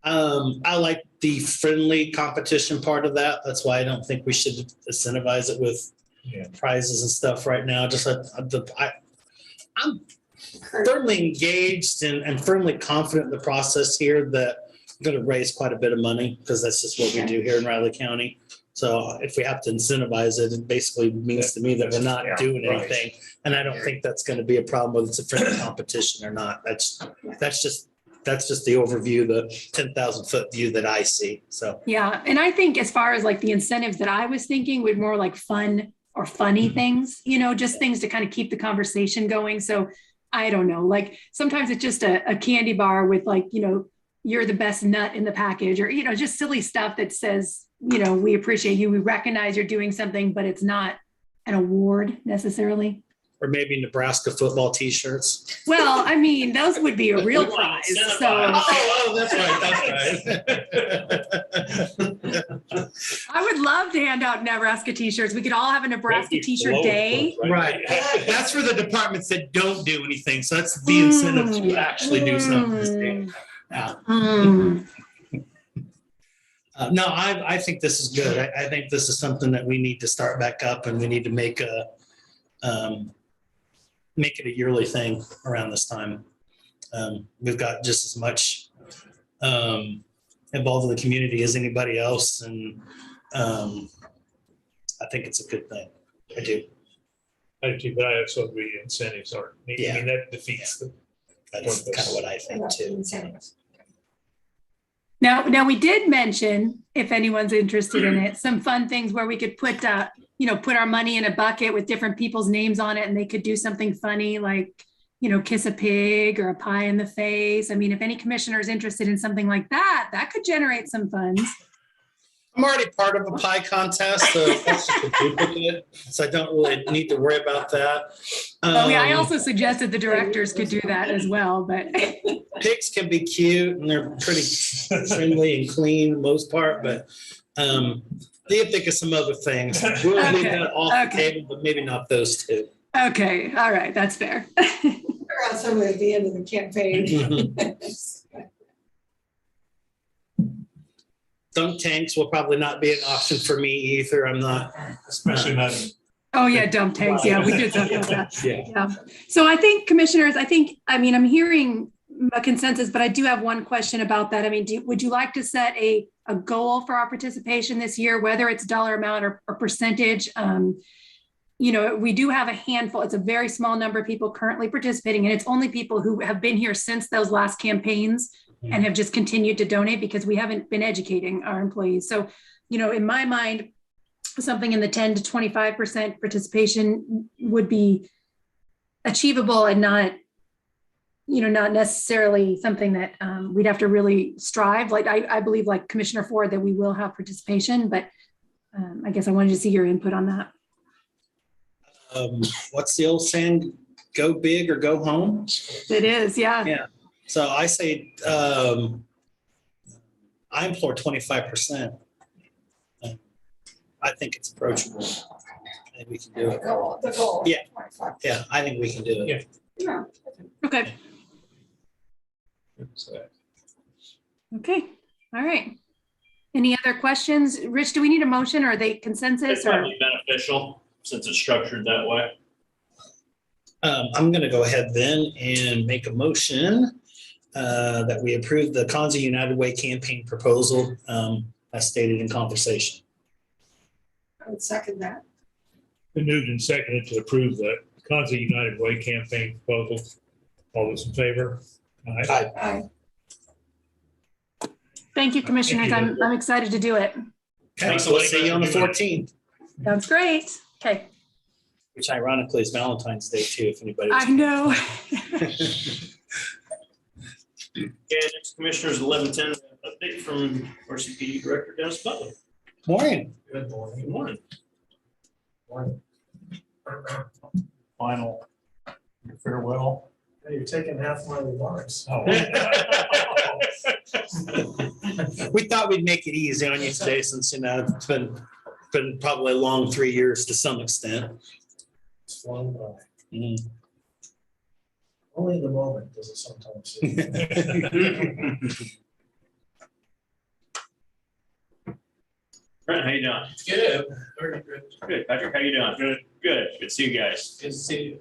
I like the friendly competition part of that. That's why I don't think we should incentivize it with prizes and stuff right now. Just I'm firmly engaged and firmly confident in the process here that I'm going to raise quite a bit of money, because that's just what we do here in Raleigh County. So if we have to incentivize it, it basically means to me that we're not doing anything. And I don't think that's going to be a problem whether it's a friendly competition or not. That's just the overview, the 10,000 foot view that I see. So yeah, and I think as far as like the incentives that I was thinking would more like fun or funny things, just things to kind of keep the conversation going. So I don't know, like sometimes it's just a candy bar with like, you're the best nut in the package, or just silly stuff that says, we appreciate you, we recognize you're doing something, but it's not an award necessarily. Or maybe Nebraska football T-shirts. Well, I mean, those would be a real prize. So. Oh, that's right. I would love to hand out Nebraska T-shirts. We could all have a Nebraska T-shirt day. Right. That's for the departments that don't do anything. So that's the incentive to actually do something. Yeah. No, I think this is good. I think this is something that we need to start back up, and we need to make it a yearly thing around this time. We've got just as much involved in the community as anybody else, and I think it's a good thing. I do. I do too, but I also agree incentives aren't. I mean, that defeats the. That's kind of what I think too. Now we did mention, if anyone's interested in it, some fun things where we could put our money in a bucket with different people's names on it, and they could do something funny like, kiss a pig or a pie in the face. I mean, if any commissioner is interested in something like that, that could generate some funds. I'm already part of a pie contest, so that's just a duplicate. So I don't really need to worry about that. I also suggested the directors could do that as well, but pigs can be cute and they're pretty friendly and clean for the most part, but you think of some other things. We'll leave that off the table, but maybe not those two. Okay, all right, that's fair. Figure out something at the end of the campaign. Dunk tanks will probably not be an option for me either. I'm not, especially not. Oh yeah, dump tanks. Yeah, we did talk about that. Yeah. So I think commissioners, I'm hearing a consensus, but I do have one question about that. I mean, would you like to set a goal for our participation this year, whether it's dollar amount or percentage? You know, we do have a handful. It's a very small number of people currently participating, and it's only people who have been here since those last campaigns and have just continued to donate because we haven't been educating our employees. So, you know, in my mind, something in the 10 to 25% participation would be achievable and not, you know, not necessarily something that we'd have to really strive. Like I believe, like Commissioner Ford, that we will have participation, but I guess I wanted to see your input on that. What's the old saying? Go big or go home? It is, yeah. Yeah. So I say I implore 25%. I think it's approachable. I think we can do it. The goal. Yeah. Yeah, I think we can do it. Yeah. Okay. Okay. All right. Any other questions? Rich, do we need a motion or are they consensus? It's probably beneficial since it's structured that way. I'm going to go ahead then and make a motion that we approve the Kansa United Way campaign proposal as stated in conversation. I would second that. Been moved and seconded to approve the Kansa United Way campaign proposal. All those in favor? Aye. Aye. Thank you, commissioners. I'm excited to do it. Okay, so we'll see you on the 14th, Sounds great. Okay. which ironically is Valentine's Day too, if anybody. I know. Okay, next commissioners 11:10 update from RCPD Director Dennis Butler. Morning. Good morning. Good morning. Morning. Final farewell. Hey, you're taking half my remarks. Oh. We thought we'd make it easy on you today since, you know, it's been probably a long 3 years to some extent. It's flown by. Mhm. Only in the moment does it sometimes seem. Brent, how you doing? Good. Very good. Good. Patrick, how you doing? Good. Good. Good to see you guys. Good to see you.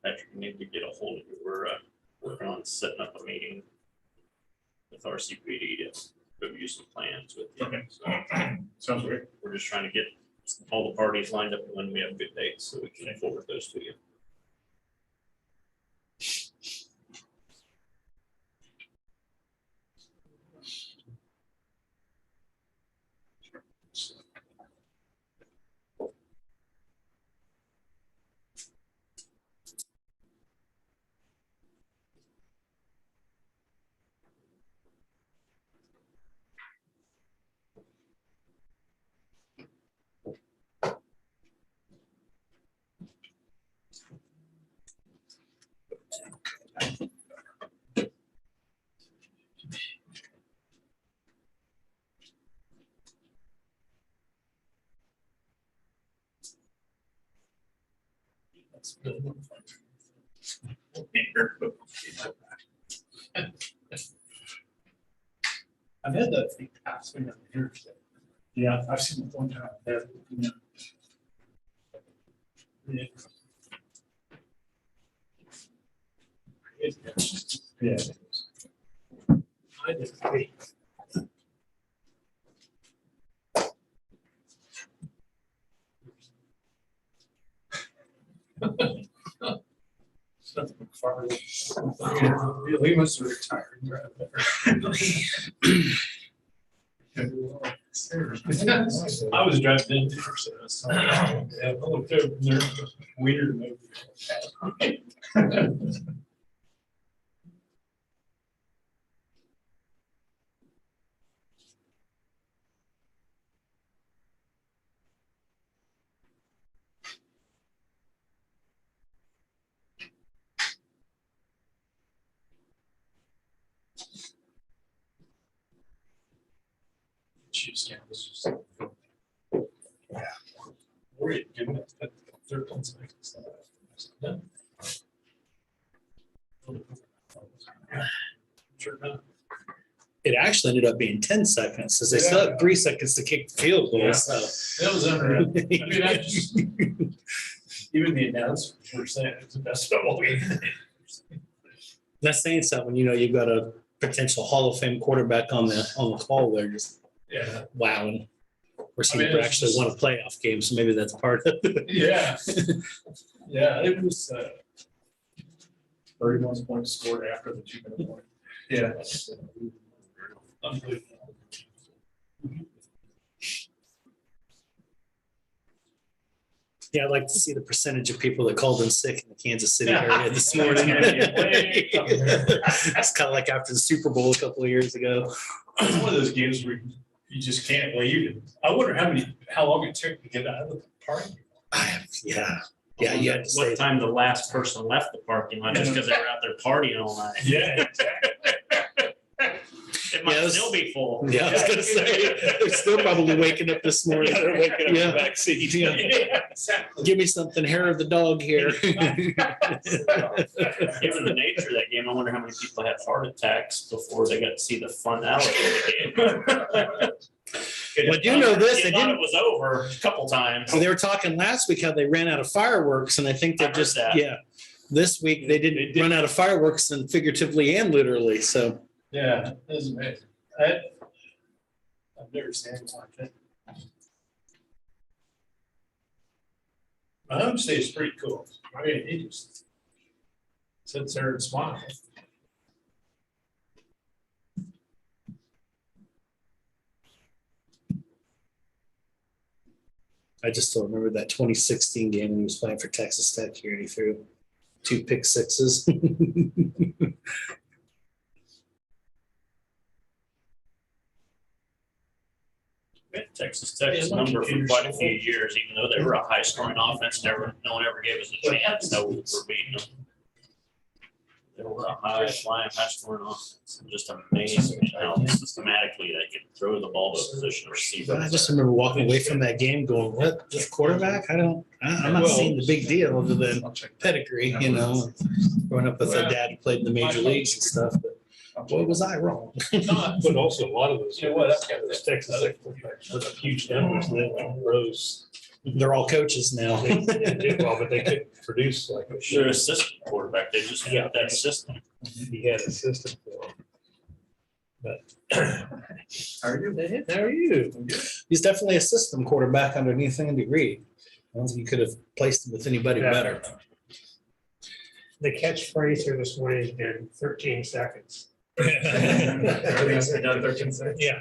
Patrick, you need to get a hold of you. We're working on setting up a meeting with RCPD to review some plans with you. Okay. So, Sounds great. we're just trying to get all the parties lined up when we have good dates so we can forward those to you. I've had that thing pass me on the interstate. Yeah, I've seen it one time. Yeah. Yeah. Yeah. I just hate. He must have retired. I was driving in there, so I looked over there, weird. Jeez, yeah, this is. Yeah. Worried, given it 13 seconds. Done. It actually actually ended up being 10 seconds, because they still had 3 seconds to kick the field goal, so. That was unreal. I mean, I just, even the announcers were saying it's the best football game. That's saying something, you've got a potential Hall of Fame quarterback on the call there, just Yeah. wowing. Or I mean, people it's actually just- won a playoff game, so maybe that's part of it. Yeah. Yeah, it was 31 points scored after the 2-minute point. Yeah. Unbelievable. Yeah, I'd like to see the percentage of people that called in sick in the Kansas City Yeah. area this morning. It's gonna be way up there. It's kind of like after the Super Bowl a couple of years ago. It's one of those games where you just can't leave. I wonder how long it took to get out of the party. Yeah. Yeah, you had to What say. time the last person left the parking lot, just because they were out there partying all night. Yeah, exactly. It might Yeah, it was- still be full. Yeah, I was gonna say, they're still probably waking up this morning. Yeah, they're waking up in Yeah. the back seat. Yeah. Yeah, exactly. Give me something, hair of the dog here. Given the nature of that game, I wonder how many people had heart attacks before they got to see the finality of the game. Well, you know this, You they thought didn't- it was over a couple times. So they were talking last week how they ran out of fireworks, and I think I they heard just, that. yeah. This week, they didn't run out of fireworks, and figuratively and literally, so. Yeah, it was amazing. I've never seen anything like that. My home state is pretty cool. I mean, he just sits there and smiles. I just still remember that 2016 game when he was playing for Texas Tech here, and he threw 2 pick sixes. Texas Tech's number for quite a few years, even though they were a high scoring offense, no one ever gave us a chance. No, we were beating them. They were a high flying, high scoring offense. Just amazing how systematically they can throw the ball to a position receiver. I just remember walking away from that game going, what, this quarterback? I'm not seeing the big deal other than pedigree, growing up with a dad who played in the major leagues and stuff, but boy, was I wrong. But also a lot of those, those Texas Tech quarterbacks put up huge numbers and then rose. They're all coaches now. They did well, but they couldn't produce like. They're a system quarterback. They just got that system. He had a system for him. But. How are you? He's definitely a system quarterback underneath and degree. I don't think you could have placed him with anybody better. The catchphrase here this morning has been 13 seconds. Everything's been done 13 seconds. Yeah.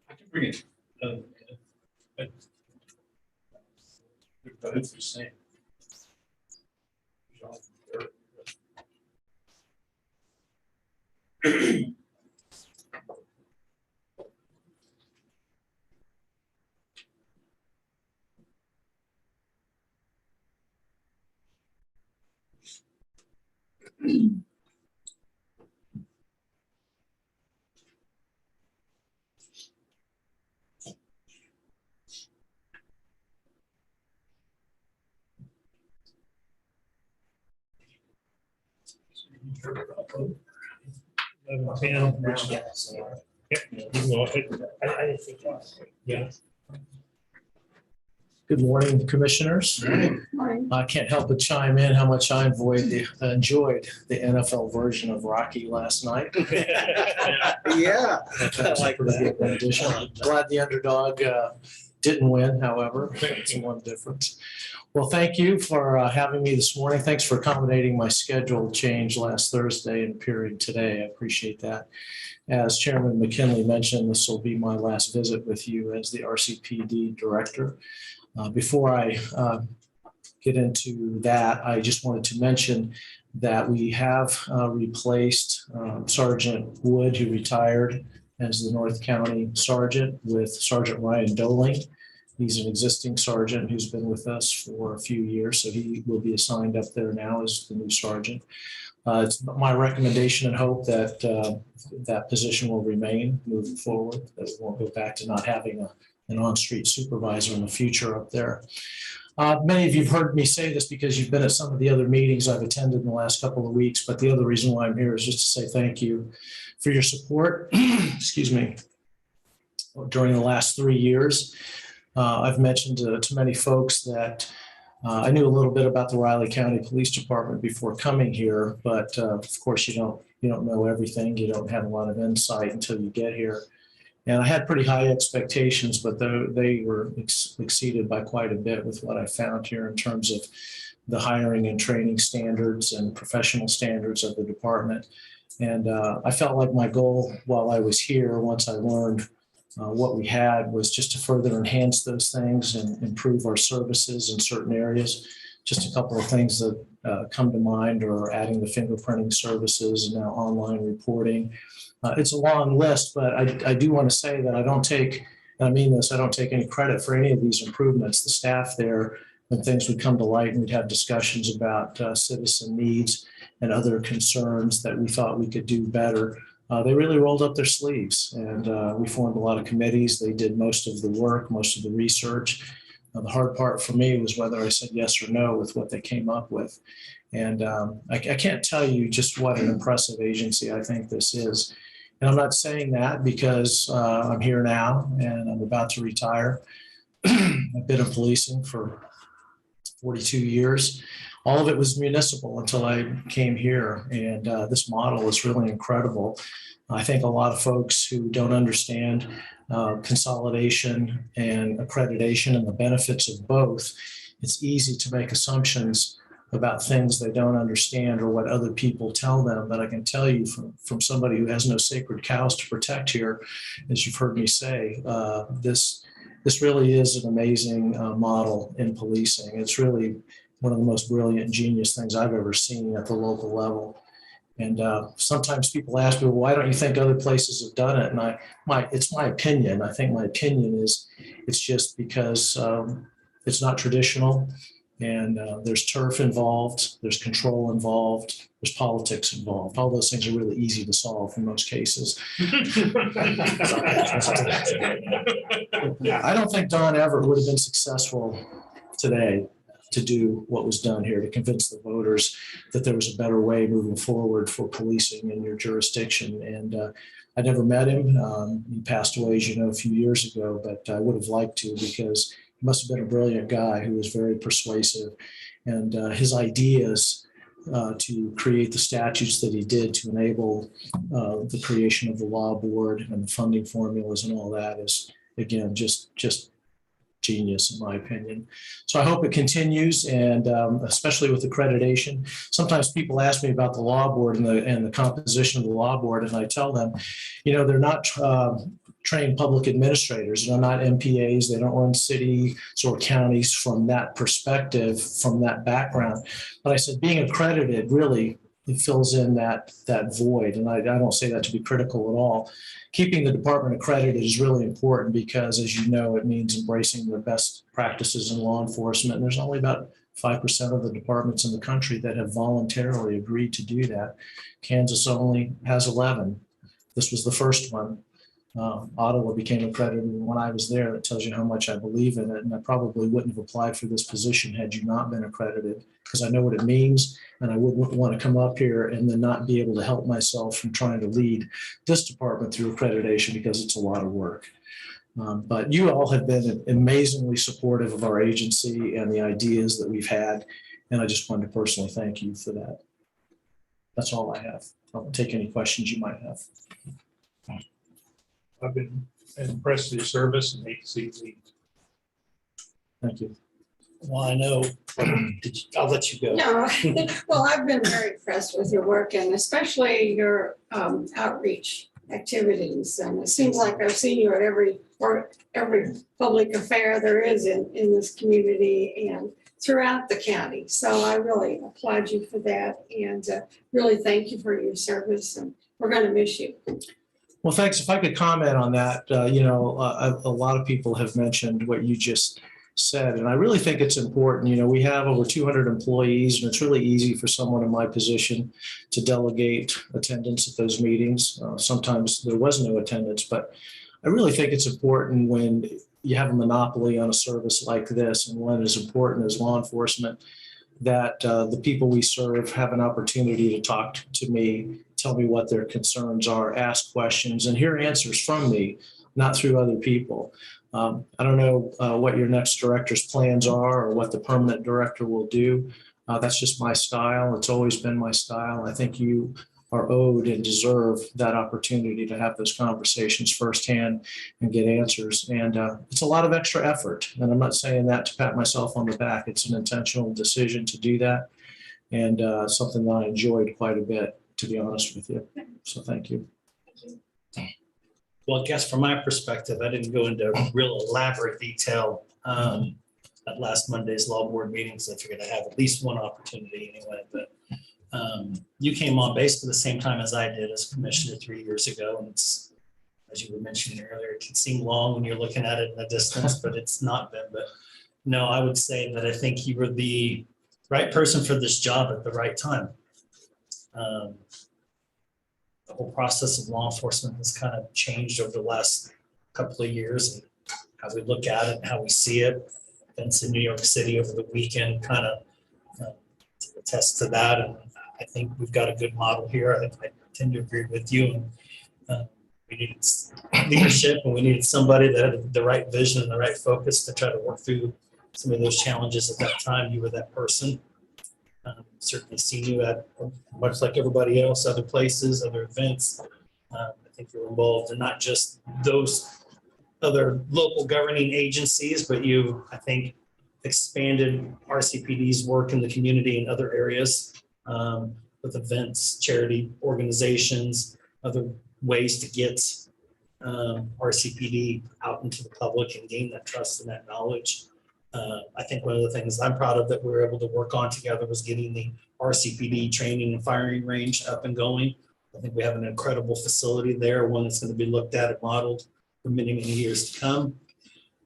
I can bring it. But they're both the same. Good morning, commissioners. I can't help but chime in how much I enjoyed the NFL version of Rocky last night. Yeah. That's a pretty good rendition. I'm glad the underdog didn't win, however. That's one difference. Well, thank you for having me this morning. Thanks for accommodating my schedule change last Thursday and appearing today. I appreciate that. As Chairman McKinley mentioned, this will be my last visit with you as the RCPD Director. Before I get into that, I just wanted to mention that we have replaced Sergeant Wood, who retired as the North County Sergeant, with Sergeant Ryan Doling. He's an existing sergeant who's been with us for a few years, so he will be assigned up there now as the new sergeant. It's my recommendation and hope that that position will remain moving forward, that we won't go back to not having an on-street supervisor in the future up there. Many of you have heard me say this because you've been at some of the other meetings I've attended in the last couple of weeks, but the other reason why I'm here is just to say thank you for your support, excuse me, during the last 3 years. I've mentioned to many folks that I knew a little bit about the Riley County Police Department before coming here, but of course you don't know everything. You don't have a lot of insight until you get here. And I had pretty high expectations, but they were exceeded by quite a bit with what I found here in terms of the hiring and training standards and professional standards of the department. And I felt like my goal while I was here, once I learned what we had, was just to further enhance those things and improve our services in certain areas. Just a couple of things that come to mind are adding the fingerprinting services and now online reporting. It's a long list, but I do want to say that I don't take any credit for any of these improvements. The staff there, when things would come to light and we'd have discussions about citizen needs and other concerns that we thought we could do better, they really rolled up their sleeves, and we formed a lot of committees. They did most of the work, most of the research. The hard part for me was whether I said yes or no with what they came up with. And I can't tell you just what an impressive agency I think this is. And I'm not saying that because I'm here now and I'm about to retire. I've been in policing for 42 years. All of it was municipal until I came here, and this model is really incredible. I think a lot of folks who don't understand consolidation and accreditation and the benefits of both, it's easy to make assumptions about things they don't understand or what other people tell them. But I can tell you from somebody who has no sacred cows to protect here, as you've heard me say, this really is an amazing model in policing. It's really one of the most brilliant, genius things I've ever seen at the local level. And sometimes people ask me, well, why don't you think other places have done it? And it's my opinion. I think my opinion is it's just because it's not traditional, and there's turf involved, there's control involved, there's politics involved. All those things are really easy to solve in most cases. I don't think Don Everett would have been successful today to do what was done here, to convince the voters that there was a better way moving forward for policing in your jurisdiction. And I never met him. He passed away, as you know, a few years ago, but I would have liked to, because he must have been a brilliant guy who was very persuasive. And his ideas to create the statutes that he did to enable the creation of the law board and the funding formulas and all that is, again, just genius in my opinion. So I hope it continues, and especially with accreditation. Sometimes people ask me about the law board and the composition of the law board, and I tell them, they're not trained public administrators. They're not MPAs. They don't run cities or counties from that perspective, from that background. But I said, being accredited really, it fills in that void. And I don't say that to be critical at all. Keeping the department accredited is really important because, as you know, it means embracing the best practices in law enforcement. And there's only about 5% of the departments in the country that have voluntarily agreed to do that. Kansas only has 11. This was the first one. Ottawa became accredited when I was there. That tells you how much I believe in it. And I probably wouldn't have applied for this position had you not been accredited, because I know what it means. And I wouldn't want to come up here and then not be able to help myself from trying to lead this department through accreditation, because it's a lot of work. But you all have been amazingly supportive of our agency and the ideas that we've had. And I just wanted to personally thank you for that. That's all I have. I'll take any questions you might have. I've been impressed with your service and hate to see you leave. Thank you. Well, I know. I'll let you go. No, well, I've been very impressed with your work, and especially your outreach activities. And it seems like I've seen you at every public affair there is in this community and throughout the county. So I really applaud you for that, and really thank you for your service. And we're going to miss you. Well, thanks. If I could comment on that, a lot of people have mentioned what you just said, and I really think it's important. We have over 200 employees, and it's really easy for someone in my position to delegate attendance at those meetings. Sometimes there was no attendance, but I really think it's important when you have a monopoly on a service like this, and one as important as law enforcement, that the people we serve have an opportunity to talk to me, tell me what their concerns are, ask questions, and hear answers from me, not through other people. I don't know what your next director's plans are or what the permanent director will do. That's just my style. It's always been my style. I think you are owed and deserve that opportunity to have those conversations firsthand and get answers. And it's a lot of extra effort. And I'm not saying that to pat myself on the back. It's an intentional decision to do that, and something that I enjoyed quite a bit, to be honest with you. So thank you. Well, I guess from my perspective, I didn't go into real elaborate detail at last Monday's law board meetings. I figured I have at least one opportunity anyway, but you came on basically the same time as I did as commissioner 3 years ago. And it's, as you were mentioning earlier, it can seem long when you're looking at it in the distance, but it's not been. But no, I would say that I think you were the right person for this job at the right time. The whole process of law enforcement has kind of changed over the last couple of years, and how we look at it and how we see it. Events in New York City over the weekend kind of attest to that. And I think we've got a good model here. I tend to agree with you. And we needed leadership, and we needed somebody that had the right vision and the right focus to try to work through some of those challenges at that time. You were that person. Certainly seen you at, much like everybody else, other places, other events. I think you're involved in not just those other local governing agencies, but you, I think, expanded RCPD's work in the community in other areas with events, charity organizations, other ways to get RCPD out into the public and gain that trust and that knowledge. I think one of the things I'm proud of that we were able to work on together was getting the Rcpd training and firing range up and going. I think we have an incredible facility there, one that's going to be looked at and modeled for many, many years to come.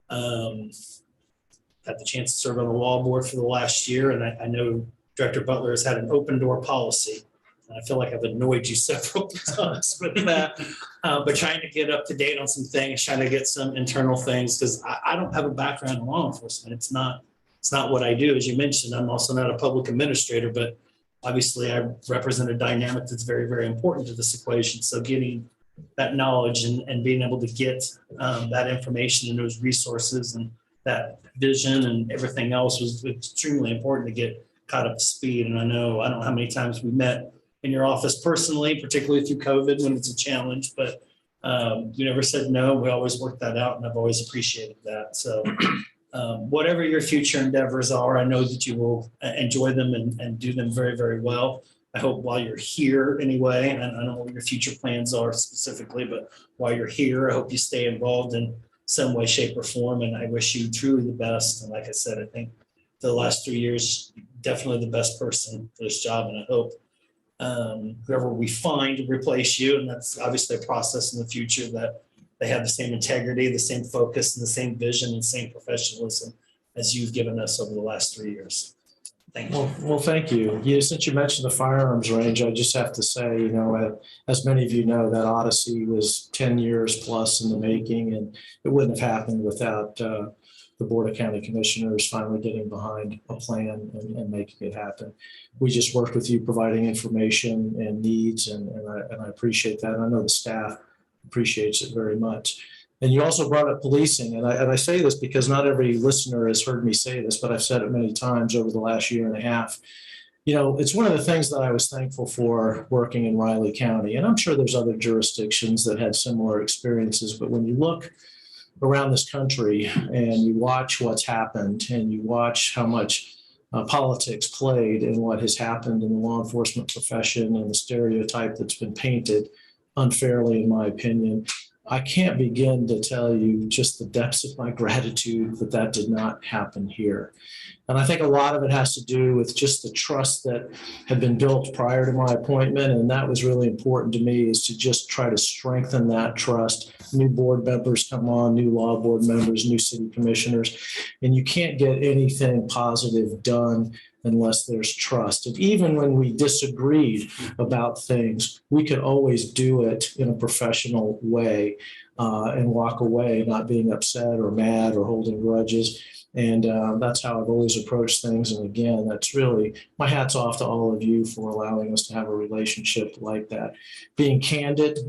Had the chance to serve on the law board for the last year, and I know Director Butler has had an open door policy. And I feel like I've annoyed you several times with that, but trying to get up to date on some things, trying to get some internal things, because I don't have a background in law enforcement. It's not what I do. As you mentioned, I'm also not a public administrator, but obviously I represent a dynamic that's very, very important to this equation. So getting that knowledge and being able to get that information and those resources and that vision and everything else was extremely important to get caught up to speed. And I don't know how many times we met in your office personally, particularly through COVID when it's a challenge, but you never said no. We always worked that out, and I've always appreciated that. So whatever your future endeavors are, I know that you will enjoy them and do them very, very well. I hope while you're here anyway, and I don't know what your future plans are specifically, but while you're here, I hope you stay involved in some way, shape, or form. And I wish you truly the best. And like I said, I think for the last 3 years, definitely the best person for this job. And I hope whoever we find to replace you, and that's obviously a process in the future, that they have the same integrity, the same focus, and the same vision and same professionalism as you've given us over the last 3 years. Thank you. Well, thank you. Since you mentioned the firearms range, I just have to say, as many of you know, that Odyssey was 10 years plus in the making, and it wouldn't have happened without the Board of County Commissioners finally getting behind a plan and making it happen. We just worked with you, providing information and needs, and I appreciate that. And I know the staff appreciates it very much. And you also brought up policing, and I say this because not every listener has heard me say this, but I've said it many times over the last year and a half. It's one of the things that I was thankful for working in Riley County, and I'm sure there's other jurisdictions that had similar experiences, but when you look around this country and you watch what's happened and you watch how much politics played in what has happened in the law enforcement profession and the stereotype that's been painted unfairly, in my opinion, I can't begin to tell you just the depths of my gratitude that that did not happen here. And I think a lot of it has to do with just the trust that had been built prior to my appointment. And that was really important to me, is to just try to strengthen that trust. New board members come on, new law board members, new city commissioners, and you can't get anything positive done unless there's trust. And even when we disagreed about things, we could always do it in a professional way and walk away not being upset or mad or holding grudges. And that's how I've always approached things. And again, that's really, my hat's off to all of you for allowing us to have a relationship like that. Being candid,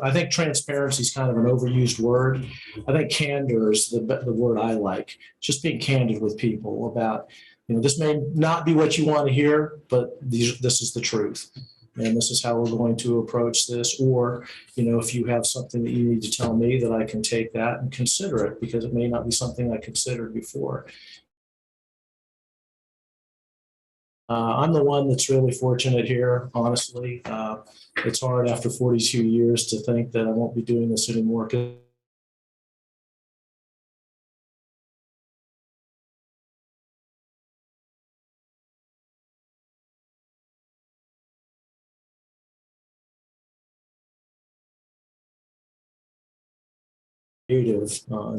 I think transparency is kind of an overused word. I think candor is the word I like. Just being candid with people about, this may not be what you want to hear, but this is the truth. And this is how we're going to approach this. Or, if you have something that you need to tell me, that I can take that and consider it, because it may not be something I considered before. I'm the one that's really fortunate here, honestly. It's hard after 42 years to think that I won't be doing this anymore. And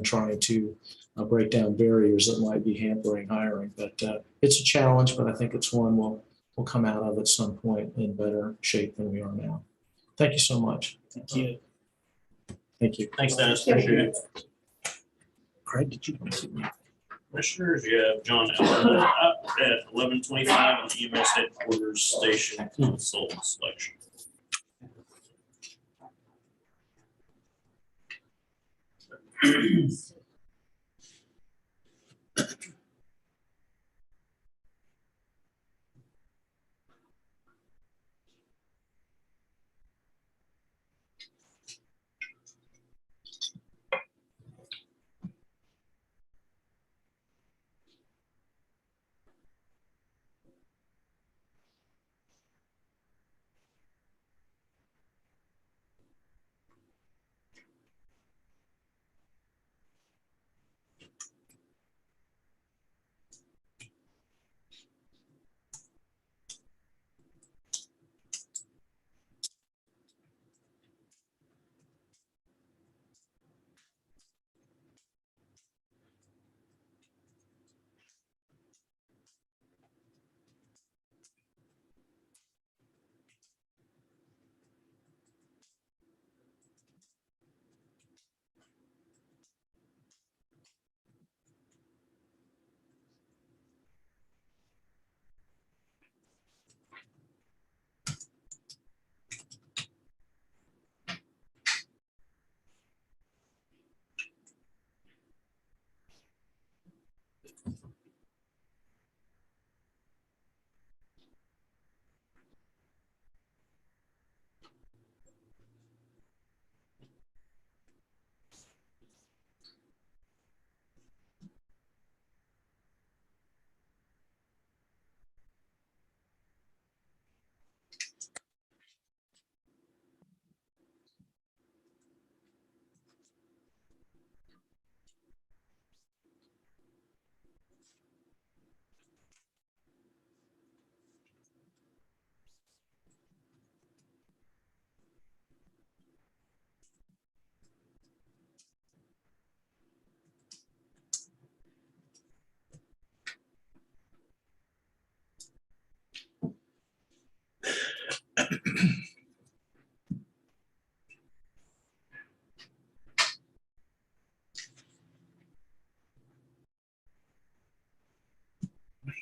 trying to break down barriers that might be hampering hiring. But it's a challenge, but I think it's one we'll come out of at some point in better shape than we are now. Thank you so much. Thank you. Thank you. Thanks, Dennis. Appreciate it. Craig, did you? Commissioners, you have John Ellerman up at 11:25 on the EMS headquarters station consultant selection.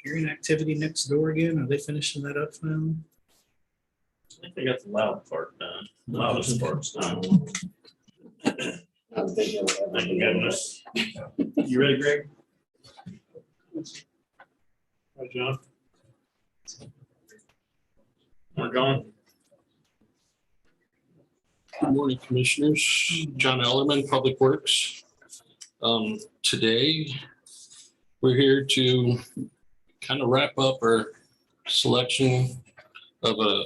Hearing activity next door again. Are they finishing that up now? I think they got the loud part done. Loudest part's done. Thank goodness. You ready, Greg? Hi, John. We're going. Good morning, Commissioners. John Ellerman, Public Works. Today, we're here to kind of wrap up our selection of a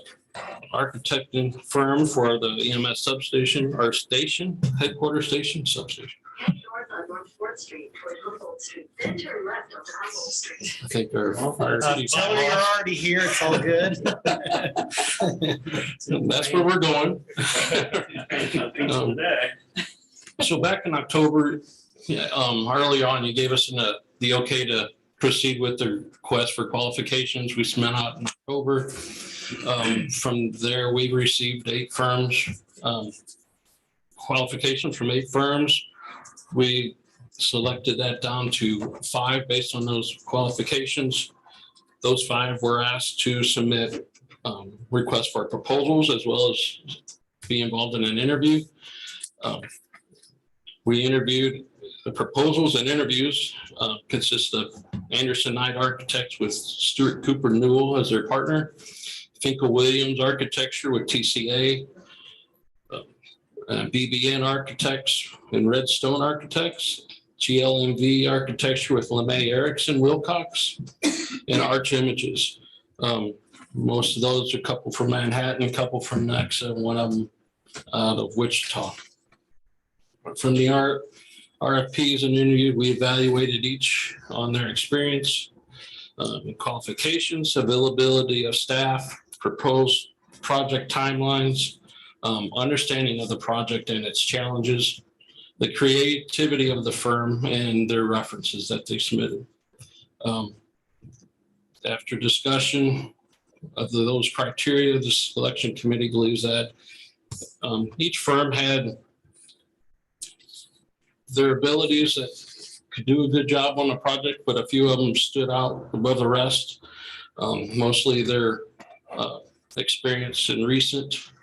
architecting firm for the EMS substation, or station, headquarters station, substation. I think our fire chief. Tell her you're already here. It's all good. That's where we're going. So back in October, early on, you gave us the okay to proceed with the request for qualifications. We sent out in October. From there, we received 8 firms, qualifications from 8 firms. We selected that down to 5 based on those qualifications. Those 5 were asked to submit requests for proposals as well as be involved in an interview. We interviewed. The proposals and interviews consist of Anderson Knight Architects with Stuart Cooper Newell as their partner, Finkel Williams Architecture with TCA, BBN Architects and Redstone Architects, GLMV Architecture with LeMay Erickson Wilcox, and Arch Images. Most of those, a couple from Manhattan, a couple from Nexa, one of them out of Wichita. From the RFPs and interview, we evaluated each on their experience, qualifications, availability of staff, proposed project timelines, understanding of the project and its challenges, the creativity of the firm, and their references that they submitted. After discussion of those criteria, the selection committee believes that each firm had their abilities that could do a good job on the project, but a few of them stood out above the rest. Mostly their experience in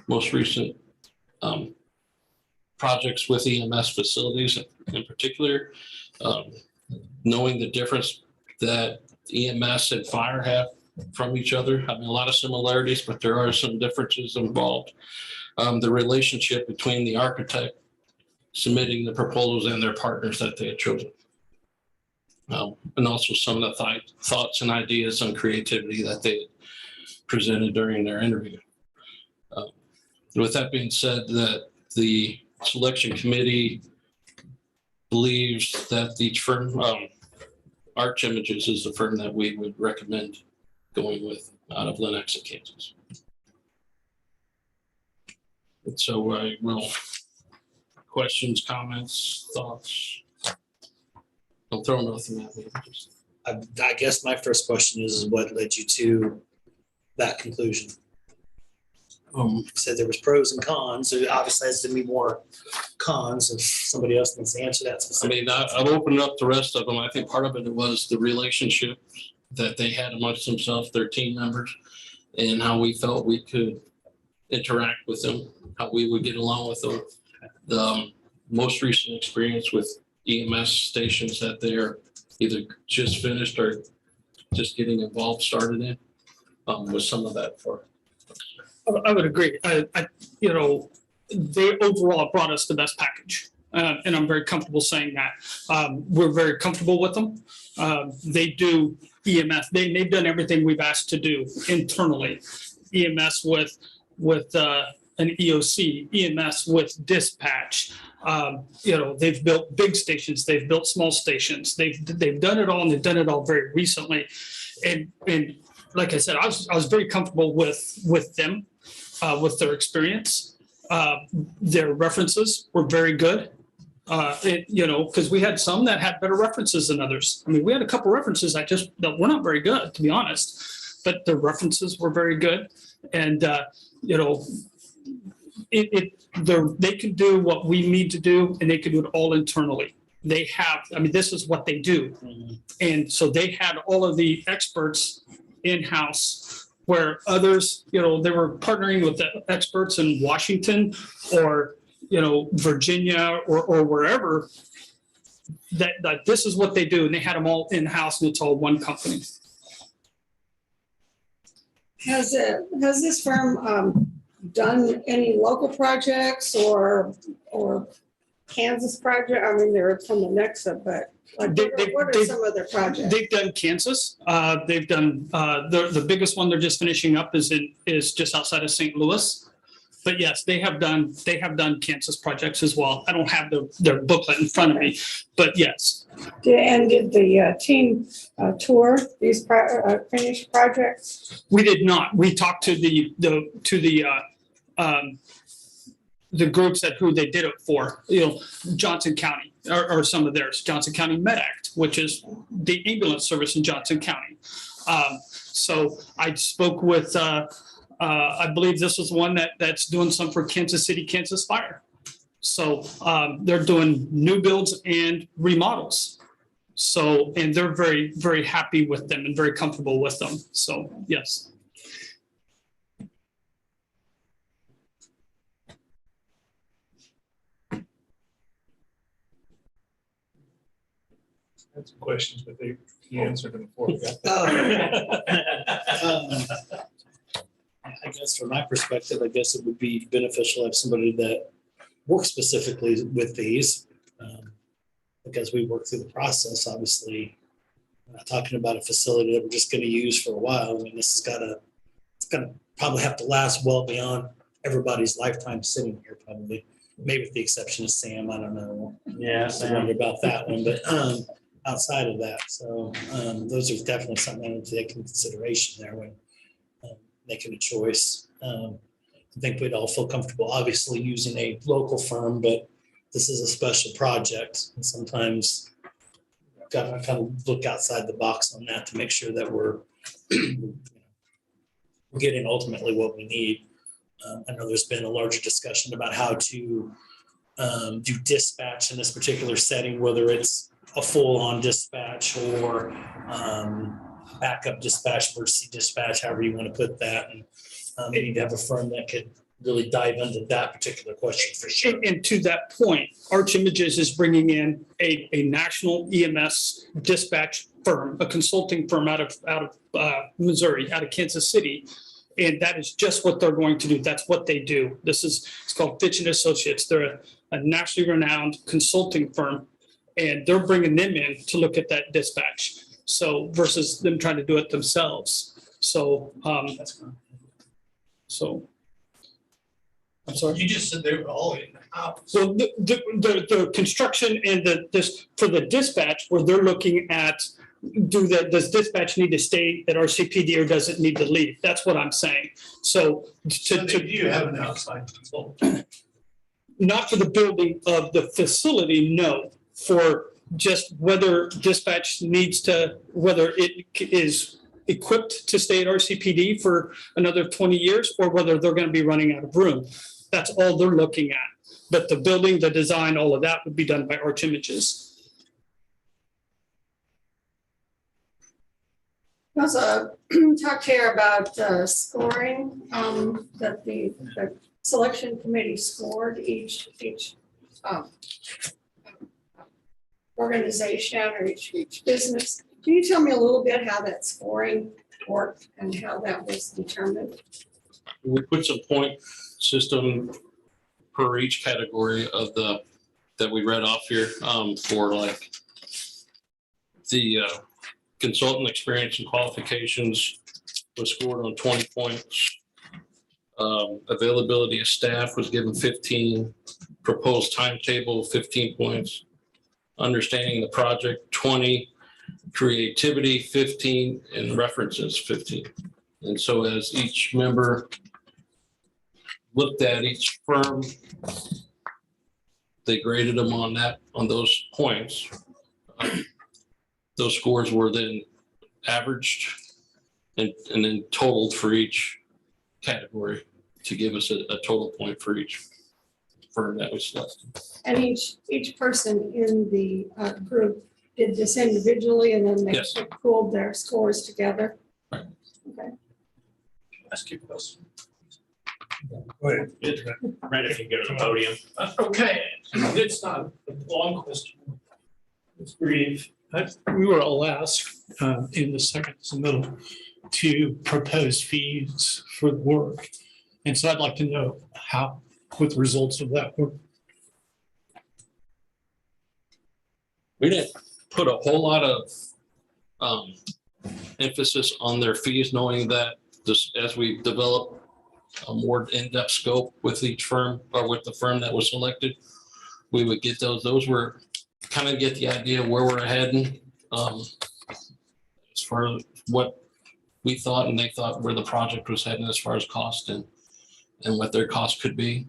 most recent projects with EMS facilities in particular, knowing the difference that EMS and fire have from each other. I mean, a lot of similarities, but there are some differences involved. The relationship between the architect submitting the proposals and their partners that they had chosen. And also some of the thoughts and ideas on creativity that they presented during their interview. With that being said, that the selection committee believes that each firm, Arch Images is the firm that we would recommend going with out of Lenexa, Kansas. And so I will, questions, comments, thoughts? Don't throw nothing at me. I guess my first question is what led you to that conclusion? You said there was pros and cons. So obviously has to be more cons if somebody else wants to answer that. I mean, I've opened up the rest of them. I think part of it was the relationship that they had amongst themselves, their team members, and how we felt we could interact with them, how we would get along with them. The most recent experience with EMS stations that they're either just finished or just getting involved, started in, was some of that for. I would agree. You know, they overall brought us the best package. And I'm very comfortable saying that. We're very comfortable with them. They do EMS. They've done everything we've asked to do internally. EMS with an EOC, EMS with dispatch. You know, they've built big stations. They've built small stations. They've done it all, and they've done it all very recently. And like I said, I was very comfortable with them, with their experience. Their references were very good. You know, because we had some that had better references than others. I mean, we had a couple references that were not very good, to be honest, but the references were very good. And, you know, they can do what we need to do, and they can do it all internally. They have, I mean, this is what they do. And so they had all of the experts in-house, where others, you know, they were partnering with the experts in Washington or, you know, Virginia or wherever, that this is what they do. And they had them all in-house, and it's all one company. Has this firm done any local projects or Kansas project? I mean, they're from the Nexa, but like, what are some of their projects? They've done Kansas. They've done, the biggest one they're just finishing up is just outside of St. Louis. But yes, they have done Kansas projects as well. I don't have their booklet in front of me, but yes. And did the team tour these finished projects? We did not. We talked to the groups who they did it for, Johnson County or some of theirs, Johnson County Med Act, which is the ambulance service in Johnson County. So I spoke with, I believe this was one that's doing some for Kansas City, Kansas Fire. So they're doing new builds and remodels. So, and they're very, very happy with them and very comfortable with them. So, yes. That's questions, but he answered them before we got I guess from my perspective, I guess it would be beneficial to have somebody that works specifically with these. Because we work through the process, obviously, we're not talking about a facility that we're just going to use for a while. I mean, it's gonna probably have to last well beyond everybody's lifetime sitting here, probably. Maybe with the exception of Sam, I don't know. Yeah, I wonder about that one, but outside of that, so those are definitely something to take into consideration there when making a choice. I think we'd all feel comfortable, obviously, using a local firm, but this is a special project, and sometimes got to kind of look outside the box on that to make sure that we're getting ultimately what we need. I know there's been a larger discussion about how to do dispatch in this particular setting, whether it's a full-on dispatch or backup dispatch, emergency dispatch, however you want to put that. And we need to have a firm that could really dive into that particular question for sure. And to that point, Arch Images is bringing in a national EMS dispatch firm, a consulting firm out of Missouri, out of Kansas City. And that is just what they're going to do. That's what they do. It's called Fitch and Associates. They're a nationally renowned consulting firm, and they're bringing them in to look at that dispatch. So versus them trying to do it themselves. So, I'm sorry. You just said they were all in the house. So the construction and for the dispatch, where they're looking at, does dispatch need to stay at Rcpd or does it need to leave? That's what I'm saying. So do you have an outside consultant? Not for the building of the facility, no. For just whether dispatch whether it is equipped to stay at Rcpd for another 20 years or whether they're going to be running out of room. That's all they're looking at. But the building, the design, all of that would be done by Arch Images. Also, talked here about scoring, that the selection committee scored each organization or each business. Can you tell me a little bit how that scoring worked and how that was determined? We put some point system per each category of that we read off here, for like the consultant experience and qualifications was scored on 20 points. Availability of staff was given 15, proposed timetable 15 points, understanding the project 20, creativity 15, and references 15. And so as each member looked at each firm, they graded them on those points. Those scores were then averaged and then totaled for each category to give us a total point for each firm that was selected. And each person in the group did this individually and then they Yes. pooled their scores together? Right. Okay. Ask you a question. Right, if you go to the podium. Okay, it's not a long question. It's brief. We were all asked in the second submittal to propose fees for the work. And so I'd like to know what the results of that were. We didn't put a whole lot of emphasis on their fees, knowing that this, as we develop a more in-depth scope with each firm or with the firm that was selected, we would get those. Those were kind of get the idea of where we're heading as far as what we thought and they thought where the project was heading as far as cost and what their cost could be.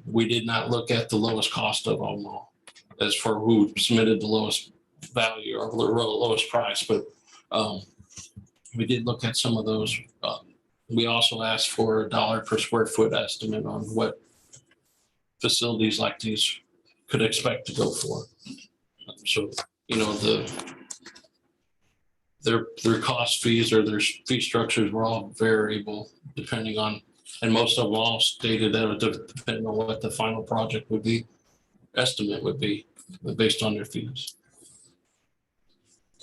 We did not look at the lowest cost of them all as for who submitted the lowest value or the lowest price, but we did look at some of those. We also asked for $1 per square foot estimate on what facilities like these could expect to go for. So, you know, their cost fees or their fee structures were all variable depending on, and most of them all stated that it would depend on what the final project would be, estimate would be based on their fees.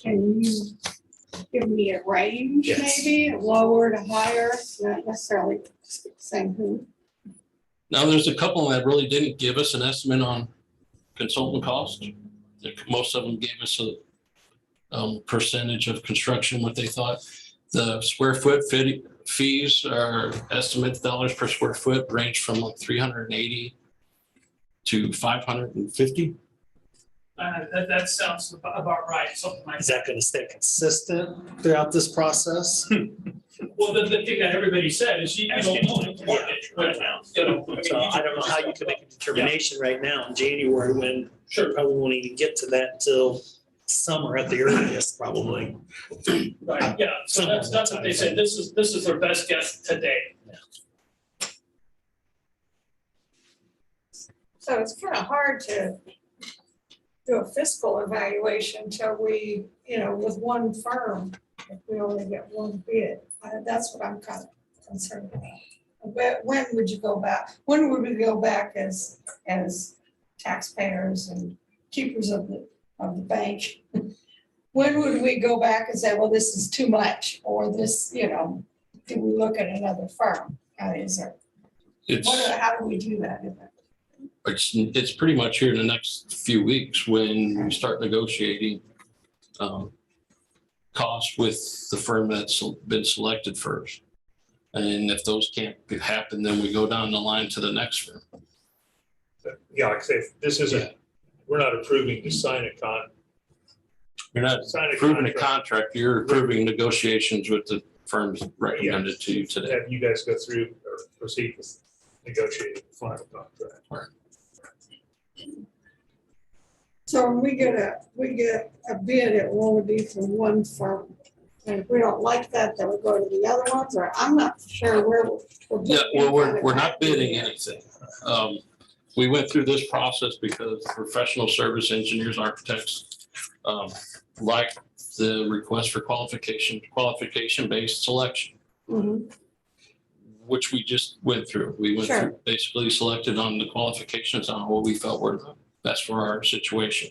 Can you give me a range, Yes. maybe, lower to higher, not necessarily saying who? Now, there's a couple that really didn't give us an estimate on consultant cost. Most of them gave us a percentage of construction, what they thought. The square foot fees are estimated dollars per square foot range from like 380 to 550. That sounds about right, something like Is that gonna stay consistent throughout this process? Well, the thing that everybody said is you don't know it. Right now, you know. I mean, So I don't know how you can make a determination right now in January when Sure. probably won't even get to that till summer at the earliest, probably. Right, yeah, so that's what they said, this is their best guess today. So it's kind of hard to do a fiscal evaluation until we, you know, with one firm, if we only get one bid. That's what I'm kind of concerned about. When would you go back? When would we go back as taxpayers and keepers of the bank? When would we go back and say, well, this is too much, or this, you know, do we look at another firm? How do we do that? It's pretty much here in the next few weeks when we start negotiating costs with the firm that's been selected first. And if those can't happen, then we go down the line to the next firm. Yeah, like I say, this isn't, we're not approving to sign a You're not approving a contract, you're approving negotiations with the firms recommended to you today. Have you guys go through or proceed with negotiating the final contract. Right. So when we get a bid, it will only be from one firm. And if we don't like that, then we go to the other ones, or I'm not sure where we're. Yeah, well, we're not bidding anything. We went through this process because professional service engineers, architects, like the request for qualification-based selection, which we just went through. We went through, basically selected on the qualifications on what we felt were best for our situation.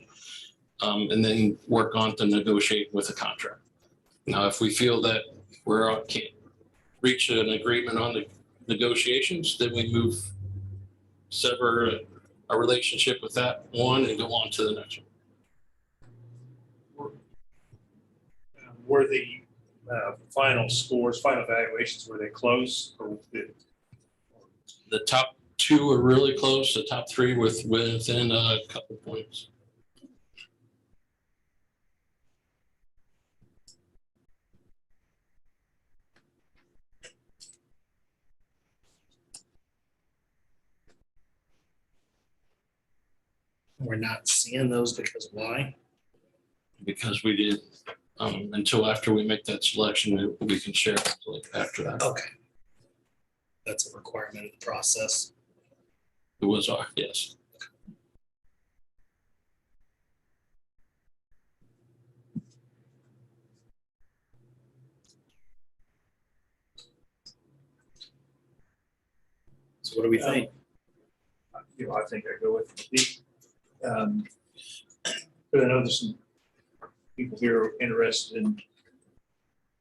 And then work on to negotiate with a contract. Now, if we feel that can't reach an agreement on the negotiations, then we sever a relationship with that one and go on to the next one. Were the final scores, final evaluations, were they close? Or the top two are really close. The top three within a couple points. We're not seeing those because why? Because we did, until after we make that selection, we can share it after that. Okay. That's a requirement of the process. It was yes. So what do we think? I think I go with the, but I know there's some people here interested in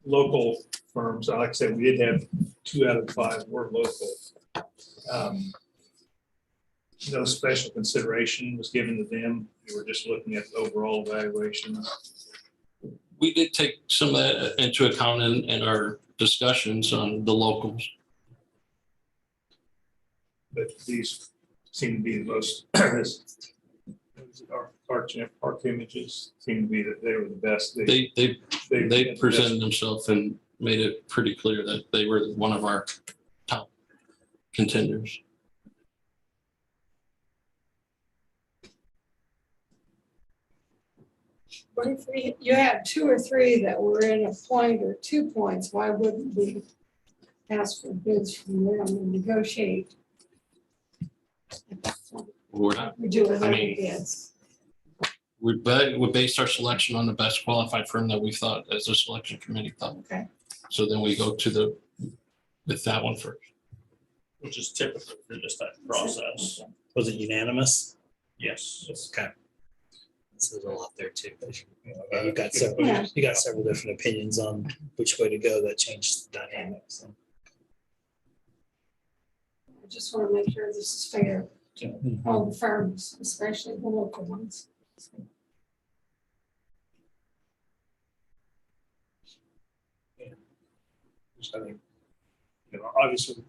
local firms. Like I said, we did have 2 out of 5 were local. no special consideration was given to them. We were just looking at the overall evaluation. We did take some of that into account in our discussions on the locals. But these seem to be the most, our images seem to be that they were the best. They presented themselves and made it pretty clear that they were one of our top contenders. What if you had 2 or 3 that were in a point or 2 points, why wouldn't we ask for bids from them and negotiate? We're not, We do with I other mean, bids. we based our selection on the best qualified firm that we thought as a selection committee thought. Okay. So then we go to with that one first. Which is typical for this type of process. Was it unanimous? Yes. Okay. So there's a lot there too. Yeah, you got several different opinions on which way to go that changes the dynamics. I just want to make sure this is fair to all the firms, especially the local ones. I think, obviously,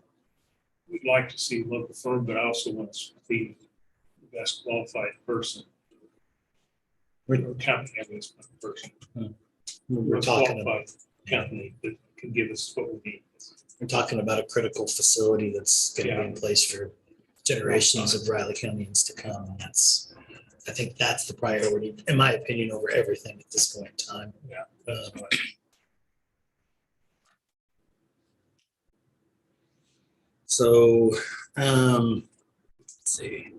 we'd like to see a local firm, but I also want to see the best qualified person. We're counting as this person. We're Most talking qualified company that can give us what we need. We're talking about a critical facility that's going to be in place for generations of Riley Countyans to come. And I think that's the priority, in my opinion, over everything at this point in time. Yeah. So, let's see.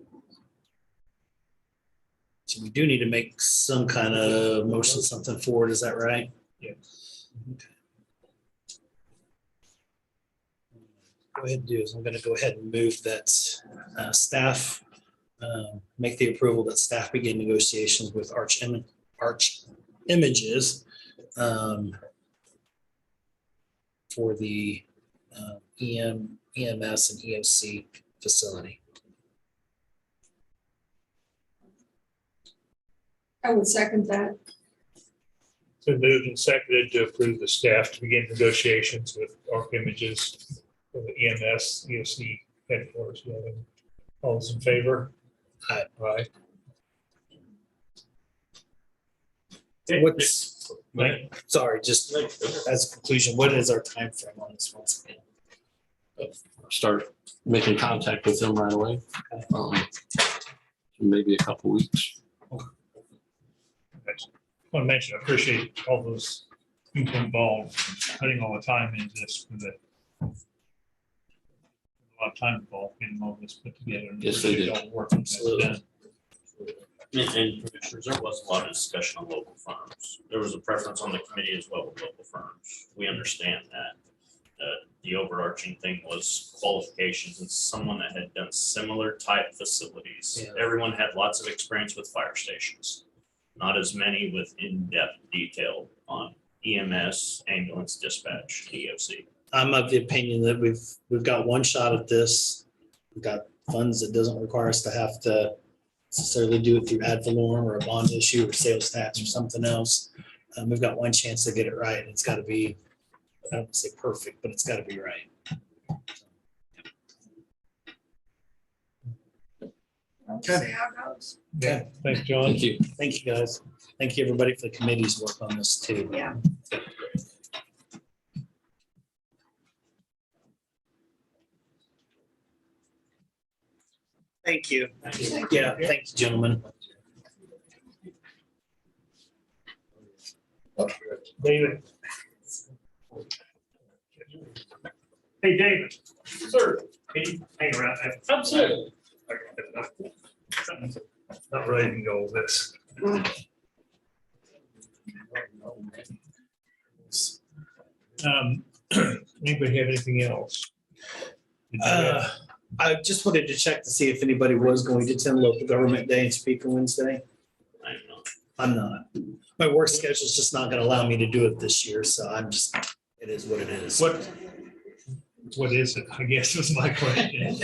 So we do need to make some kind of motion, something forward. Is that right? Yes. Okay. Go ahead and do is I'm going to go ahead and move that staff make the approval that staff begin negotiations with Arch Images for the EMS and EOC facility. I would second that. So moved and seconded to approve the staff to begin negotiations with Arc Images for the EMS, EOC headquarters. All those in favor? Aye. Aye. What's, sorry, just as a conclusion, what is our time frame on this once again? Start making contact with them right away. Maybe a couple weeks. I want to mention, I appreciate all those people involved, putting all the time into this. For a lot of time involved getting all this put together. Yes, they did. All the work that's done. And commissioners, there was a lot of discussion on local firms. There was a preference on the committee as well with local firms. We understand that. The overarching thing was qualifications and someone that had done similar type facilities. Yeah. Everyone had lots of experience with fire stations, not as many with in-depth detail on EMS, ambulance dispatch, EOC. I'm of the opinion that we've got one shot at this. We've got funds that doesn't require us to have to necessarily do it through ad valorem or a bond issue or sales tax or something else. We've got one chance to get it right. And it's got to be, I don't want to say perfect, but it's got to be right. See how it goes. Yeah, thanks, John. Thank you. Thank you, guys. Thank you, everybody, for the committee's work on this too. Yeah. Thank you. Yeah, thank you, gentlemen. David. Hey, David. Sir. Can you hang around? Absolutely. Not ready to go with this. Anybody have anything else? I just wanted to check to see if anybody was going to attend local government day and speak on Wednesday. I'm not. My work schedule is just not going to allow me to do it this year, so it is what it is. What is it? I guess was my question.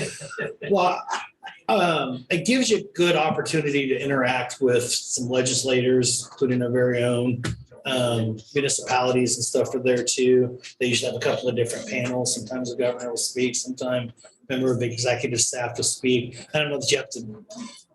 Well, It gives you a good opportunity to interact with some legislators, including our very own municipalities and stuff are there too. They usually have a couple of different panels. Sometimes the governor will speak, sometimes a member of the executive staff will speak. I don't know that you have to,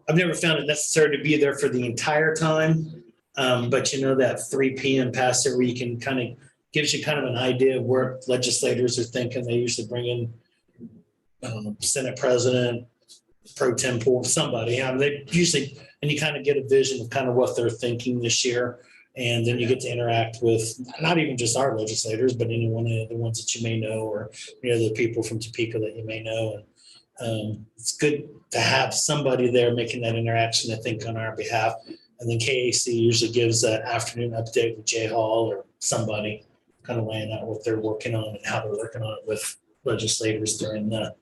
I've never found it necessary to be there for the entire time. But you know, that 3 p.m. pass there where you can kind of, gives you kind of an idea of where legislators are thinking. They usually bring in Senate President, pro tempore, somebody. They usually, and you kind of get a vision of kind of what they're thinking this year. And then you get to interact with not even just our legislators, but any one of the ones that you may know, or the people from Topeka that you may know. And it's good to have somebody there making that interaction, I think, on our behalf. And then KAC usually gives an afternoon update with Jay Hall or somebody, kind of laying out what they're working on and how they're working on it with legislators during the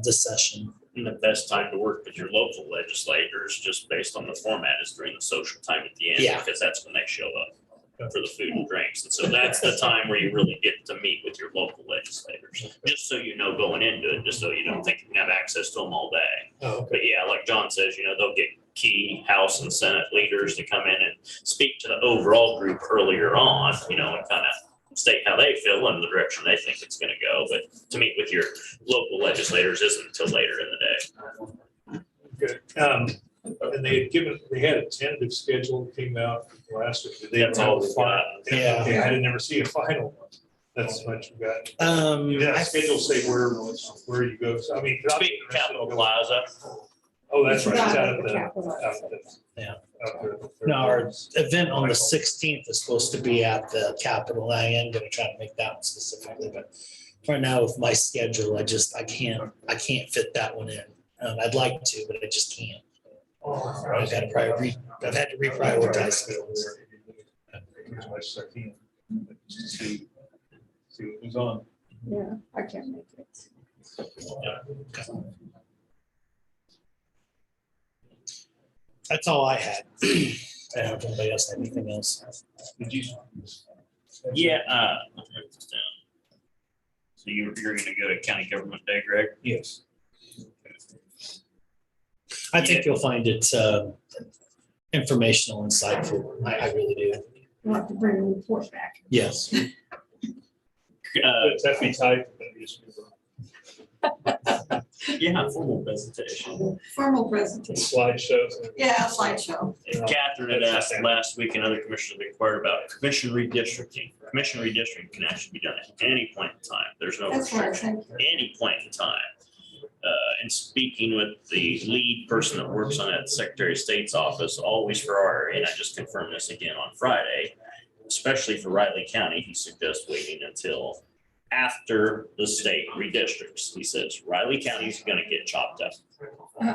session. And the best time to work with your local legislators, just based on the format, is during the social time at the end. Yeah. Because that's when they show up for the food and drinks. And so that's the time where you really get to meet with your local legislators, just so you know going into it, just so you don't think you can have access to them all day. Oh, okay. But yeah, like John says, they'll get key House and Senate leaders to come in and speak to the overall group earlier on, and kind of state how they feel and the direction they think it's going to go. But to meet with your local legislators isn't until later in the day. Good. And they had a tentative schedule that came out last week. Did they That's all we've got. Yeah. Okay, I didn't never see a final one. That's what you got. I Schedule say where you go. So, I mean, Speaking of Capitol Plaza. Oh, that's right. It's out of Yeah. the. No, our event on the 16th is supposed to be at the Capitol. I am going to try to make that one specifically, but right now with my schedule, I can't fit that one in. I'd like to, but I just can't. I've had to reprioritize things. As much as I can. See who's on. Yeah, I can't make it. That's all I had. I don't know if anybody else had anything else. Did you? Yeah. I'll write this down. So you're going to go to County Government Day, Greg? Yes. I think you'll find it informational, insightful. I really do. You'll have to bring a report back. Yes. It's FE type. Yeah, formal presentation. Formal presentation. Slideshows. Yeah, slideshow. And Catherine had asked last week, and other commissioners inquired about commission redistricting. Commission redistricting can actually be done at any point in time. There's no That's right, restriction. Any point in time. And speaking with the lead person that works on that Secretary of State's office, always for our area, and I just confirmed this again on Friday, especially for Riley County, he suggests waiting until after the state redistricts. He says Riley County is going to get chopped up.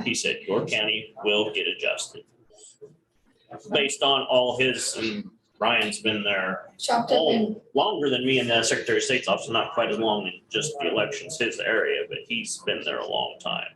He said your county will get adjusted. Based on all his, and Ryan's been there Chopped up in. longer than me in the Secretary of State's office, not quite as long in just the elections, his area, but he's been there a long time.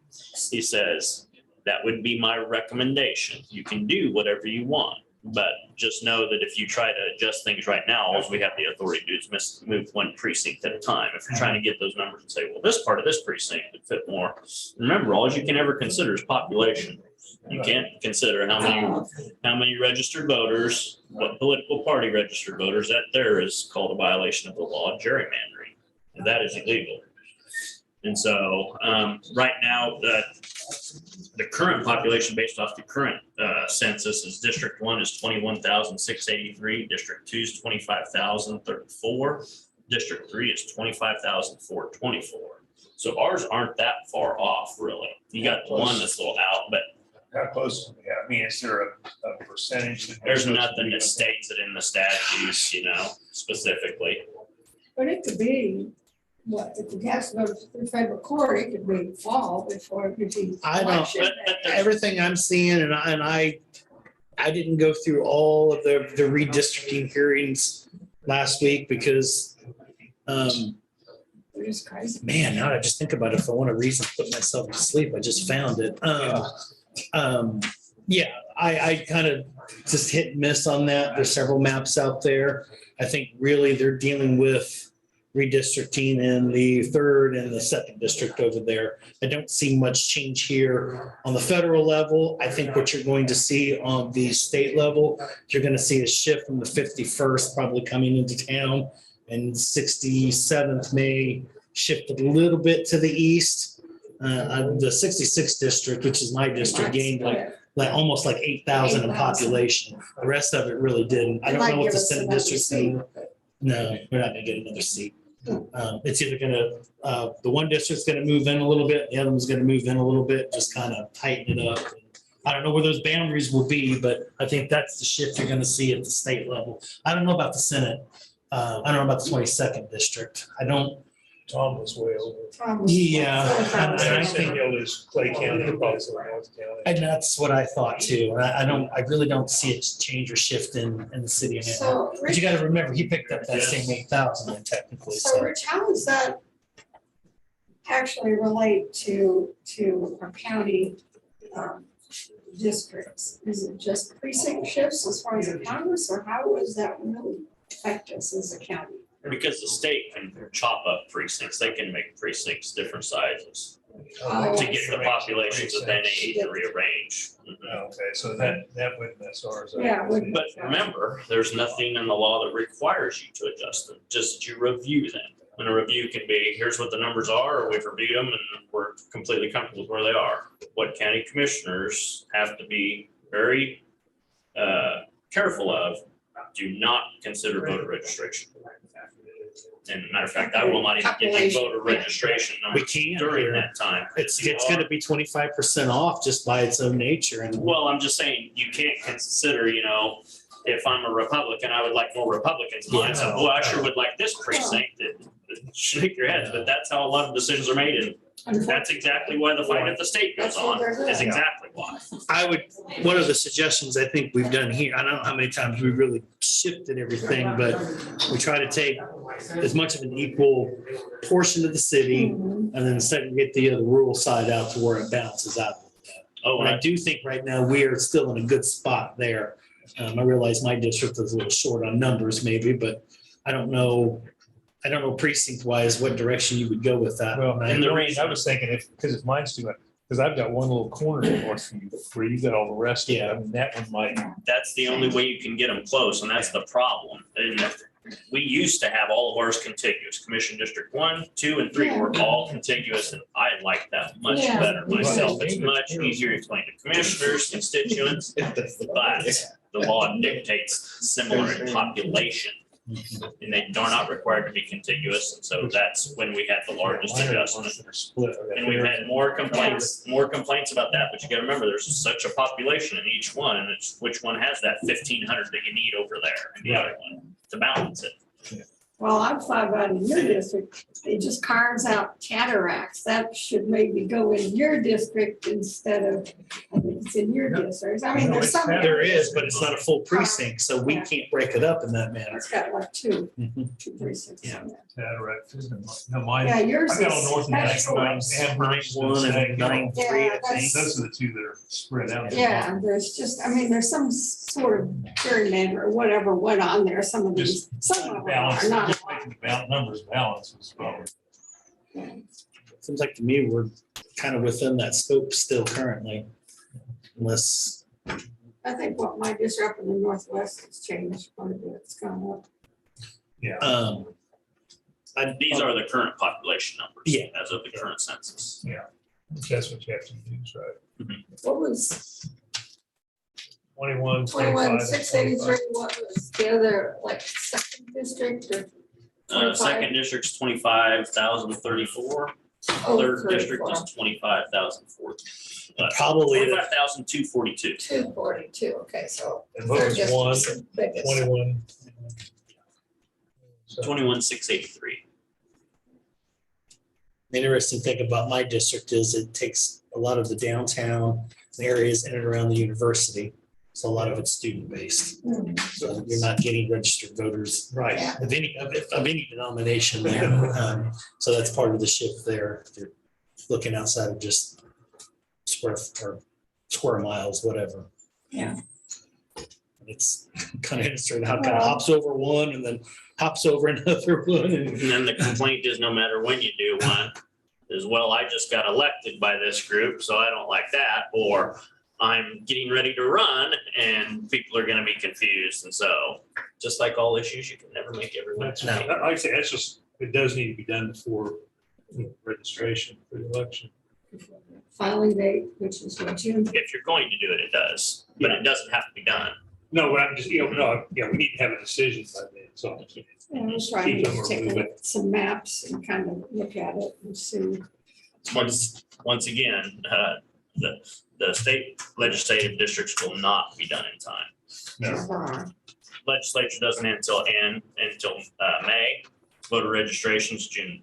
He says, that would be my recommendation. You can do whatever you want, but just know that if you try to adjust things right now, all we have the authority to do is move one precinct at a time. If you're trying to get those numbers and say, well, this part of this precinct would fit more. Remember, all you can ever consider is population. You can't consider how many registered voters, what political party registered voters. That there is called a violation of the law, gerrymandering, and that is illegal. And so right now, the current population based off the current census is District 1 is 21,683, District 2 is 25,034, District 3 is 25,424. So ours aren't that far off, really. You got the one that's a little out, but how close? Yeah, I mean, is there a percentage? There's nothing that states it in the statutes, specifically. But it could be, what, if it has to go to federal court, it could be fall before it could be. I don't, election. everything I'm seeing, and I didn't go through all of the redistricting hearings last week because, It is crazy. man, now that I just think about it, if I want a reason to put myself to sleep, I just found it. Yeah, I kind of just hit and miss on that. There's several maps out there. I think really they're dealing with redistricting in the third and the second district over there. I don't see much change here on the federal level. I think what you're going to see on the state level, you're going to see a shift from the 51st probably coming into town, and 67th may shift a little bit to the east. The 66th district, which is my district, gained like almost like 8,000 in population. The rest of it really didn't. I don't know what the Senate district's doing. No, we're not gonna get another seat. It's either gonna, the one district's gonna move in a little bit, the other one's gonna move in a little bit, just kind of tighten it up. I don't know where those boundaries will be, but I think that's the shift you're gonna see at the state level. I don't know about the Senate. I don't know about the 22nd district. I don't. Tom was way over. Yeah. And I think think- it was Clay County, also North County. And that's what I thought too. And I really don't see it change or shift in the city of Ann Arbor. So, But you Rich, gotta remember, he picked up that same 8,000 technically, so so. Rich, how does that actually relate to our county districts? Is it just precinct shifts as far as the Congress, or how does that really affect us as a county? Because the state can chop up precincts, they can make precincts different sizes Oh, to get the populations that they need to rearrange. Okay, so that wouldn't mess ours up. Yeah, it wouldn't. But remember, there's nothing in the law that requires you to adjust them, just that you review them. And a review can be, here's what the numbers are, or we've reviewed them and we're completely comfortable with where they are. What county commissioners have to be very careful of, do not consider voter registration. And matter of fact, I will not even give you voter registration We numbers can't during here. that time. It's You are- gonna be 25% off just by its own nature. And Well, I'm just saying, you can't consider, if I'm a Republican, I would like more Republicans in mine. So, well, I sure would like this precinct. Shake your heads, but that's how a lot of decisions are made. And that's exactly why the fight at the state goes on, is exactly why. one of the suggestions I think we've done here, I don't know how many times we really shifted everything, but we try to take as much of an equal portion of the city and then segregate the other rural side out to where it balances out. Oh, And I do think right now we are still in a good spot there. I realize my district is a little short on numbers maybe, but I don't know precinct wise what direction you would go with that. Well, And the reason- I was thinking because if mine's too much, because I've got one little corner north from you, where you've got all the rest of it. I mean, that one might. That's the only way you can get them close, and that's the problem. And we used to have all of ours contiguous. Commission District 1, 2, and 3 were all contiguous, and I like that much Yeah. better myself. It's much easier to explain to commissioners, constituents, but the law dictates similar in population. And they are not required to be contiguous, and so that's when we had the largest adjustment. And we've had more complaints about that, but you gotta remember, there's such a population in each one, and it's which one has that 1,500 that you need over there, and the other one, to balance it. Well, I've thought about in your district, it just carves out cataracts. That should maybe go in your district instead of, I think it's in your district. I mean, there's some. There is, but it's not a full precinct, so we can't break it up in that manner. It's got like two precincts. Yeah. Cataract. No, mine. Yeah, yours I've got is on North and special. Have 9-1 and 9-3, I think. Those are the two that are spread out. Yeah, there's some sort of gerrymander or whatever went on there, some of these, some of them are not. Just making the numbers balance was probably. Seems like to me, we're kind of within that scope still currently. Unless, I think what my district up in the northwest has changed quite a bit. It's gone up. Yeah. These are the current population numbers. Yeah. As of the current census. Yeah. That's what you have to use, right? What was 21, 683, what was the other, like, second district or? 25? Second district's 25,034. Oh, Third district 34. is 25,042. Probably the- 25,242. 242, okay, so. And what was third one? district's the biggest. 21. 21,683. the interesting thing about my district is it takes a lot of the downtown areas in and around the university. So a lot of it's student based. So you're not getting registered voters Right. of any denomination there. So that's part of the shift there. They're looking outside of just square miles, whatever. Yeah. It's kind of interesting how it kind of hops over one and then hops over another one. And then the complaint is no matter when you do one, is, well, I just got elected by this group, so I don't like that, or I'm getting ready to run and people are gonna be confused. And so, just like all issues, you can never make everyone. That's right. Like I say, that's just, it does need to be done before registration for the election. Filing date, which is what, June? If you're going to do it, it does, but it doesn't have to be done. No, but I'm just, no, yeah, we need to have a decision by then, so. Yeah, I'm trying to take a look at some maps and kind of look at it and see. Once again, the state legislative districts will not be done in time. No. Legislature doesn't end until May. Voter registration's June.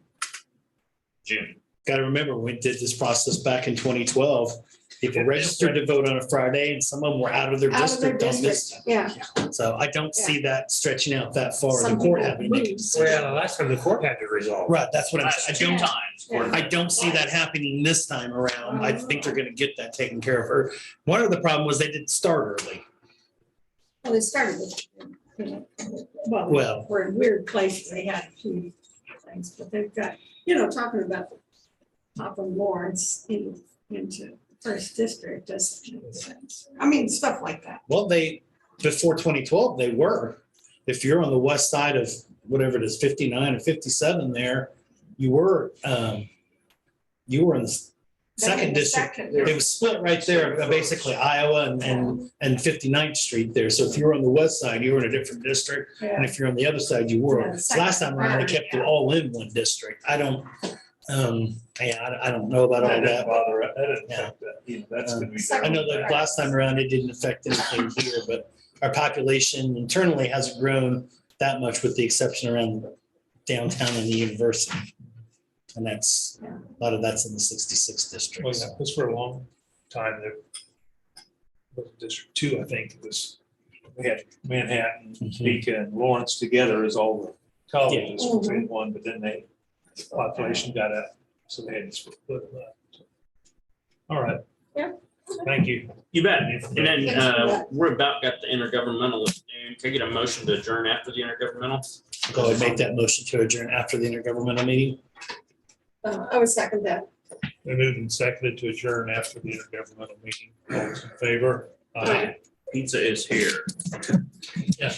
Got to remember, when we did this process back in 2012, people registered to vote on a Friday and some of them were out of their district on this. Yeah. So I don't see that stretching out that far. Some The court people having to make a lose. decision. Well, last time the court had to resolve. Right, that's what I'm Last saying. two times. I don't see that happening this time around. I think they're gonna get that taken care of. Or one of the problem was they didn't start early. Well, they started with, Well. we're in weird places. They had a few things, but they've got, talking about the top of Lawrence into first district doesn't make sense. I mean, stuff like that. Well, before 2012, they were. If you're on the west side of whatever it is, 59 or 57 there, you were in the second district. It was split right there, basically Iowa and 59th Street there. So if you were on the west side, you were in a different district. And if you're on the other side, you were. Last time around, they kept it all in one district. I don't know about all that. That didn't affect that. That's gonna be. I know that last time around, it didn't affect anything here, but our population internally hasn't grown that much with the exception around downtown and the university. And a lot of that's in the 66 district. Well, yeah, because for a long time, District 2, I think, we had Manhattan, Topeka, and Lawrence together as all the colleges in one, but then the population got up, so they had to split them up. All right. Yeah. Thank you. You bet. And then we're about got the intergovernmental at noon. Can I get a motion to adjourn after the intergovernmental? Go ahead and make that motion to adjourn after the intergovernmental meeting. I would second that. We moved and seconded to adjourn after the intergovernmental meeting. All those in favor? Aye. Pizza is here. Yeah.